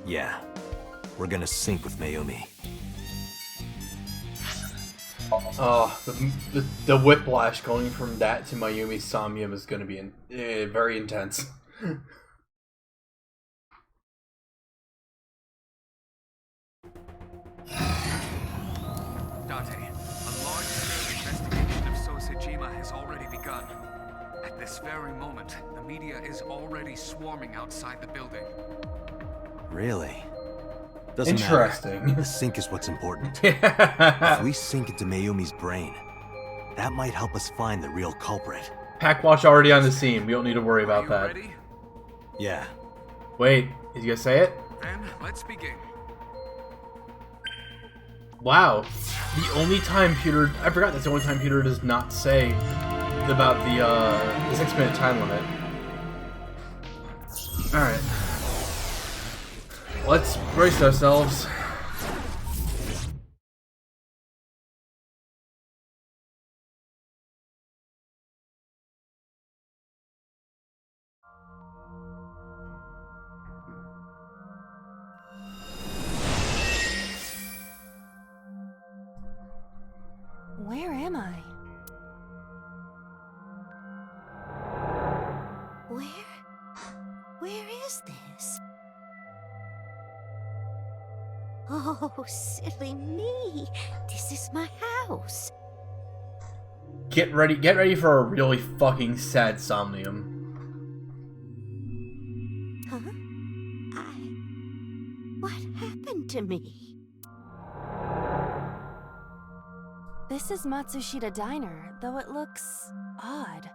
Yeah. We're gonna sync with Mayumi. Oh, the whiplash going from that to Mayumi's Somnium is going to be very intense. Date, a large-scale investigation of Sosajima has already begun. At this very moment, the media is already swarming outside the building. Really? Doesn't Interesting. matter. The sync is what's important. If we sync into Mayumi's brain, that might help us find the real culprit. Packwatch already on the scene. We don't need to worry about that. Ready? Yeah. Wait, is you gonna say it? Then, let's begin. Wow. The only time Pewter... I forgot that's the only time Pewter does not say about the 6-minute time limit. Alright. Let's brace ourselves. Where am I? Where is this? Oh, silly me. This is my house. Get ready for a really fucking sad Somnium. Huh? What happened to me? This is Matsushita Diner, though it looks odd.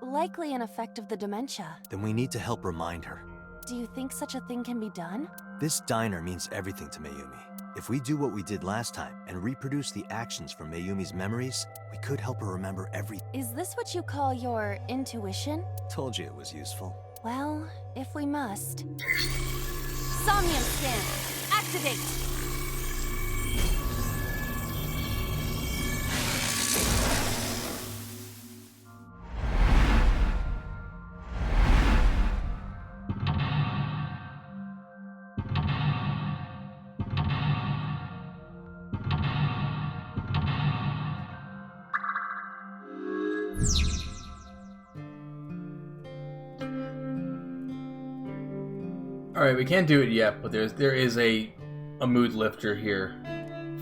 Likely an effect of the dementia. Then we need to help remind her. Do you think such a thing can be done? This diner means everything to Mayumi. If we do what we did last time and reproduce the actions from Mayumi's memories, we could help her remember everything. Is this what you call your intuition? Told you it was useful. Well, if we must. Somnium scan, active! to date. Alright, we can't do it yet, but there is a mood lifter here.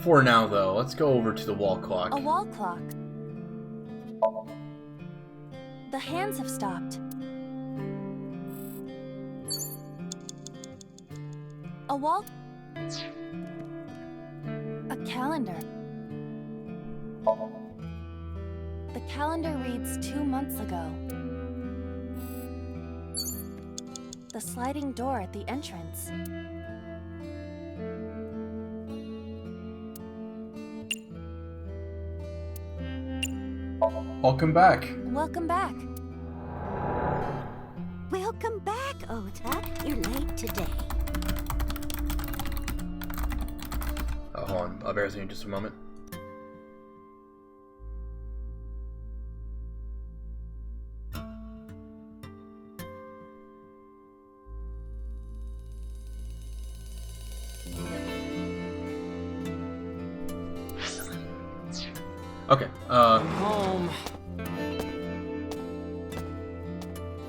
For now, though, let's go over to the wall clock. A wall clock. The hands have stopped. A wall... A calendar. The calendar reads 2 months ago. The sliding door at the entrance. Welcome back. Welcome back. Welcome back, Ota. You're late today. Oh, hold on. I'll bear with you in just a moment. Okay, I'm home.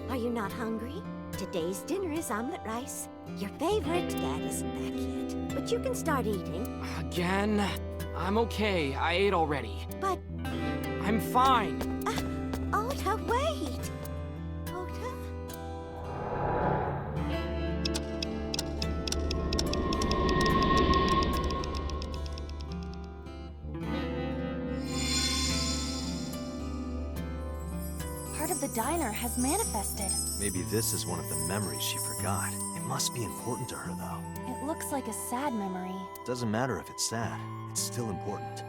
Are you not hungry? Today's dinner is omelet rice. Your favorite. Dad isn't back yet, but you can start eating. Again? I'm okay. I ate already. But... I'm fine. Ota, wait! Ota? Part of the diner has manifested. Maybe this is one of the memories she forgot. It must be important to her, though. It looks like a sad memory. Doesn't matter if it's sad. It's still important.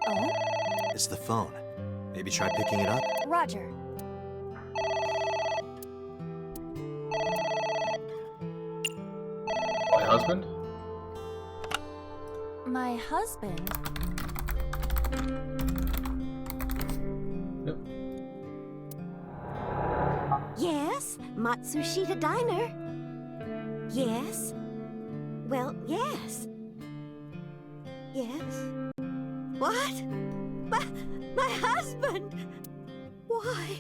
Oh? It's the phone. Maybe try picking it up? Roger. My husband? My husband? Yep. Yes, Matsushita Diner. Yes. Well, yes. Yes. What? My husband! Why?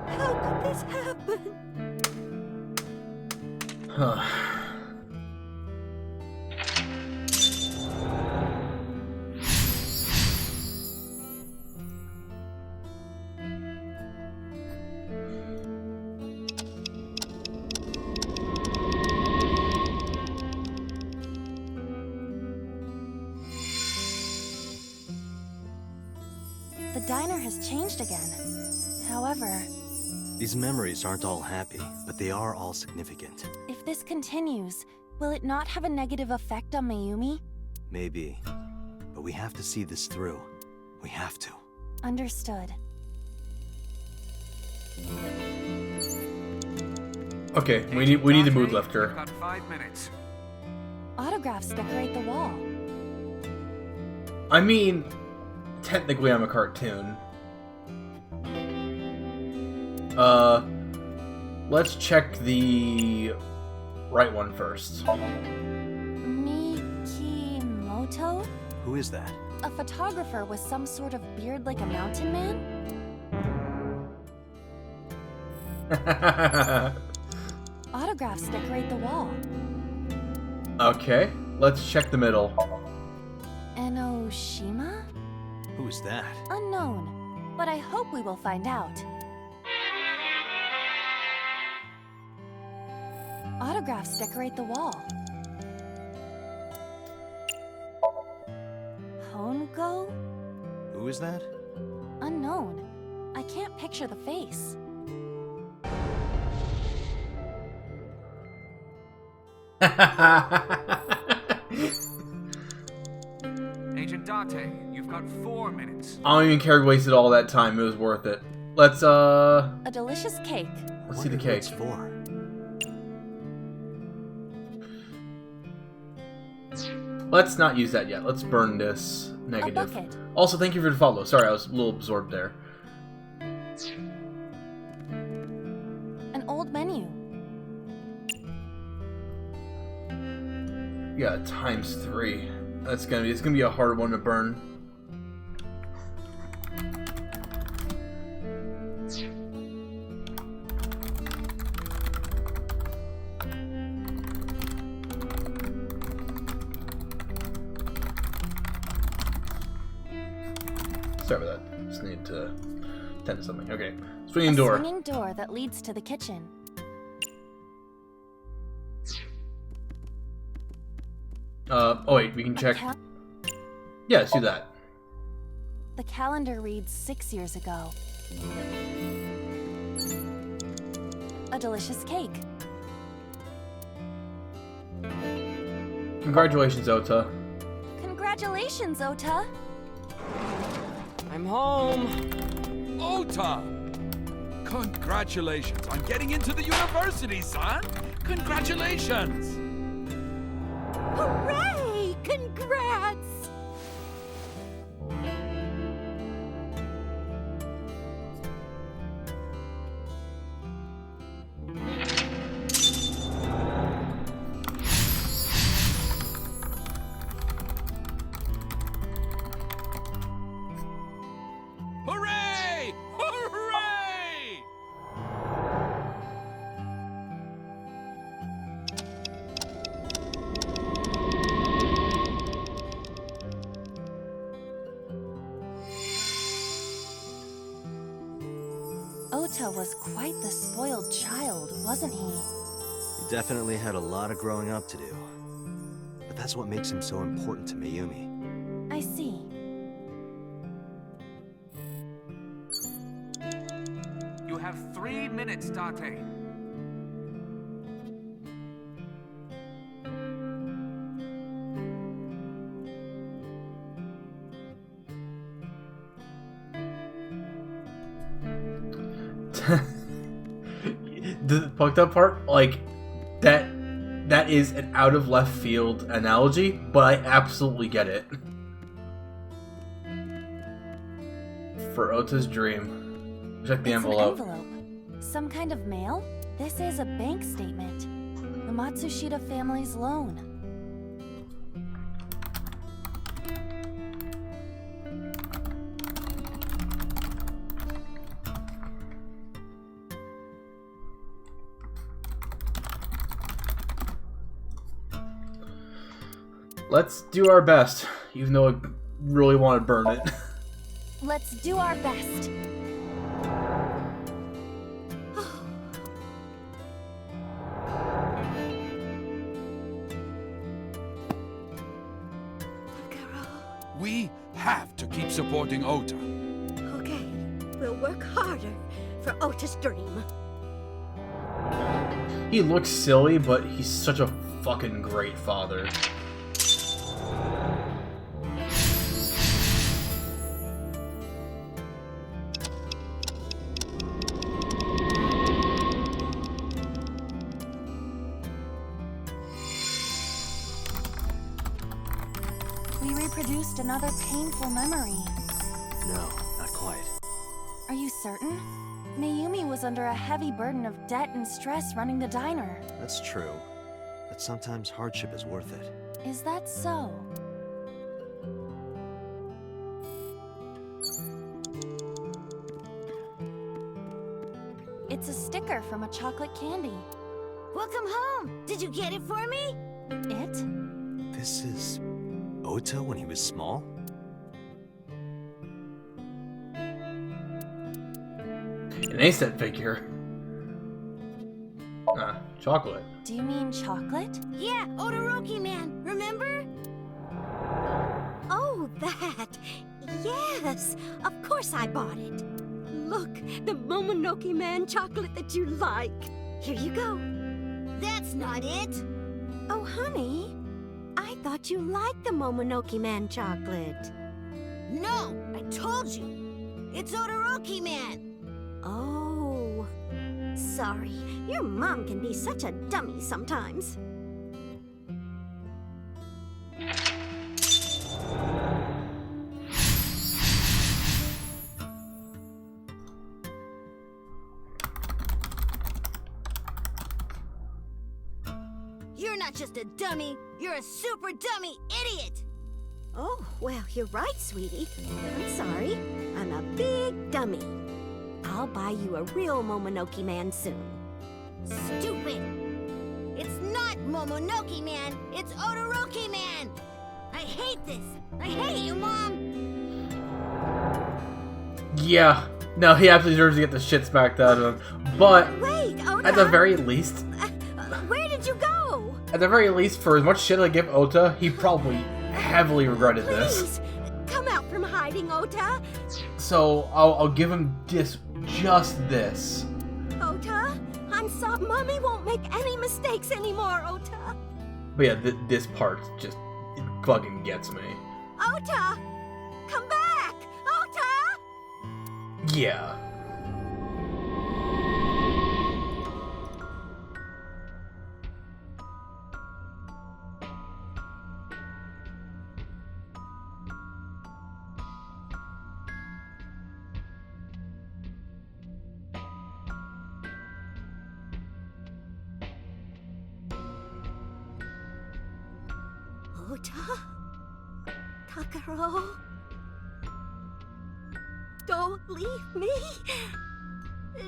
How could this happen? Huh. The diner has changed again. However, These memories aren't all happy, but they are all significant. if this continues, will it not have a negative effect on Mayumi? Maybe. But we have to see this through. We have to. Understood. Okay, we need the mood lifter. Got 5 minutes. Autographs decorate the wall. I mean, technically I'm a cartoon. Let's check the right one first. Mikimoto? Who is that? A photographer with some sort of beard like a mountain man? Autographs decorate the wall. Okay, let's check the middle. Enoshima? Who is that? Unknown, but I hope we will find out. Autographs decorate the wall. Hongo? Who is that? Unknown. I can't picture the face. Agent Date, you've got 4 minutes. I don't even care we wasted all that time. It was worth it. Let's, A delicious cake. Let's see the cake. It's for. Let's not use that yet. Let's burn this negative. bucket. Also, thank you for the follow. Sorry, I was a little absorbed there. An old menu. Yeah, ×3. It's gonna be a hard one to burn. Sorry about that. Just need to tend to something. Okay. Swinging door. A swinging door that leads to the kitchen. Oh wait, we can check. Yeah, let's do that. The calendar reads 6 years ago. A delicious cake. Congratulations, Ota. Congratulations, Ota. I'm home. Ota! Congratulations on getting into the university, son! Congratulations! Hooray! Congrats! Hooray! Hooray! Ota was quite the spoiled child, wasn't he? He definitely had a lot of growing up to do. But that's what makes him so important to Mayumi. I see. You have 3 minutes, Date. The fucked up part, like, that is an out of left field analogy, but I absolutely get it. For Ota's dream. Check the envelope. An envelope. Some kind of mail? This is a bank statement. The Matsushita family's loan. Let's do our best, even though I really want to burn it. Let's do our best. We have to keep supporting Ota. Okay, we'll work harder for Ota's dream. He looks silly, but he's such a fucking great father. We reproduced another painful memory. No, not quite. Are you certain? Mayumi was under a heavy burden of debt and stress running the diner. That's true. But sometimes hardship is worth it. Is that so? It's a sticker from a chocolate candy. Welcome home! Did you get it for me? It? This is Ota when he was small? An ace-set figure. Chocolate. Do you mean chocolate? Yeah, Todoroki man, remember? Oh, that! Yes, of course I bought it. Look, the Momonoke Man chocolate that you like. Here you go. That's not it. Oh, honey, I thought you liked the Momonoke Man chocolate. No, I told you. It's Todoroki Man. Oh, sorry. Your mom can be such a dummy sometimes. You're not just a dummy, you're a super dummy idiot! Oh, well, you're right, sweetie. I'm sorry. I'm a big dummy. I'll buy you a real Momonoke Man soon. Stupid! It's not Momonoke Man, it's Odoroki Man! I hate this! I hate you, Mom! Yeah. No, he absolutely deserves to get the shit smacked out of him. But, Wait, Ota! at the very least... Where did you go? At the very least, for as much shit I give Ota, he probably heavily regretted this. Come out from hiding, Ota! So, I'll give him just this. Ota, I'm sorry. Mommy won't make any mistakes anymore, Ota. But yeah, this part just it fucking gets me. Ota! Come back! Ota! Yeah. Ota? Takaro? Don't leave me!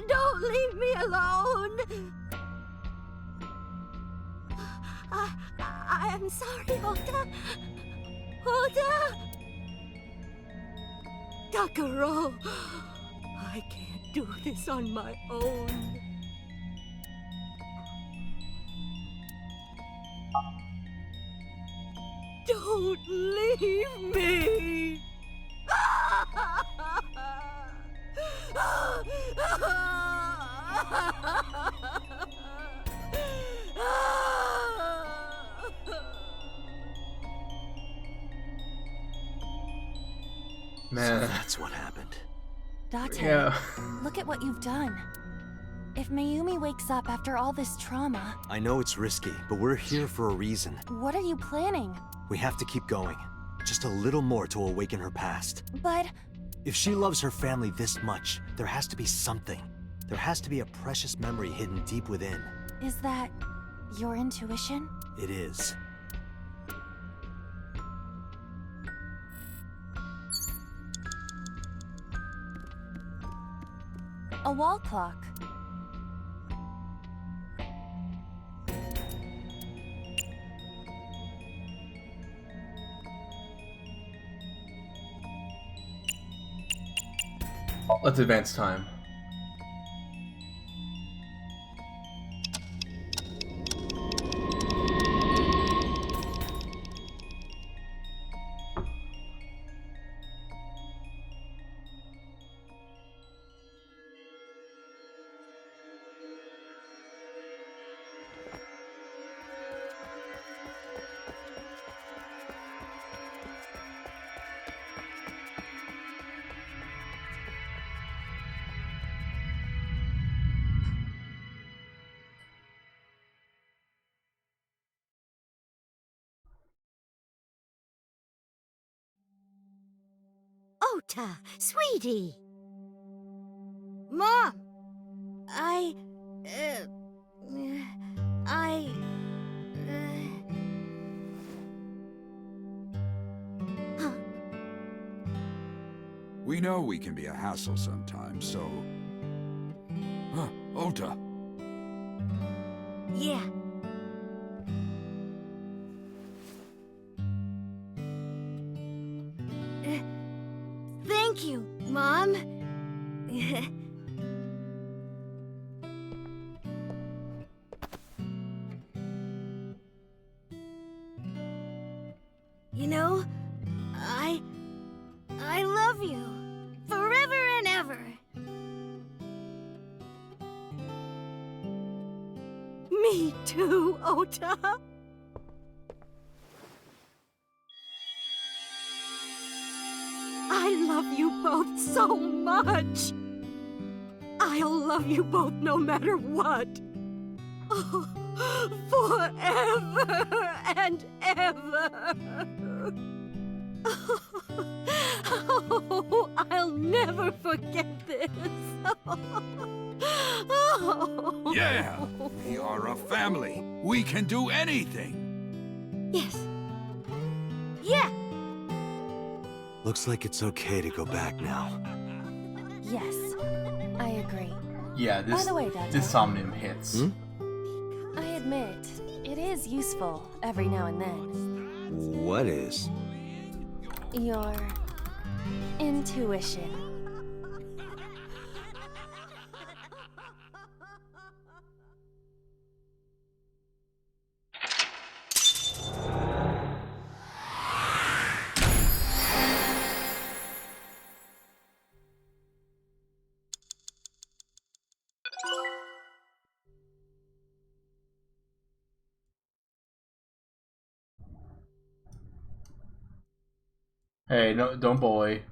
Don't leave me alone! I am sorry, Ota! Ota! Takaro! I can't do this on my own. Don't leave me! Man. So that's what happened. Date, Yeah. look at what you've done. If Mayumi wakes up after all this trauma, I know it's risky, but we're here for a reason. what are you planning? We have to keep going. Just a little more to awaken her past. But If she loves her family this much, there has to be something. There has to be a precious memory hidden deep within. is that your intuition? It is. A wall clock. Let's advance time. Ota, sweetie! Mom! We know we can be a hassle sometimes, so... Huh, Ota. Yeah. Thank you, Mom. You know, I love you. Forever and ever. Me too, Ota. I love you both so much. I'll love you both no matter what. Oh, forever and ever. Oh, I'll never forget this. Oh. Yeah, we are a family. We can do anything. Yes. Yeah. Looks like it's okay to go back now. Yes, I agree. Yeah, By the way, Dad, this Somnium hits. I admit, it is useful every now and then. What is? Your intuition. Hey, no, don't bully.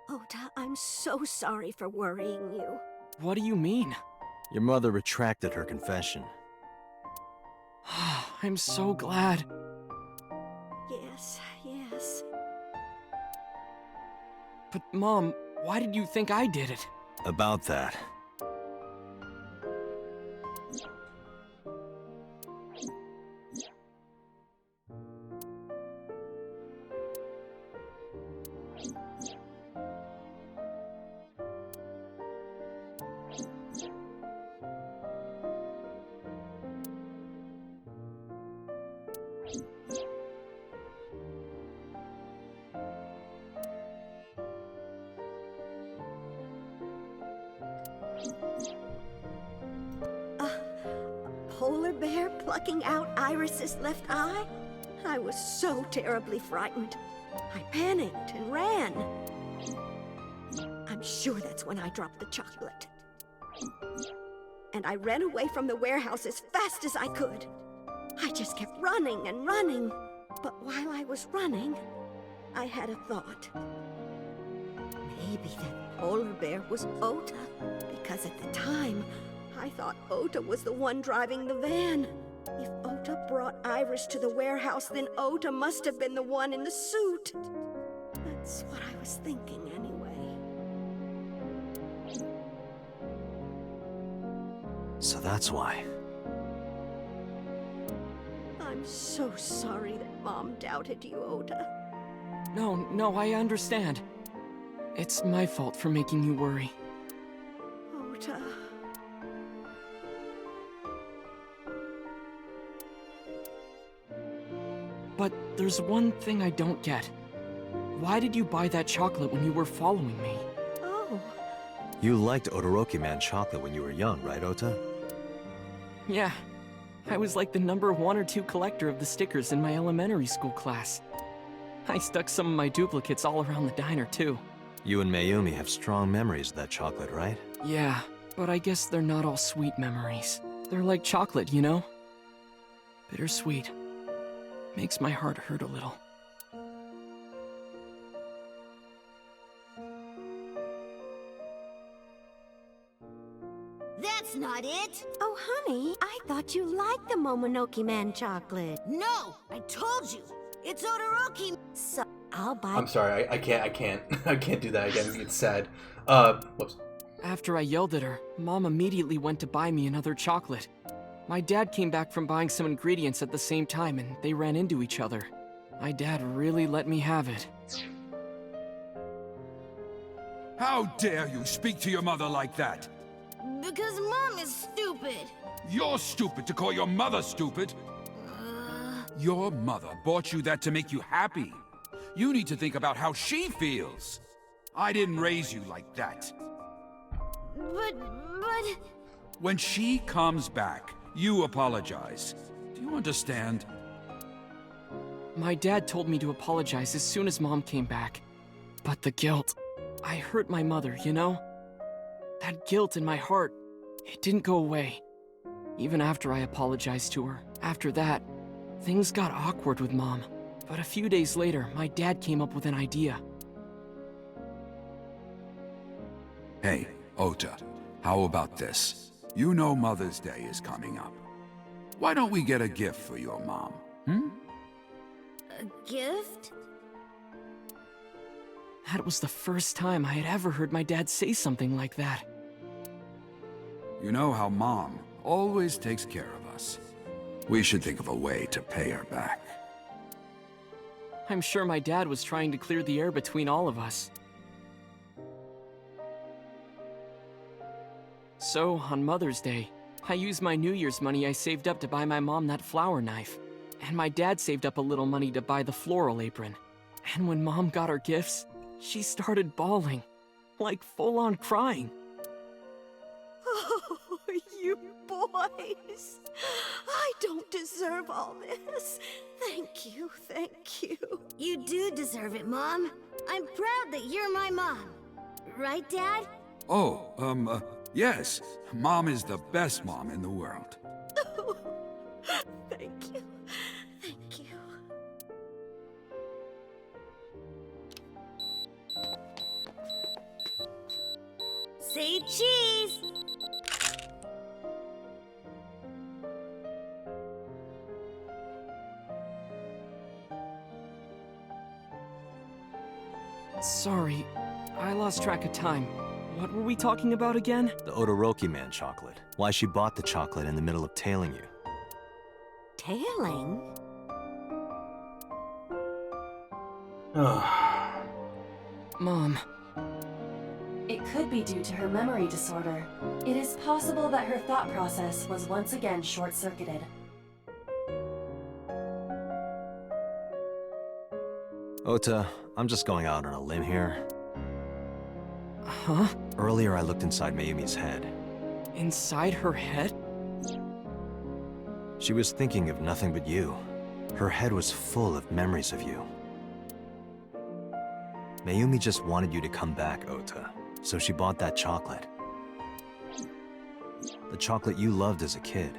Ota, I'm so sorry for worrying you. What do you mean? Your mother retracted her confession. I'm so glad. Yes, yes. But Mom, why did you think I did it? About that. Polar bear plucking out Iris's left eye? I was so terribly frightened. I panicked and ran. I'm sure that's when I dropped the chocolate. And I ran away from the warehouse as fast as I could. I just kept running and running. But while I was running, I had a thought. Maybe that polar bear was Ota, because at the time, I thought Ota was the one driving the van. If Ota brought Iris to the warehouse, then Ota must have been the one in the suit. That's what I was thinking anyway. So that's why. I'm so sorry that Mom doubted you, Ota. No, I understand. It's my fault for making you worry. Ota. But there's one thing I don't get. Why did you buy that chocolate when you were following me? Oh. You liked Todoroki Man chocolate when you were young, right, Ota? Yeah. I was like the number 1 or 2 collector of the stickers in my elementary school class. I stuck some of my duplicates all around the diner, too. You and Mayumi have strong memories of that chocolate, right? Yeah, but I guess they're not all sweet memories. They're like chocolate, you know? Bittersweet. Makes my heart hurt a little. That's not it! Oh, honey, I thought you liked the Momonoke Man chocolate. No! I told you! It's Todoroki! So, I'll buy... I'm sorry, I can't I can't do that again. It's sad. Whoops. After I yelled at her, Mom immediately went to buy me another chocolate. My dad came back from buying some ingredients at the same time and they ran into each other. My dad really let me have it. How dare you speak to your mother like that? Because Mom is stupid! You're stupid to call your mother stupid! Your mother bought you that to make you happy. You need to think about how she feels. I didn't raise you like that. But... When she comes back, you apologize. Do you understand? My dad told me to apologize as soon as Mom came back. But the guilt... I hurt my mother, you know? That guilt in my heart, it didn't go away. Even after I apologized to her. After that, things got awkward with Mom. But a few days later, my dad came up with an idea. Hey, Ota, how about this? You know Mother's Day is coming up. Why don't we get a gift for your mom, hmm? A gift? That was the first time I had ever heard my dad say something like that. You know how Mom always takes care of us. We should think of a way to pay her back. I'm sure my dad was trying to clear the air between all of us. So, on Mother's Day, I used my New Year's money I saved up to buy my mom that flower knife. And my dad saved up a little money to buy the floral apron. And when Mom got her gifts, she started bawling. Like full-on crying. Oh, you boys. I don't deserve all this. Thank you, thank you. You do deserve it, Mom. I'm proud that you're my mom. Right, Dad? Oh, yes. Mom is the best mom in the world. Thank you. Thank you. Say cheese! Sorry, I lost track of time. What were we talking about again? The Todoroki Man chocolate. Why she bought the chocolate in the middle of tailing you. Tailing? Mom. It could be due to her memory disorder. It is possible that her thought process was once again short-circuited. Ota, I'm just going out on a limb here. Huh? Earlier I looked inside Mayumi's head. Inside her head? She was thinking of nothing but you. Her head was full of memories of you. Mayumi just wanted you to come back, Ota, so she bought that chocolate. The chocolate you loved as a kid.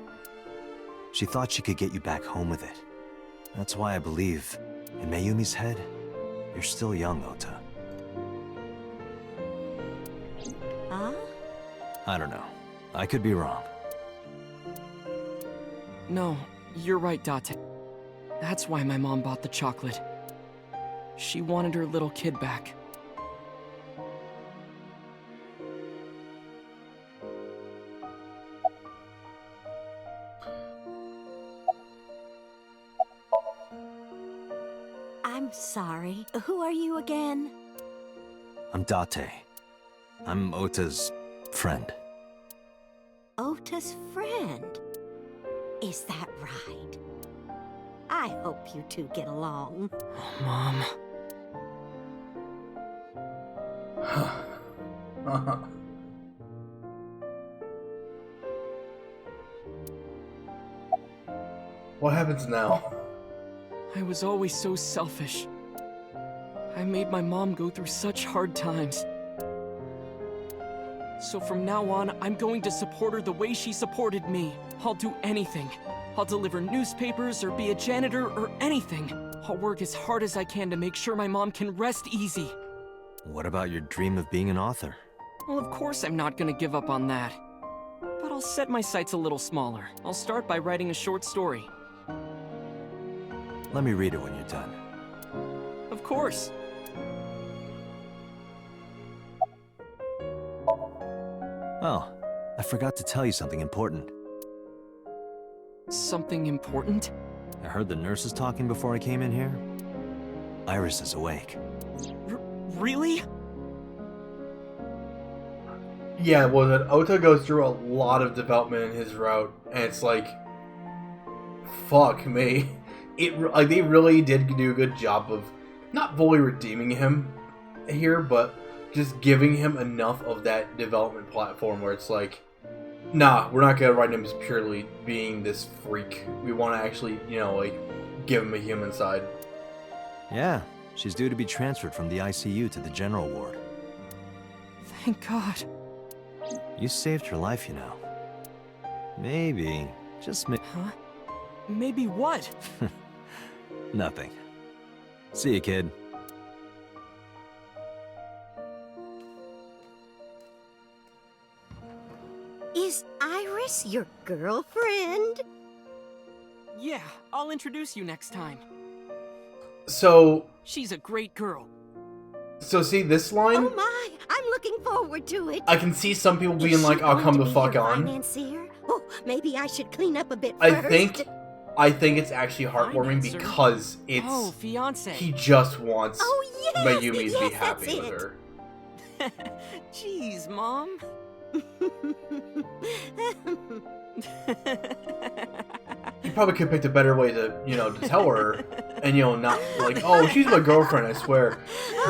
She thought she could get you back home with it. That's why I believe, in Mayumi's head, you're still young, Ota. Huh? I don't know. I could be wrong. No, you're right, Date. That's why my mom bought the chocolate. She wanted her little kid back. I'm sorry. Who are you again? I'm Date. I'm Ota's friend. Ota's friend? Is that right? I hope you two get along. Oh, Mom. What happens now? I was always so selfish. I made my mom go through such hard times. So from now on, I'm going to support her the way she supported me. I'll do anything. I'll deliver newspapers or be a janitor or anything. I'll work as hard as I can to make sure my mom can rest easy. What about your dream of being an author? Well, of course I'm not gonna give up on that. But I'll set my sights a little smaller. I'll start by writing a short story. Let me read it when you're done. Of course. Oh, I forgot to tell you something important. Something important? I heard the nurses talking before I came in here. Iris is awake. Really? Yeah, well, that Ota goes through a lot of development in his route, and it's like, fuck me. Like, they really did do a good job of not fully redeeming him here, but just giving him enough of that development platform where it's like, Nah, we're not gonna write him as purely being this freak. We want to actually, like, give him a human side. Yeah, she's due to be transferred from the ICU to the general ward. Thank God. You saved her life, you know. Maybe, just Huh? Maybe what? Nothing. See you, kid. Is Iris your girlfriend? Yeah, I'll introduce you next time. So... She's a great girl. So see this line? Oh my, I'm looking forward to it. I can see some people being Is like, she "I'll going come to the be fuck your on." financier? Oh, maybe I should clean up a bit I first. think it's actually heartwarming Financer? because it's Oh, fiance. he just wants Oh, yes, Mayumi to be yes, happy that's with her. Jeez, Mom. He probably could have picked a better way to tell her, and not like, "Oh, she's my girlfriend, I swear."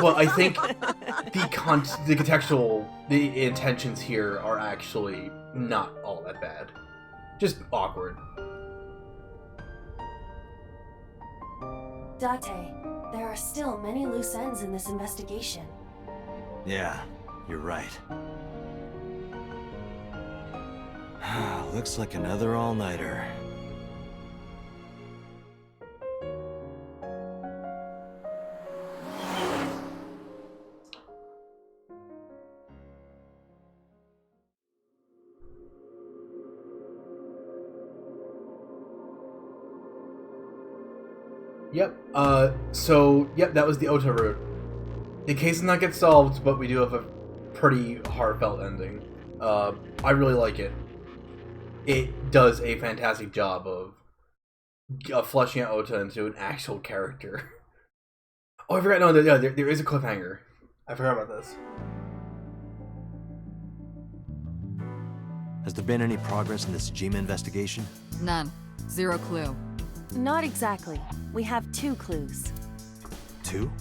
But I think the contextual, the intentions here are actually not all that bad. Just awkward. Date, there are still many loose ends in this investigation. Yeah, you're right. Looks like another all-nighter. Yep. Yep, that was the Ota route. The case does not get solved, but we do have a pretty heartfelt ending. I really like it. It does a fantastic job of fleshing out Ota into an actual character. Oh, I forgot. No, there is a cliffhanger. I forgot about this. Has there been any progress in this Jima investigation? None. Zero clue. Not exactly. We have 2 clues. 2?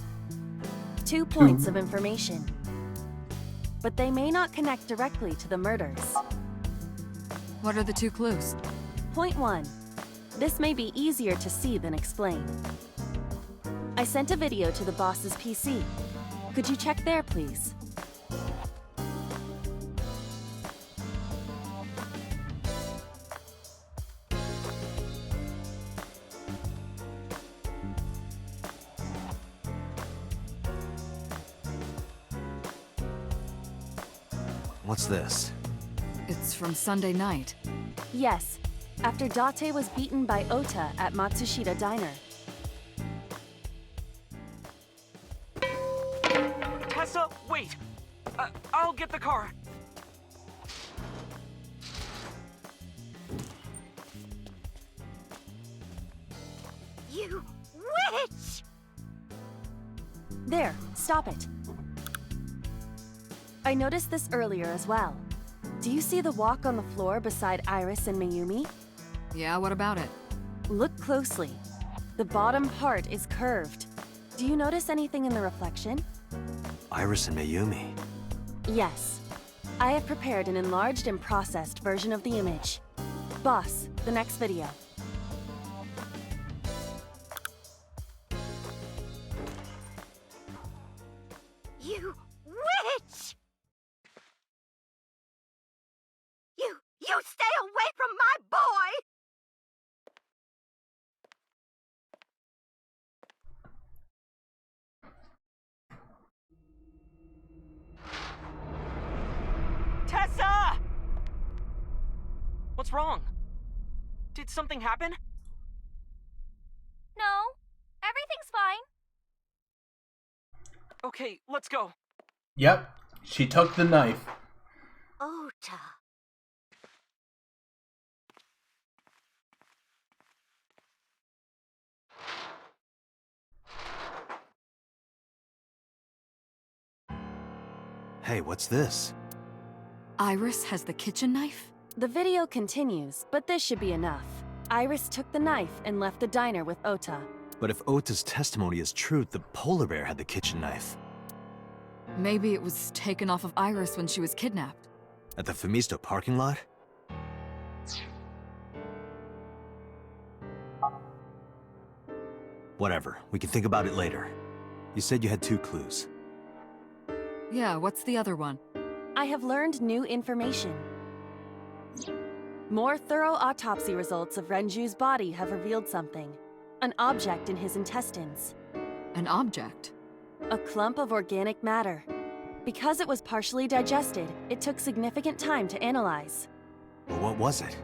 2 points of information. But they may not connect directly to the murders. What are the 2 clues? Point 1. This may be easier to see than explain. I sent a video to the boss's PC. Could you check there, please? What's this? It's from Sunday night. Yes, after Date was beaten by Ota at Matsushita Diner. Tessa, wait! I'll get the car. You witch! There, stop it. I noticed this earlier as well. Do you see the walk on the floor beside Iris and Mayumi? Yeah, what about it? Look closely. The bottom part is curved. Do you notice anything in the reflection? Iris and Mayumi. Yes. I have prepared an enlarged and processed version of the image. Boss, the next video. You witch! You stay away from my boy! Tessa! What's wrong? Did something happen? No, everything's fine. Okay, let's go. Yep, she took the knife. Ota. Hey, what's this? Iris has the kitchen knife? The video continues, but this should be enough. Iris took the knife and left the diner with Ota. But if Ota's testimony is true, the polar bear had the kitchen knife. Maybe it was taken off of Iris when she was kidnapped. At the Femisto parking lot? Whatever, we can think about it later. You said you had 2 clues. Yeah, what's the other one? I have learned new information. More thorough autopsy results of Renju's body have revealed something. An object in his intestines. An object? A clump of organic matter. Because it was partially digested, it took significant time to analyze. Well, what was it?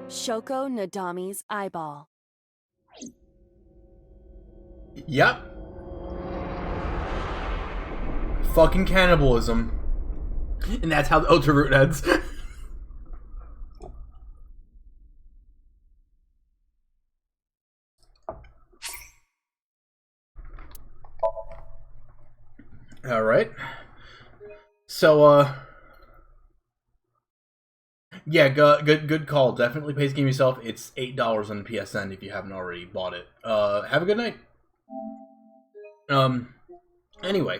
Shoko Nadami's eyeball. Yep. Fucking cannibalism. And that's how the Ota route ends. Alright. So, yeah, good call. Definitely pays the game yourself. It's $8 on the PSN if you haven't already bought it. Have a good night. Anyway.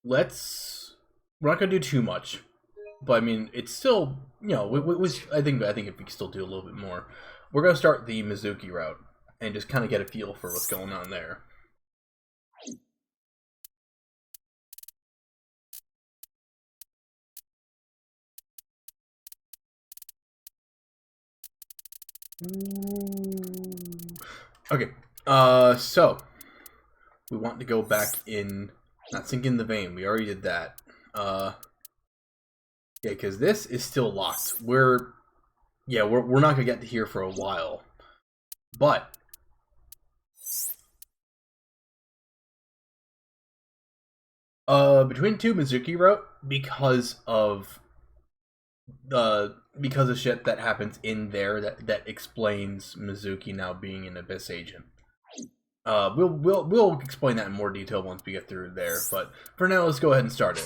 We're not gonna do too much. But I mean, it's still, you know, I think if we can still do a little bit more. We're gonna start the Mizuki route and just kind of get a feel for what's going on there. Okay, so we want to go back in, not sink in the vein. We already did that. Yeah, because this is still locked. We're not gonna get to here for a while, but between two Mizuki route because of shit that happens in there that explains Mizuki now being an Abyss agent. We'll explain that in more detail once we get through there, but for now, let's go ahead and start it.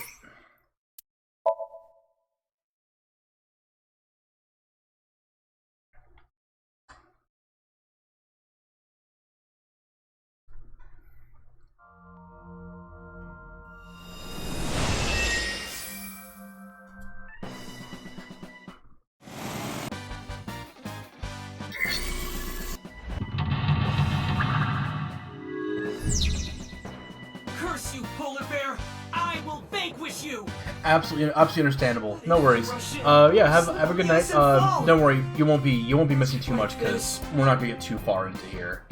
Curse you, polar bear! I will vanquish you! Absolutely understandable. No worries. Yeah, have a good night. Don't worry, you won't be missing too much because we're not gonna get too far into here.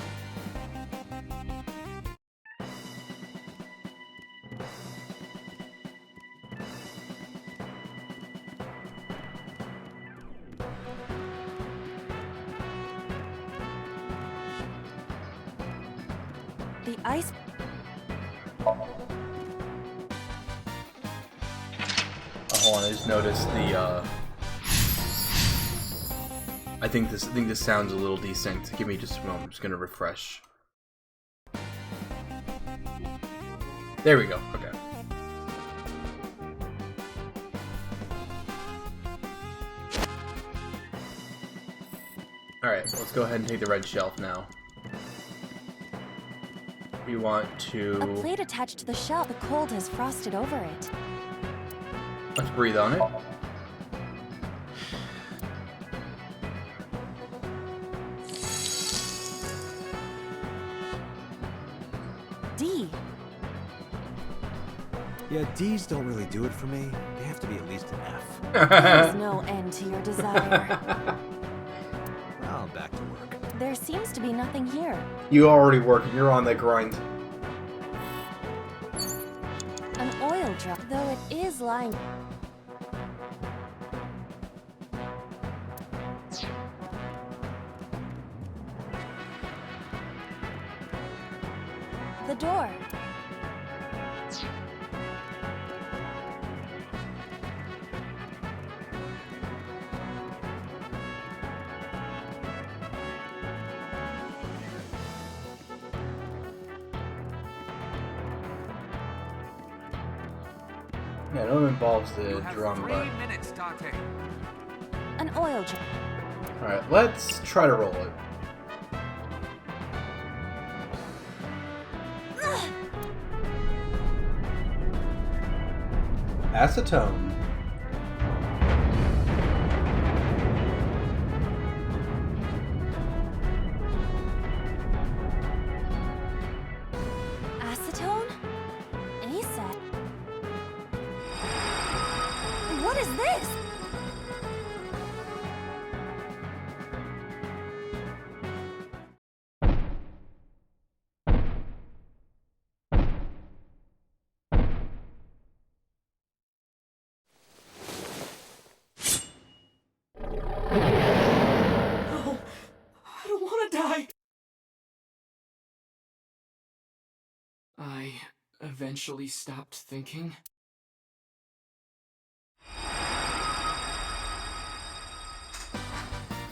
The ice. Hold on, I just noticed the I think this sounds a little desynced. Give me just a moment. I'm just gonna refresh. There we go. Okay. Alright, let's go ahead and take the red shelf now. We want to... A plate attached to the shelf. The cold has frosted over it. Let's breathe on it. D. Yeah, D's don't really do it for me. They have to be at least an F. There's no end to your desire. Well, back to work. There seems to be nothing here. You already working. You're on that grind. An oil drop, though it is lying. The door. Yeah, it only involves the You have drum, 3 but... minutes, Date. An oil drop. Alright, let's try to roll it. Acetone. is this? No, I don't want to die. I eventually stopped thinking.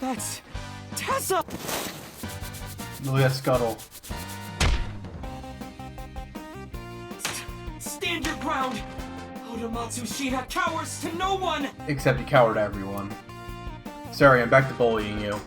That's Tessa! Look at that scuttle. Stand your ground! Oda Matsushita cowers to no one! Except he cowered to everyone. Sorry, I'm back to bullying you.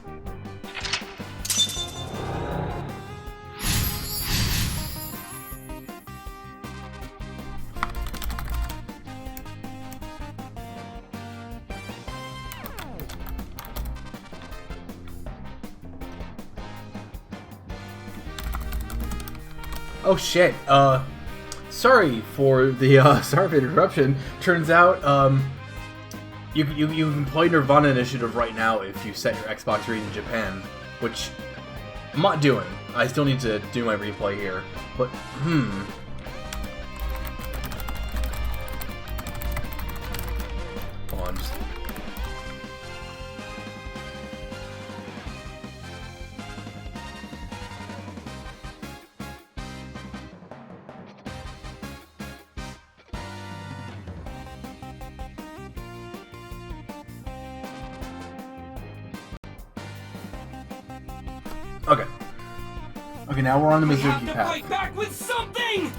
Oh shit, sorry for the, sorry for the interruption. Turns out, you can play Nirvana Initiative right now if you set your Xbox read in Japan, which I'm not doing. I still need to do my replay here, but, Hold on, just... Okay. Okay, now we're on the We have Mizuki to path. fight back with something!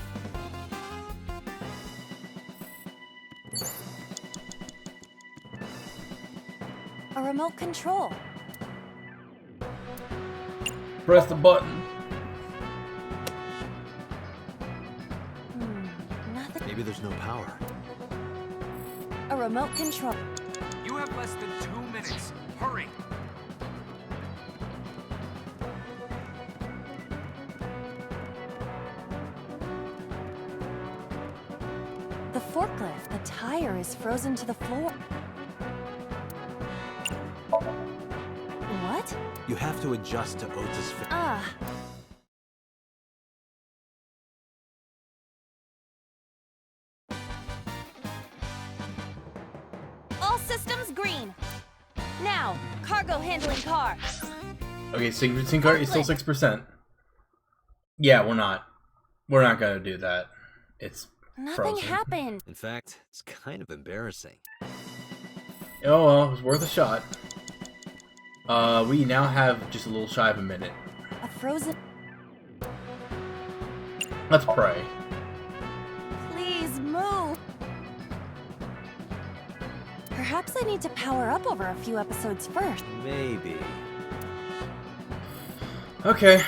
A remote control. Press the button. Nothing. Maybe there's no power. A remote control. You have less than 2 minutes. Hurry. The forklift. The tire is frozen to the floor. What? You have to adjust to Ota's fit. Ah. All systems green. Now, cargo handling car. Okay, sync car is still 6%. Yeah, we're not gonna do that. It's Nothing frozen. happened. In fact, it's kind of embarrassing. Oh well, it was worth a shot. We now have just a little shy of a minute. A frozen. Let's pray. Please move. Perhaps I need to power up over a few episodes first. Maybe. Okay.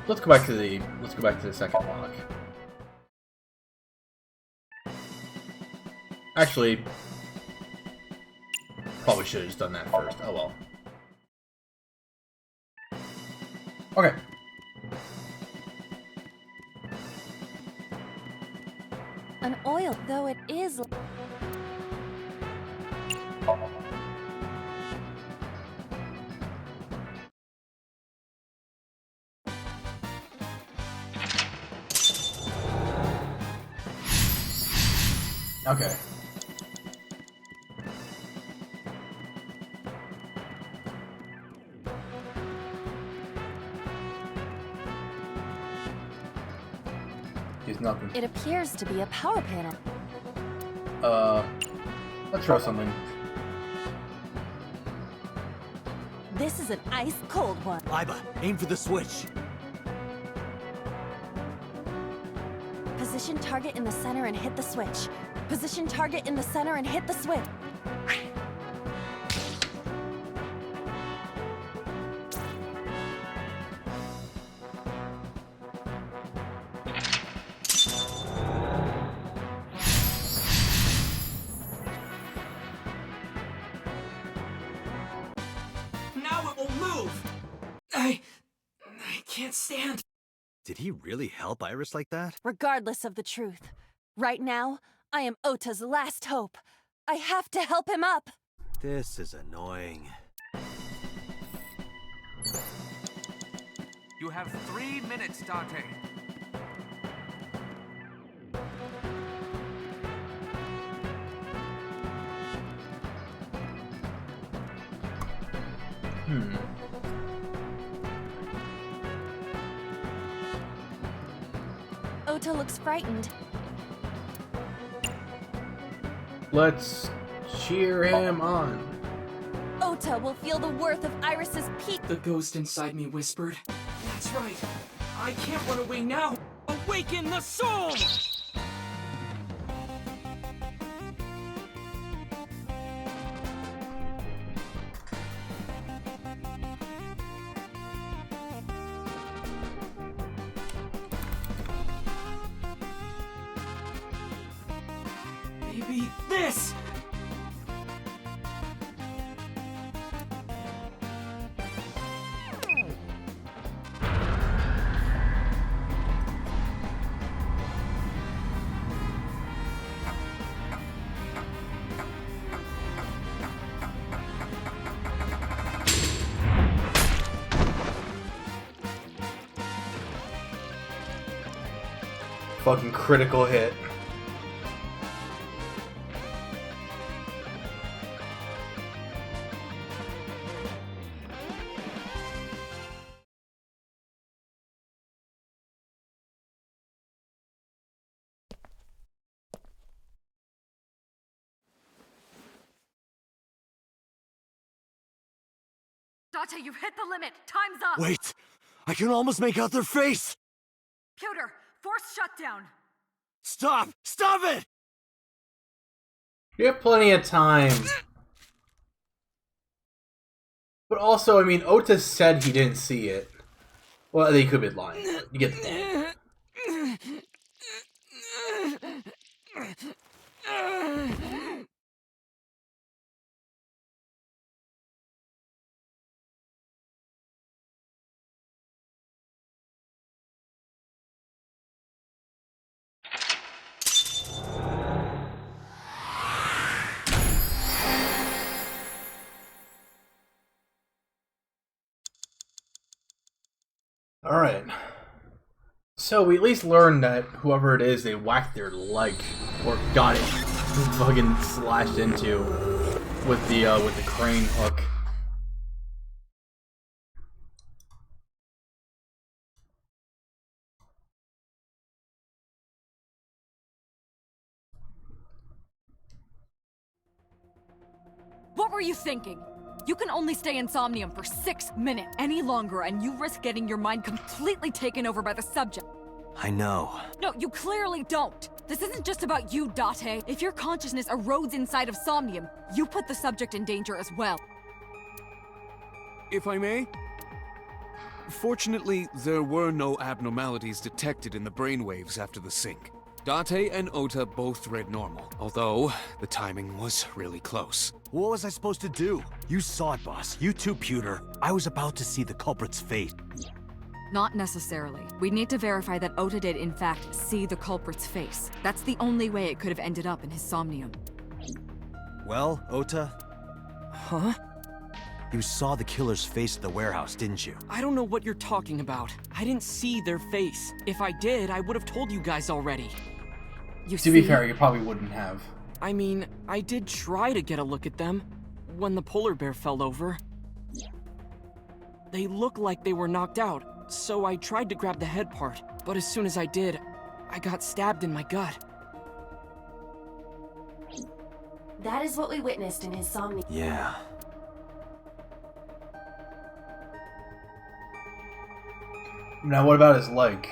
Let's go back to the second block. Actually, probably should have just done that first. Oh well. Okay. An oil, though it is. Okay. He's nothing. It appears to be a power panel. Let's throw something. This is an ice cold one. Iba, aim for the switch. Position target in the center and hit the switch. Position target in the center and hit the switch. Now it will move! I can't stand. Did he really help Iris like that? Regardless of the truth. Right now, I am Ota's last hope. I have to help him up. This is annoying. You have 3 minutes, Date. Ota looks frightened. Let's cheer him on. Ota will feel the worth of Iris's peak. The ghost inside me whispered. That's right. I can't run away now. Awaken the soul! Maybe this! Fucking critical hit. Date, you've hit the limit. Time's up. Wait! I can almost make out their face! Pewter, force shutdown. Stop! Stop it! You have plenty of time. But also, I mean, Ota said he didn't see it. Well, they could be lying, but you get the point. Alright. So we at least learned that whoever it is, they whacked their leg. Or got it fucking slashed into with the crane hook. What were you thinking? You can only stay in Somnium for 6 minutes. Any longer, and you risk getting your mind completely taken over by the subject. I know. No, you clearly don't. This isn't just about you, Date. If your consciousness erodes inside of Somnium, you put the subject in danger as well. If I may? Fortunately, there were no abnormalities detected in the brainwaves after the sync. Date and Ota both read normal, although the timing was really close. What was I supposed to do? You saw it, boss. You too, Pewter. I was about to see the culprit's fate. Not necessarily. We need to verify that Ota did in fact see the culprit's face. That's the only way it could have ended up in his Somnium. Well, Ota? Huh? You saw the killer's face at the warehouse, didn't you? I don't know what you're talking about. I didn't see their face. If I did, I would have told you guys already. To be fair, you probably wouldn't have. I mean, I did try to get a look at them when the polar bear fell over. They looked like they were knocked out, so I tried to grab the head part, but as soon as I did, I got stabbed in my gut. That is what we witnessed in his Somnium. Yeah. Now what about his leg?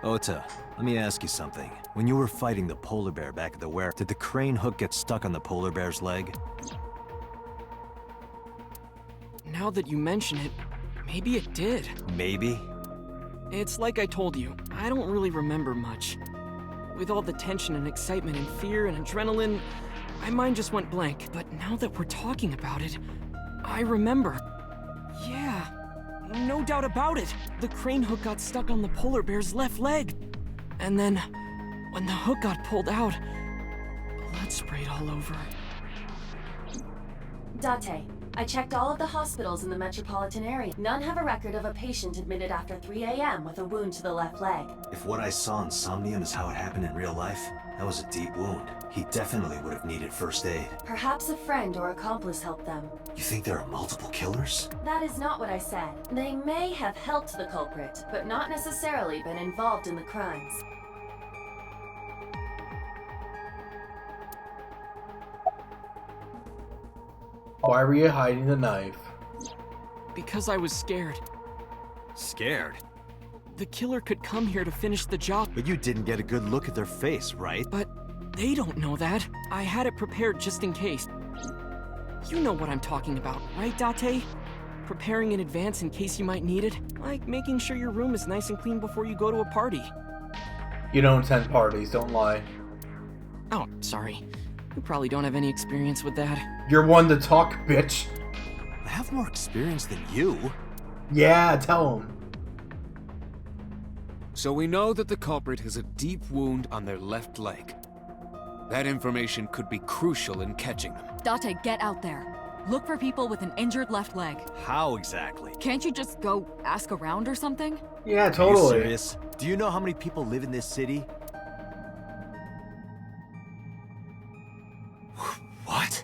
Ota, let me ask you something. When you were fighting the polar bear back at the warehouse, did the crane hook get stuck on the polar bear's leg? Now that you mention it, maybe it did. Maybe? It's like I told you, I don't really remember much. With all the tension and excitement and fear and adrenaline, my mind just went blank. But now that we're talking about it, I remember. Yeah, no doubt about it. The crane hook got stuck on the polar bear's left leg. And then when the hook got pulled out, blood sprayed all over. Date, I checked all of the hospitals in the metropolitan area. None have a record of a patient admitted after 3 a.m. with a wound to the left leg. If what I saw in Somnium is how it happened in real life, that was a deep wound. He definitely would have needed first aid. Perhaps a friend or accomplice helped them. You think there are multiple killers? That is not what I said. They may have helped the culprit, but not necessarily been involved in the crimes. Why were you hiding the knife? Because I was scared. Scared? The killer could come here to finish the job. But you didn't get a good look at their face, right? But they don't know that. I had it prepared just in case. You know what I'm talking about, right, Date? Preparing in advance in case you might need it. Like making sure your room is nice and clean before you go to a party. You don't attend parties, don't lie. Oh, sorry. You probably don't have any experience with that. You're one to talk, bitch. I have more experience than you. Yeah, tell him. So we know that the culprit has a deep wound on their left leg. That information could be crucial in catching them. Date, get out there. Look for people with an injured left leg. How exactly? Can't you just go ask around or something? Yeah, totally. Are you serious? Do you know how many people live in this city? What?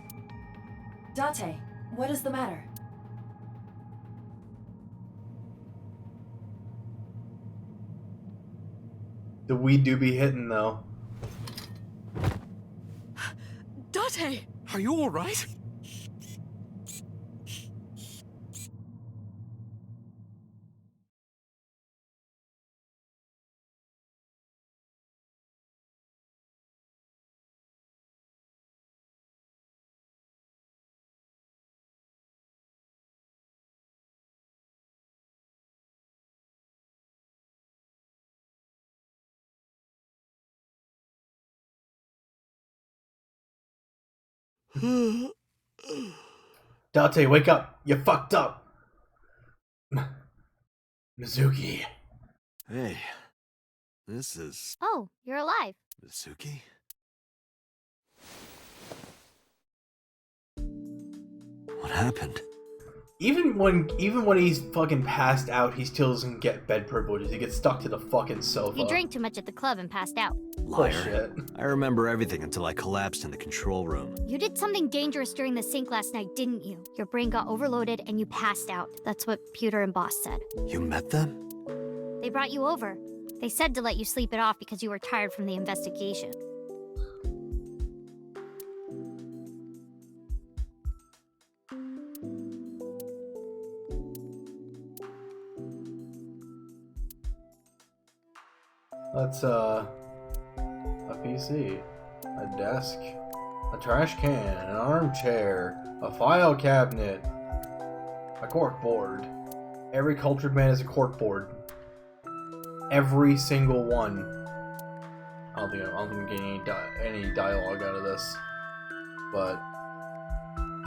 Date, what is the matter? The weed do be hitting, though. Date! Are you alright? Date, wake up! You fucked up! Mizuki. Hey, this is... Oh, you're alive. Mizuki? What happened? Even when he's fucking passed out, he still doesn't get bed privileges. He gets stuck to the fucking sofa. You drank too much at the club and passed out. Liar. Bullshit. I remember everything until I collapsed in the control room. You did something dangerous during the sink last night, didn't you? Your brain got overloaded and you passed out. That's what Pewter and Boss said. You met them? They brought you over. They said to let you sleep it off because you were tired from the investigation. That's, a PC, a desk, a trash can, an armchair, a file cabinet, a corkboard. Every cultured man is a corkboard. Every single one. I don't think I'm getting any dialogue out of this, but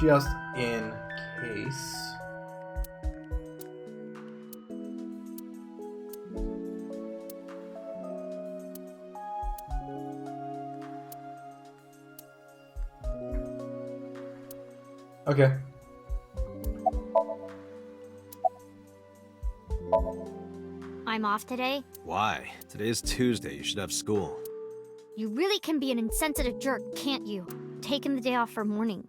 just in case. Okay. I'm off today. Why? Today is Tuesday. You should have school. You really can be an insensitive jerk, can't you? Taking the day off for mourning.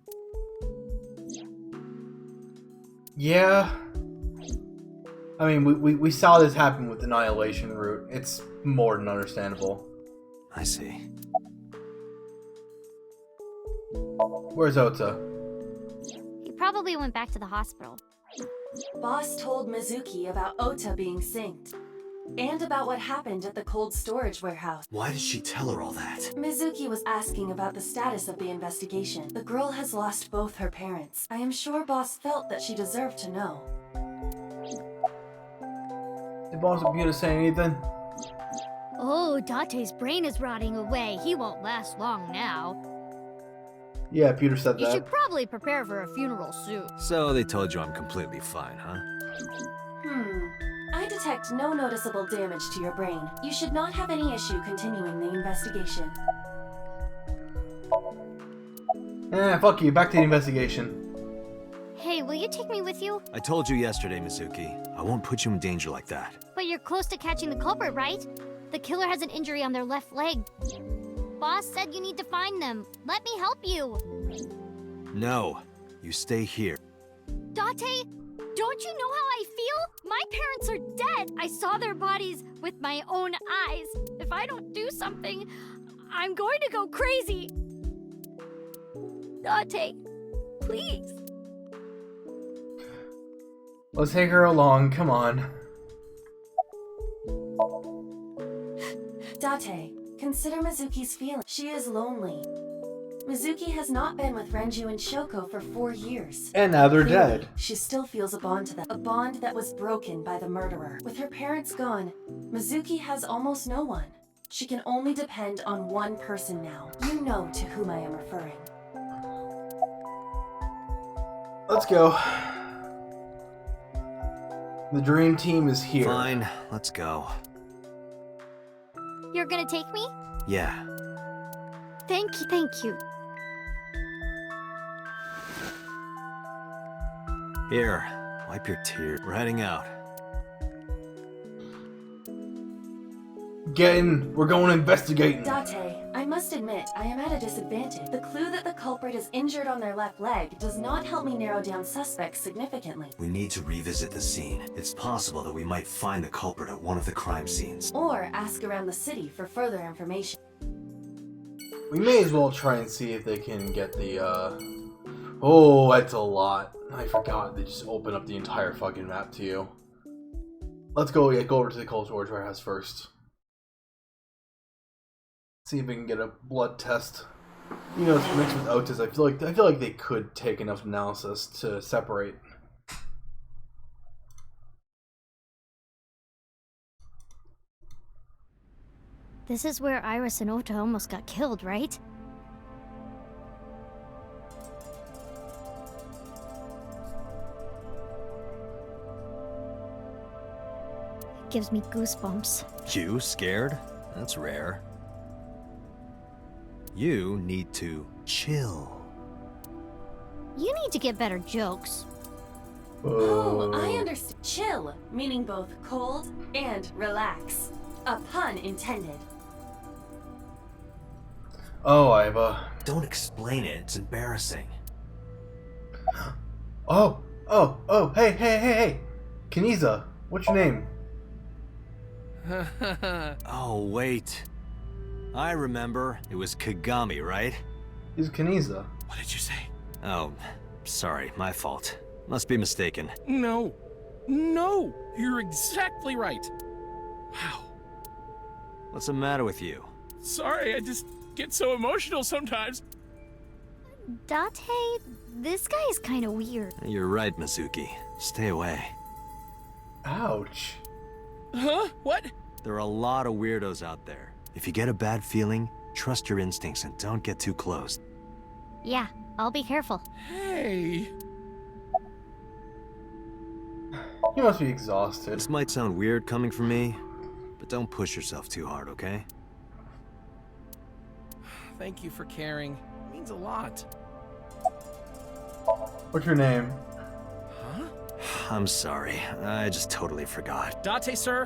Yeah. I mean, we saw this happen with Annihilation Route. It's more than understandable. I see. Where's Ota? He probably went back to the hospital. Boss told Mizuki about Ota being synced. And about what happened at the cold storage warehouse. Why did she tell her all that? Mizuki was asking about the status of the investigation. The girl has lost both her parents. I am sure Boss felt that she deserved to know. Did Boss Buta say anything? Oh, Date's brain is rotting away. He won't last long now. Yeah, Peter said You that. should probably prepare for a funeral soon. So they told you I'm completely fine, huh? I detect no noticeable damage to your brain. You should not have any issue continuing the investigation. Fuck you. Back to the investigation. Hey, will you take me with you? I told you yesterday, Mizuki. I won't put you in danger like that. But you're close to catching the culprit, right? The killer has an injury on their left leg. Boss said you need to find them. Let me help you. No, you stay here. Date, don't you know how I feel? My parents are dead. I saw their bodies with my own eyes. If I don't do something, I'm going to go crazy. Date, please. Let's take her along, come on. Date, consider Mizuki's feelings. She is lonely. Mizuki has not been with Renju and Shoko for 4 years. And now they're Clearly, dead. She still feels a bond to them. A bond that was broken by the murderer. With her parents gone, Mizuki has almost no one. She can only depend on one person now. You know to whom I am referring. Let's go. The dream team is here. Fine, let's go. You're gonna take me? Yeah. Thank you. Here, wipe your tears. We're heading out. Get in. We're going investigating. Date, I must admit, I am at a disadvantage. The clue that the culprit is injured on their left leg does not help me narrow down suspects significantly. We need to revisit the scene. It's possible that we might find the culprit at one of the crime scenes. Or ask around the city for further information. We may as well try and see if they can get the, Oh, that's a lot. I forgot. They just open up the entire fucking map to you. Let's go, go over to the cold storage warehouse first. See if we can get a blood test. You know, it's mixed with Otis. I feel like they could take enough analysis to separate. This is where Iris and Ota almost got killed, right? It gives me goosebumps. You scared? That's rare. You need to chill. You need to get better jokes. Oh, I understand. Chill, meaning both cold and relax. A pun intended. Oh, Iva. Don't explain it. It's embarrassing. Oh, hey. Kaniza, what's your name? Oh, wait. I remember. It was Kagami, right? He's Kaniza. What did you say? Oh, sorry. My fault. Must be mistaken. No, you're exactly right. Wow. What's the matter with you? Sorry, I just get so emotional sometimes. Date, this guy is kind of weird. You're right, Mizuki. Stay away. Ouch. Huh? What? There are a lot of weirdos out there. If you get a bad feeling, trust your instincts and don't get too close. Yeah, I'll be careful. Hey. You must be exhausted. This might sound weird coming from me, but don't push yourself too hard, okay? Thank you for caring. It means a lot. What's your name? Huh? I'm sorry. I just totally forgot. Date, sir.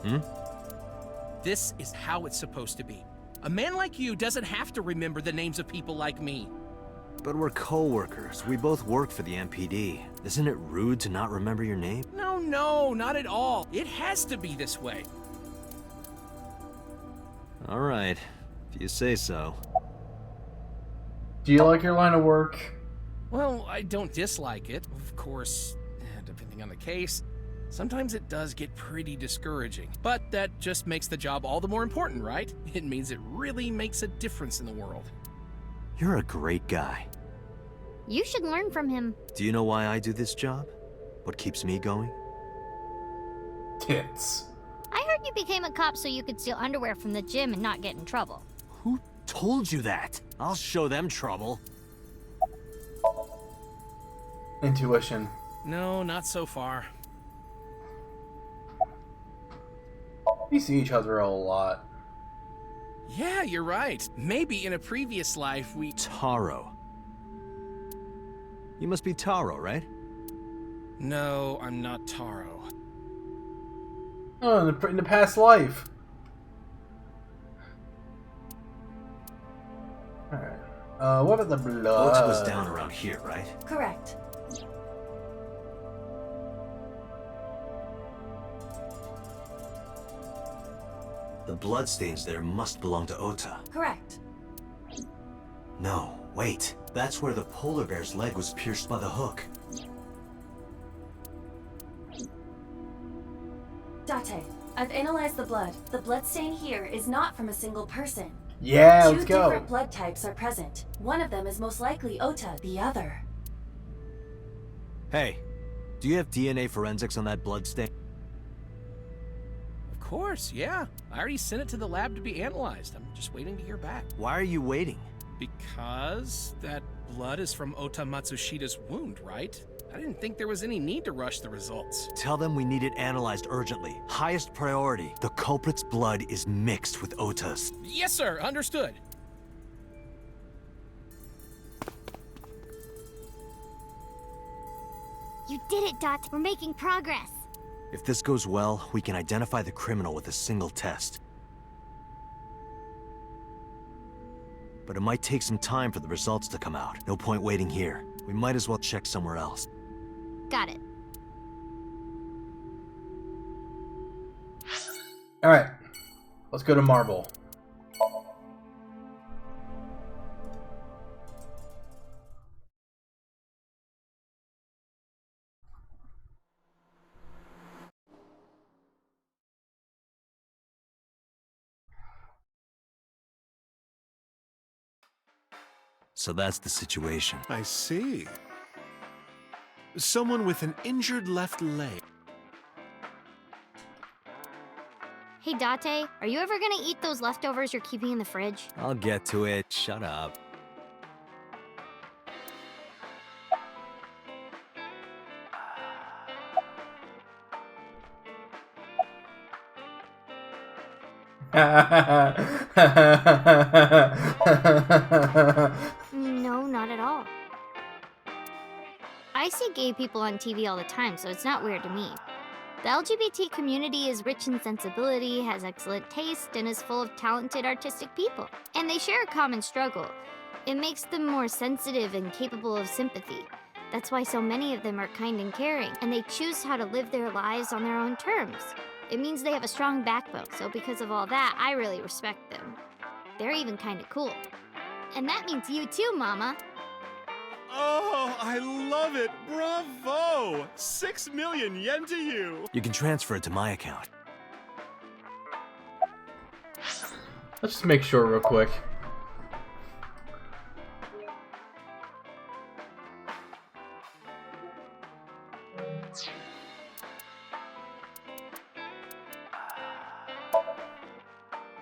Hmm? This is how it's supposed to be. A man like you doesn't have to remember the names of people like me. But we're co-workers. We both work for the MPD. Isn't it rude to not remember your name? No, not at all. It has to be this way. All right, if you say so. Do you like your line of work? Well, I don't dislike it. Of course, depending on the case, sometimes it does get pretty discouraging. But that just makes the job all the more important, right? It means it really makes a difference in the world. You're a great guy. You should learn from him. Do you know why I do this job? What keeps me going? Tits. I heard you became a cop so you could steal underwear from the gym and not get in trouble. Who told you that? I'll show them trouble. Intuition. No, not so far. We see each other a lot. Yeah, you're right. Maybe in a previous life we... Taro. You must be Taro, right? No, I'm not Taro. Oh, in the past life. Alright. What about the blood? Ota was down around here, right? Correct. The bloodstains there must belong to Ota. Correct. No, wait. That's where the polar bear's leg was pierced by the hook. Date, I've analyzed the blood. The bloodstain here is not from a single person. Yeah, Two let's go. different blood types are present. One of them is most likely Ota, the other. Hey, do you have DNA forensics on that bloodstain? Of course, yeah. I already sent it to the lab to be analyzed. I'm just waiting to hear back. Why are you waiting? Because that blood is from Ota Matsushita's wound, right? I didn't think there was any need to rush the results. Tell them we need it analyzed urgently. Highest priority. The culprit's blood is mixed with Ota's. Yes, sir. Understood. You did it, Dot. We're making progress. If this goes well, we can identify the criminal with a single test. But it might take some time for the results to come out. No point waiting here. We might as well check somewhere else. Got it. Alright. Let's go to Marble. So that's the situation. I see. Someone with an injured left leg. Hey, Date, are you ever gonna eat those leftovers you're keeping in the fridge? I'll get to it. Shut up. No, not at all. I see gay people on TV all the time, so it's not weird to me. The LGBT community is rich in sensibility, has excellent taste, and is full of talented artistic people. And they share a common struggle. It makes them more sensitive and capable of sympathy. That's why so many of them are kind and caring, and they choose how to live their lives on their own terms. It means they have a strong backbone, so because of all that, I really respect them. They're even kind of cool. And that means you too, Mama. Oh, I love it! Bravo! 6 million yen to you! You can transfer it to my account. Let's just make sure real quick.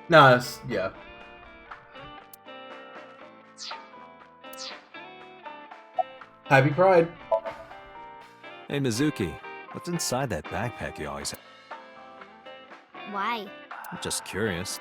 Nah, that's, yeah. Happy Pride. Hey, Mizuki. What's inside that backpack you always have? Why? I'm just curious.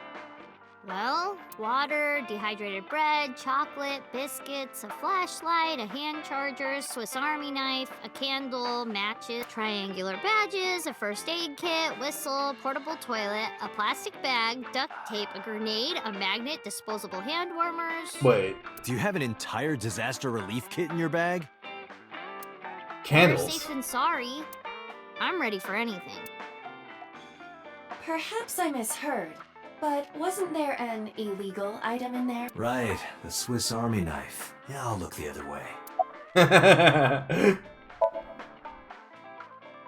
Well, water, dehydrated bread, chocolate, biscuits, a flashlight, a hand charger, Swiss Army knife, a candle, matches, triangular badges, a first aid kit, whistle, portable toilet, a plastic bag, duct tape, a grenade, a magnet, disposable hand warmers. Wait. Do you have an entire disaster relief kit in your bag? Better safe than sorry. I'm ready for anything. Perhaps I misheard, but wasn't there an illegal item in there? Right, the Swiss Army knife. Yeah, I'll look the other way.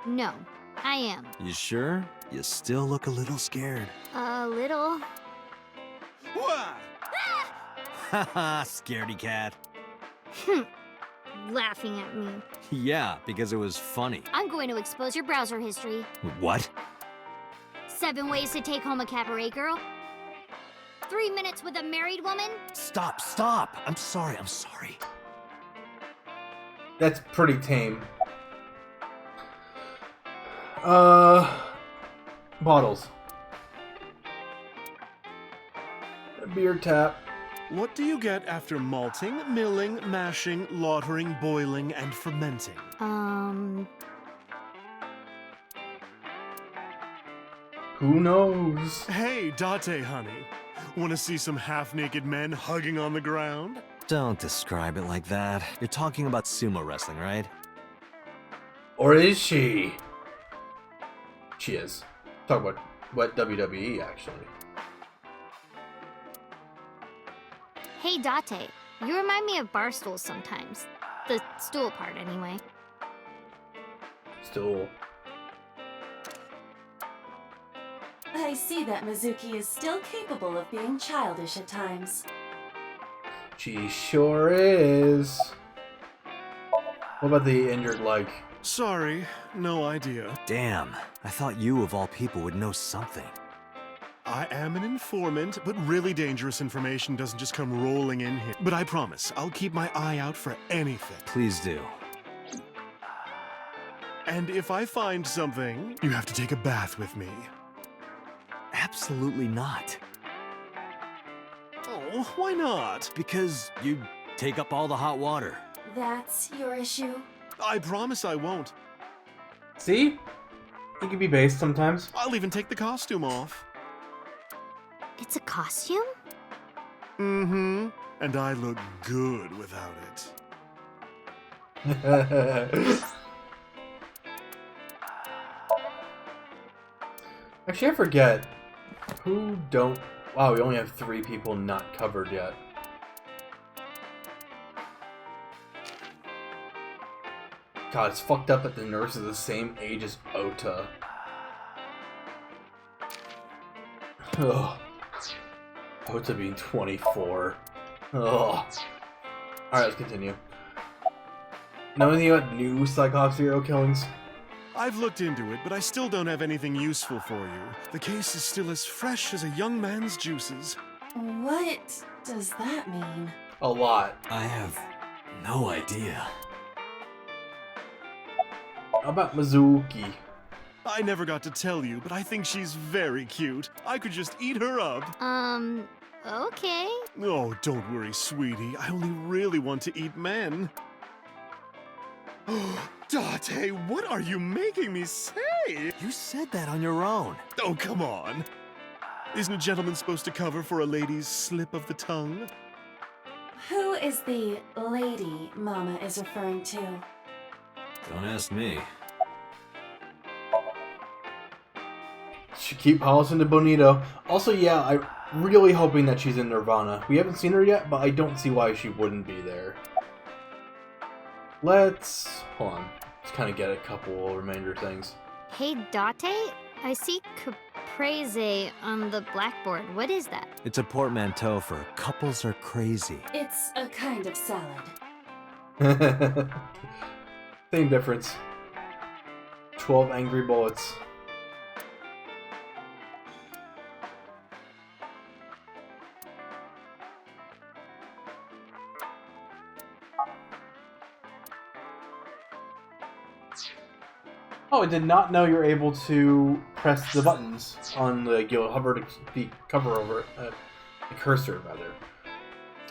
No, I am. You sure? You still look a little scared. A little. Haha, scaredy cat. Laughing at me. Yeah, because it was funny. I'm going to expose your browser history. What? 7 ways to take home a cabaret girl. 3 minutes with a married woman. Stop, stop! I'm sorry. That's pretty tame. Bottles. beer tap. What do you get after malting, milling, mashing, lautering, boiling, and fermenting? Who knows? Hey, Date, honey. Want to see some half-naked men hugging on the ground? Don't describe it like that. You're talking about sumo wrestling, right? Or is she? She is. Talk about what WWE, actually. Hey, Date. You remind me of bar stools sometimes. The stool part, anyway. Stool. I see that Mizuki is still capable of being childish at times. She sure is. What about the injured leg? Sorry, no idea. Damn, I thought you of all people would know something. I am an informant, but really dangerous information doesn't just come rolling in here. But I promise, I'll keep my eye out for anything. Please do. And if I find something, you have to take a bath with me. Absolutely not. Oh, why not? Because you take up all the hot water. That's your issue? I promise I won't. See? He can be based sometimes. I'll even take the costume off. It's a costume? Mm-hmm. And I look good without it. Actually, I forget. Who don't... Wow, we only have 3 people not covered yet. God, it's fucked up that the nurse is the same age as Ota. Ugh. Ota being 24. Ugh. Alright, let's continue. Know anything about new Cyclops serial killings? I've looked into it, but I still don't have anything useful for you. The case is still as fresh as a young man's juices. What does that mean? A lot. I have no idea. How about Mizuki? I never got to tell you, but I think she's very cute. I could just eat her up. Okay. Oh, don't worry, sweetie. I only really want to eat men. Date, what are you making me say? You said that on your own. Oh, come on. Isn't a gentleman supposed to cover for a lady's slip of the tongue? Who is the lady Mama is referring to? Don't ask me. Should keep polishing to Bonito. Also, yeah, I'm really hoping that she's in Nirvana. We haven't seen her yet, but I don't see why she wouldn't be there. Let's... hold on. Let's kind of get a couple remainder things. Hey, Date? I see caprese on the blackboard. What is that? It's a portmanteau for couples are crazy. It's a kind of salad. Same difference. 12 angry bullets. Oh, I did not know you're able to press the buttons on the, you'll hover the cover over it, the cursor rather.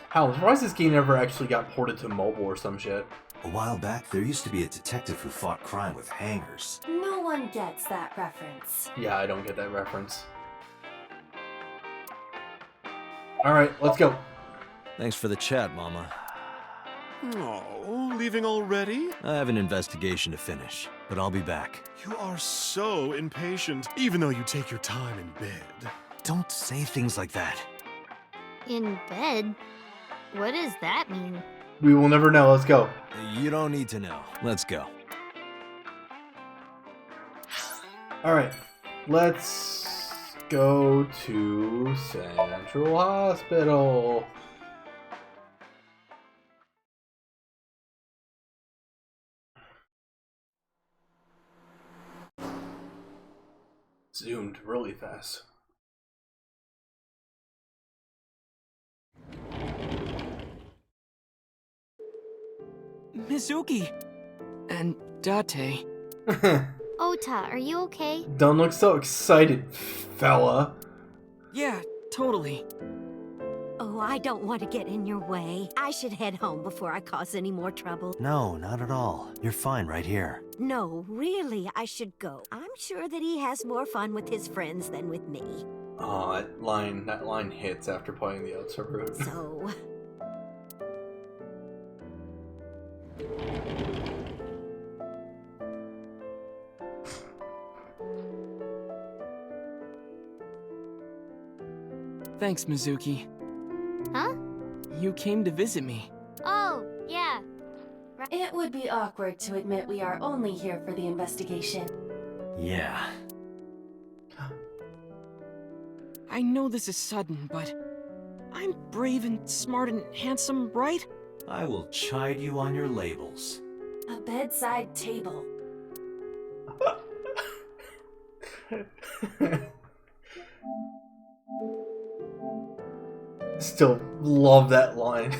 How, I'm surprised this game never actually got ported to mobile or some shit. A while back, there used to be a detective who fought crime with hangers. No one gets that reference. Yeah, I don't get that reference. Alright, let's go. Thanks for the chat, Mama. Oh, leaving already? I have an investigation to finish, but I'll be back. You are so impatient, even though you take your time in bed. Don't say things like that. In bed? What does that mean? We will never know, let's go. You don't need to know. Let's go. Alright, let's go to Central Hospital. Zoomed really fast. Mizuki! And Date. Ota, are you okay? Don't look so excited, fella. Yeah, totally. Oh, I don't want to get in your way. I should head home before I cause any more trouble. No, not at all. You're fine right here. No, really, I should go. I'm sure that he has more fun with his friends than with me. Oh, that line hits after playing the Outer route. So... Thanks, Mizuki. Huh? You came to visit me. Oh, yeah. It would be awkward to admit we are only here for the investigation. Yeah. I know this is sudden, but I'm brave and smart and handsome, right? I will chide you on your labels. A bedside table. Still love that line.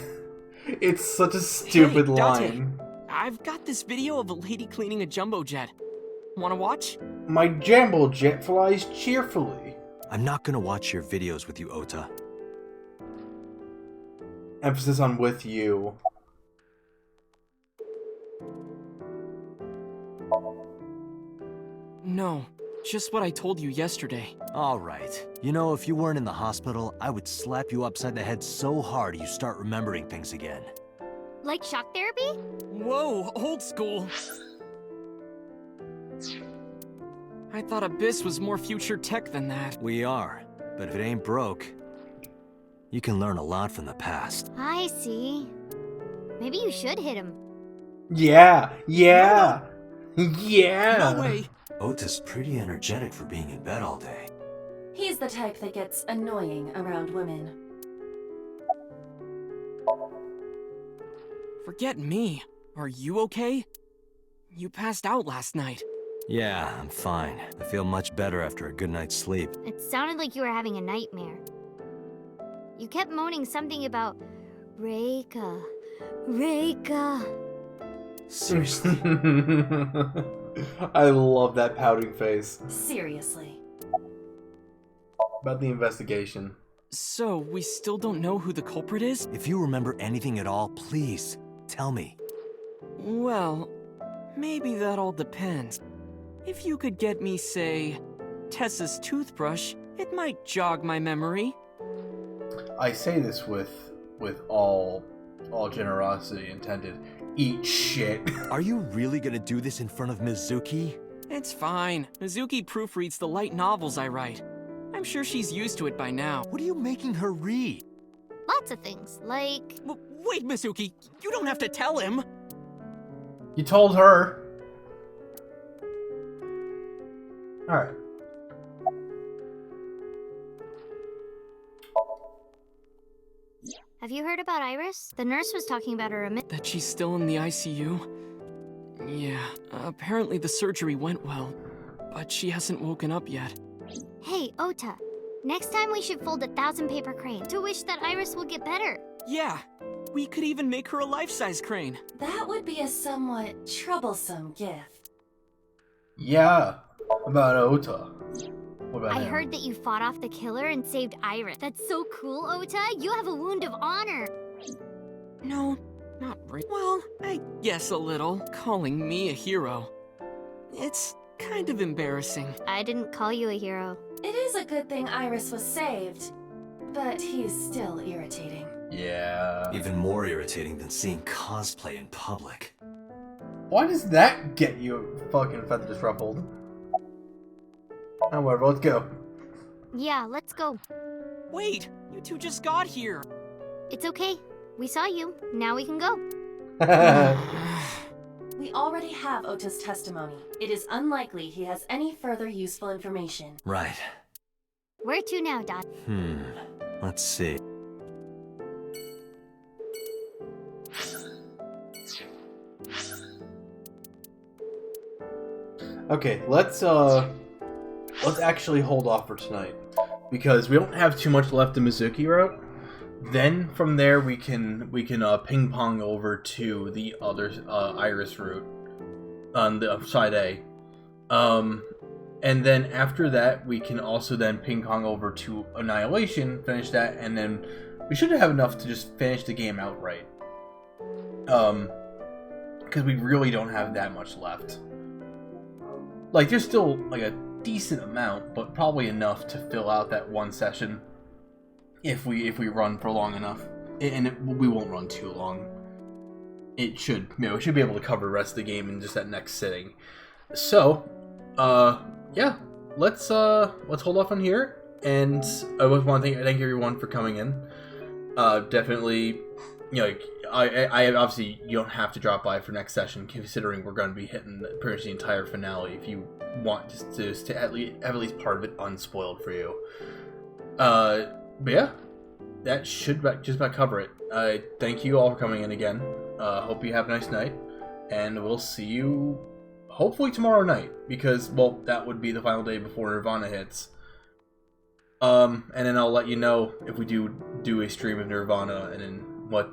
It's such a stupid Hey, line. I've got this video of a lady cleaning a jumbo jet. Wanna watch? My jumbo jet flies cheerfully. I'm not gonna watch your videos with you, Ota. Emphasis on with you. No, just what I told you yesterday. Alright. You know, if you weren't in the hospital, I would slap you upside the head so hard you start remembering things again. Like shock therapy? Whoa, old school. I thought Abyss was more future tech than that. We are. But if it ain't broke, you can learn a lot from the past. I see. Maybe you should hit him. Yeah! Yeah! Yeah! No way! Ota's pretty energetic for being in bed all day. He's the type that gets annoying around women. Forget me. Are you okay? You passed out last night. Yeah, I'm fine. I feel much better after a good night's sleep. It sounded like you were having a nightmare. You kept moaning something about Reika. Reika. Seriously. I love that pouting face. Seriously. About the investigation. So, we still don't know who the culprit is? If you remember anything at all, please, tell me. Well, maybe that all depends. If you could get me, say, Tessa's toothbrush, it might jog my memory. I say this with all generosity intended. Eat shit. Are you really gonna do this in front of Mizuki? It's fine. Mizuki proofreads the light novels I write. I'm sure she's used to it by now. What are you making her read? Lots of things, like... Wait, Mizuki, you don't have to tell him! You told her. Alright. Have you heard about Iris? The nurse was talking about her a minute. That she's still in the ICU? Yeah, apparently the surgery went well, but she hasn't woken up yet. Hey, Ota. Next time we should fold 1,000 paper cranes to wish that Iris will get better. Yeah, we could even make her a life-size crane. That would be a somewhat troublesome gift. Yeah, about Ota. What about I him? heard that you fought off the killer and saved Iris. That's so cool, Ota. You have a wound of honor. No, not really. Well, I guess a little. Calling me a hero. It's kind of embarrassing. I didn't call you a hero. It is a good thing Iris was saved, but he's still irritating. Yeah. Even more irritating than seeing cosplay in public. Why does that get you fucking feathers ruffled? However, let's go. Yeah, let's go. Wait, you two just got here. It's okay. We saw you. Now we can go. We already have Ota's testimony. It is unlikely he has any further useful information. Right. Where to now, Dot? Let's see. Okay, let's actually hold off for tonight because we don't have too much left in Mizuki route. Then from there we can ping pong over to the other Iris route on the side A, and then after that we can also then ping pong over to Annihilation, finish that, and then we should have enough to just finish the game outright. Because we really don't have that much left. Like, there's still, like, a decent amount, but probably enough to fill out that one session if we run for long enough. We won't run too long. It should, we should be able to cover the rest of the game in just that next sitting. So, yeah, let's hold off on here, and I just want to thank everyone for coming in. Definitely, I obviously, you don't have to drop by for next session, considering we're going to be hitting pretty much the entire finale if you want just to at least part of it unspoiled for you. But yeah, that should just about cover it. Thank you all for coming in again. Hope you have a nice night, and we'll see you hopefully tomorrow night, because, well, that would be the final day before Nirvana hits. And then I'll let you know if we do a stream of Nirvana, and then what,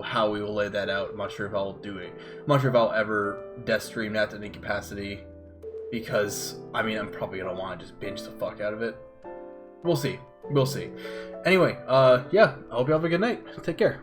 how we will lay that out. I'm not sure if I'll do it. I'm not sure if I'll ever death stream that to any capacity, because, I mean, I'm probably gonna want to just binge the fuck out of it. We'll see. We'll see. Anyway, yeah, I hope you have a good night. Take care.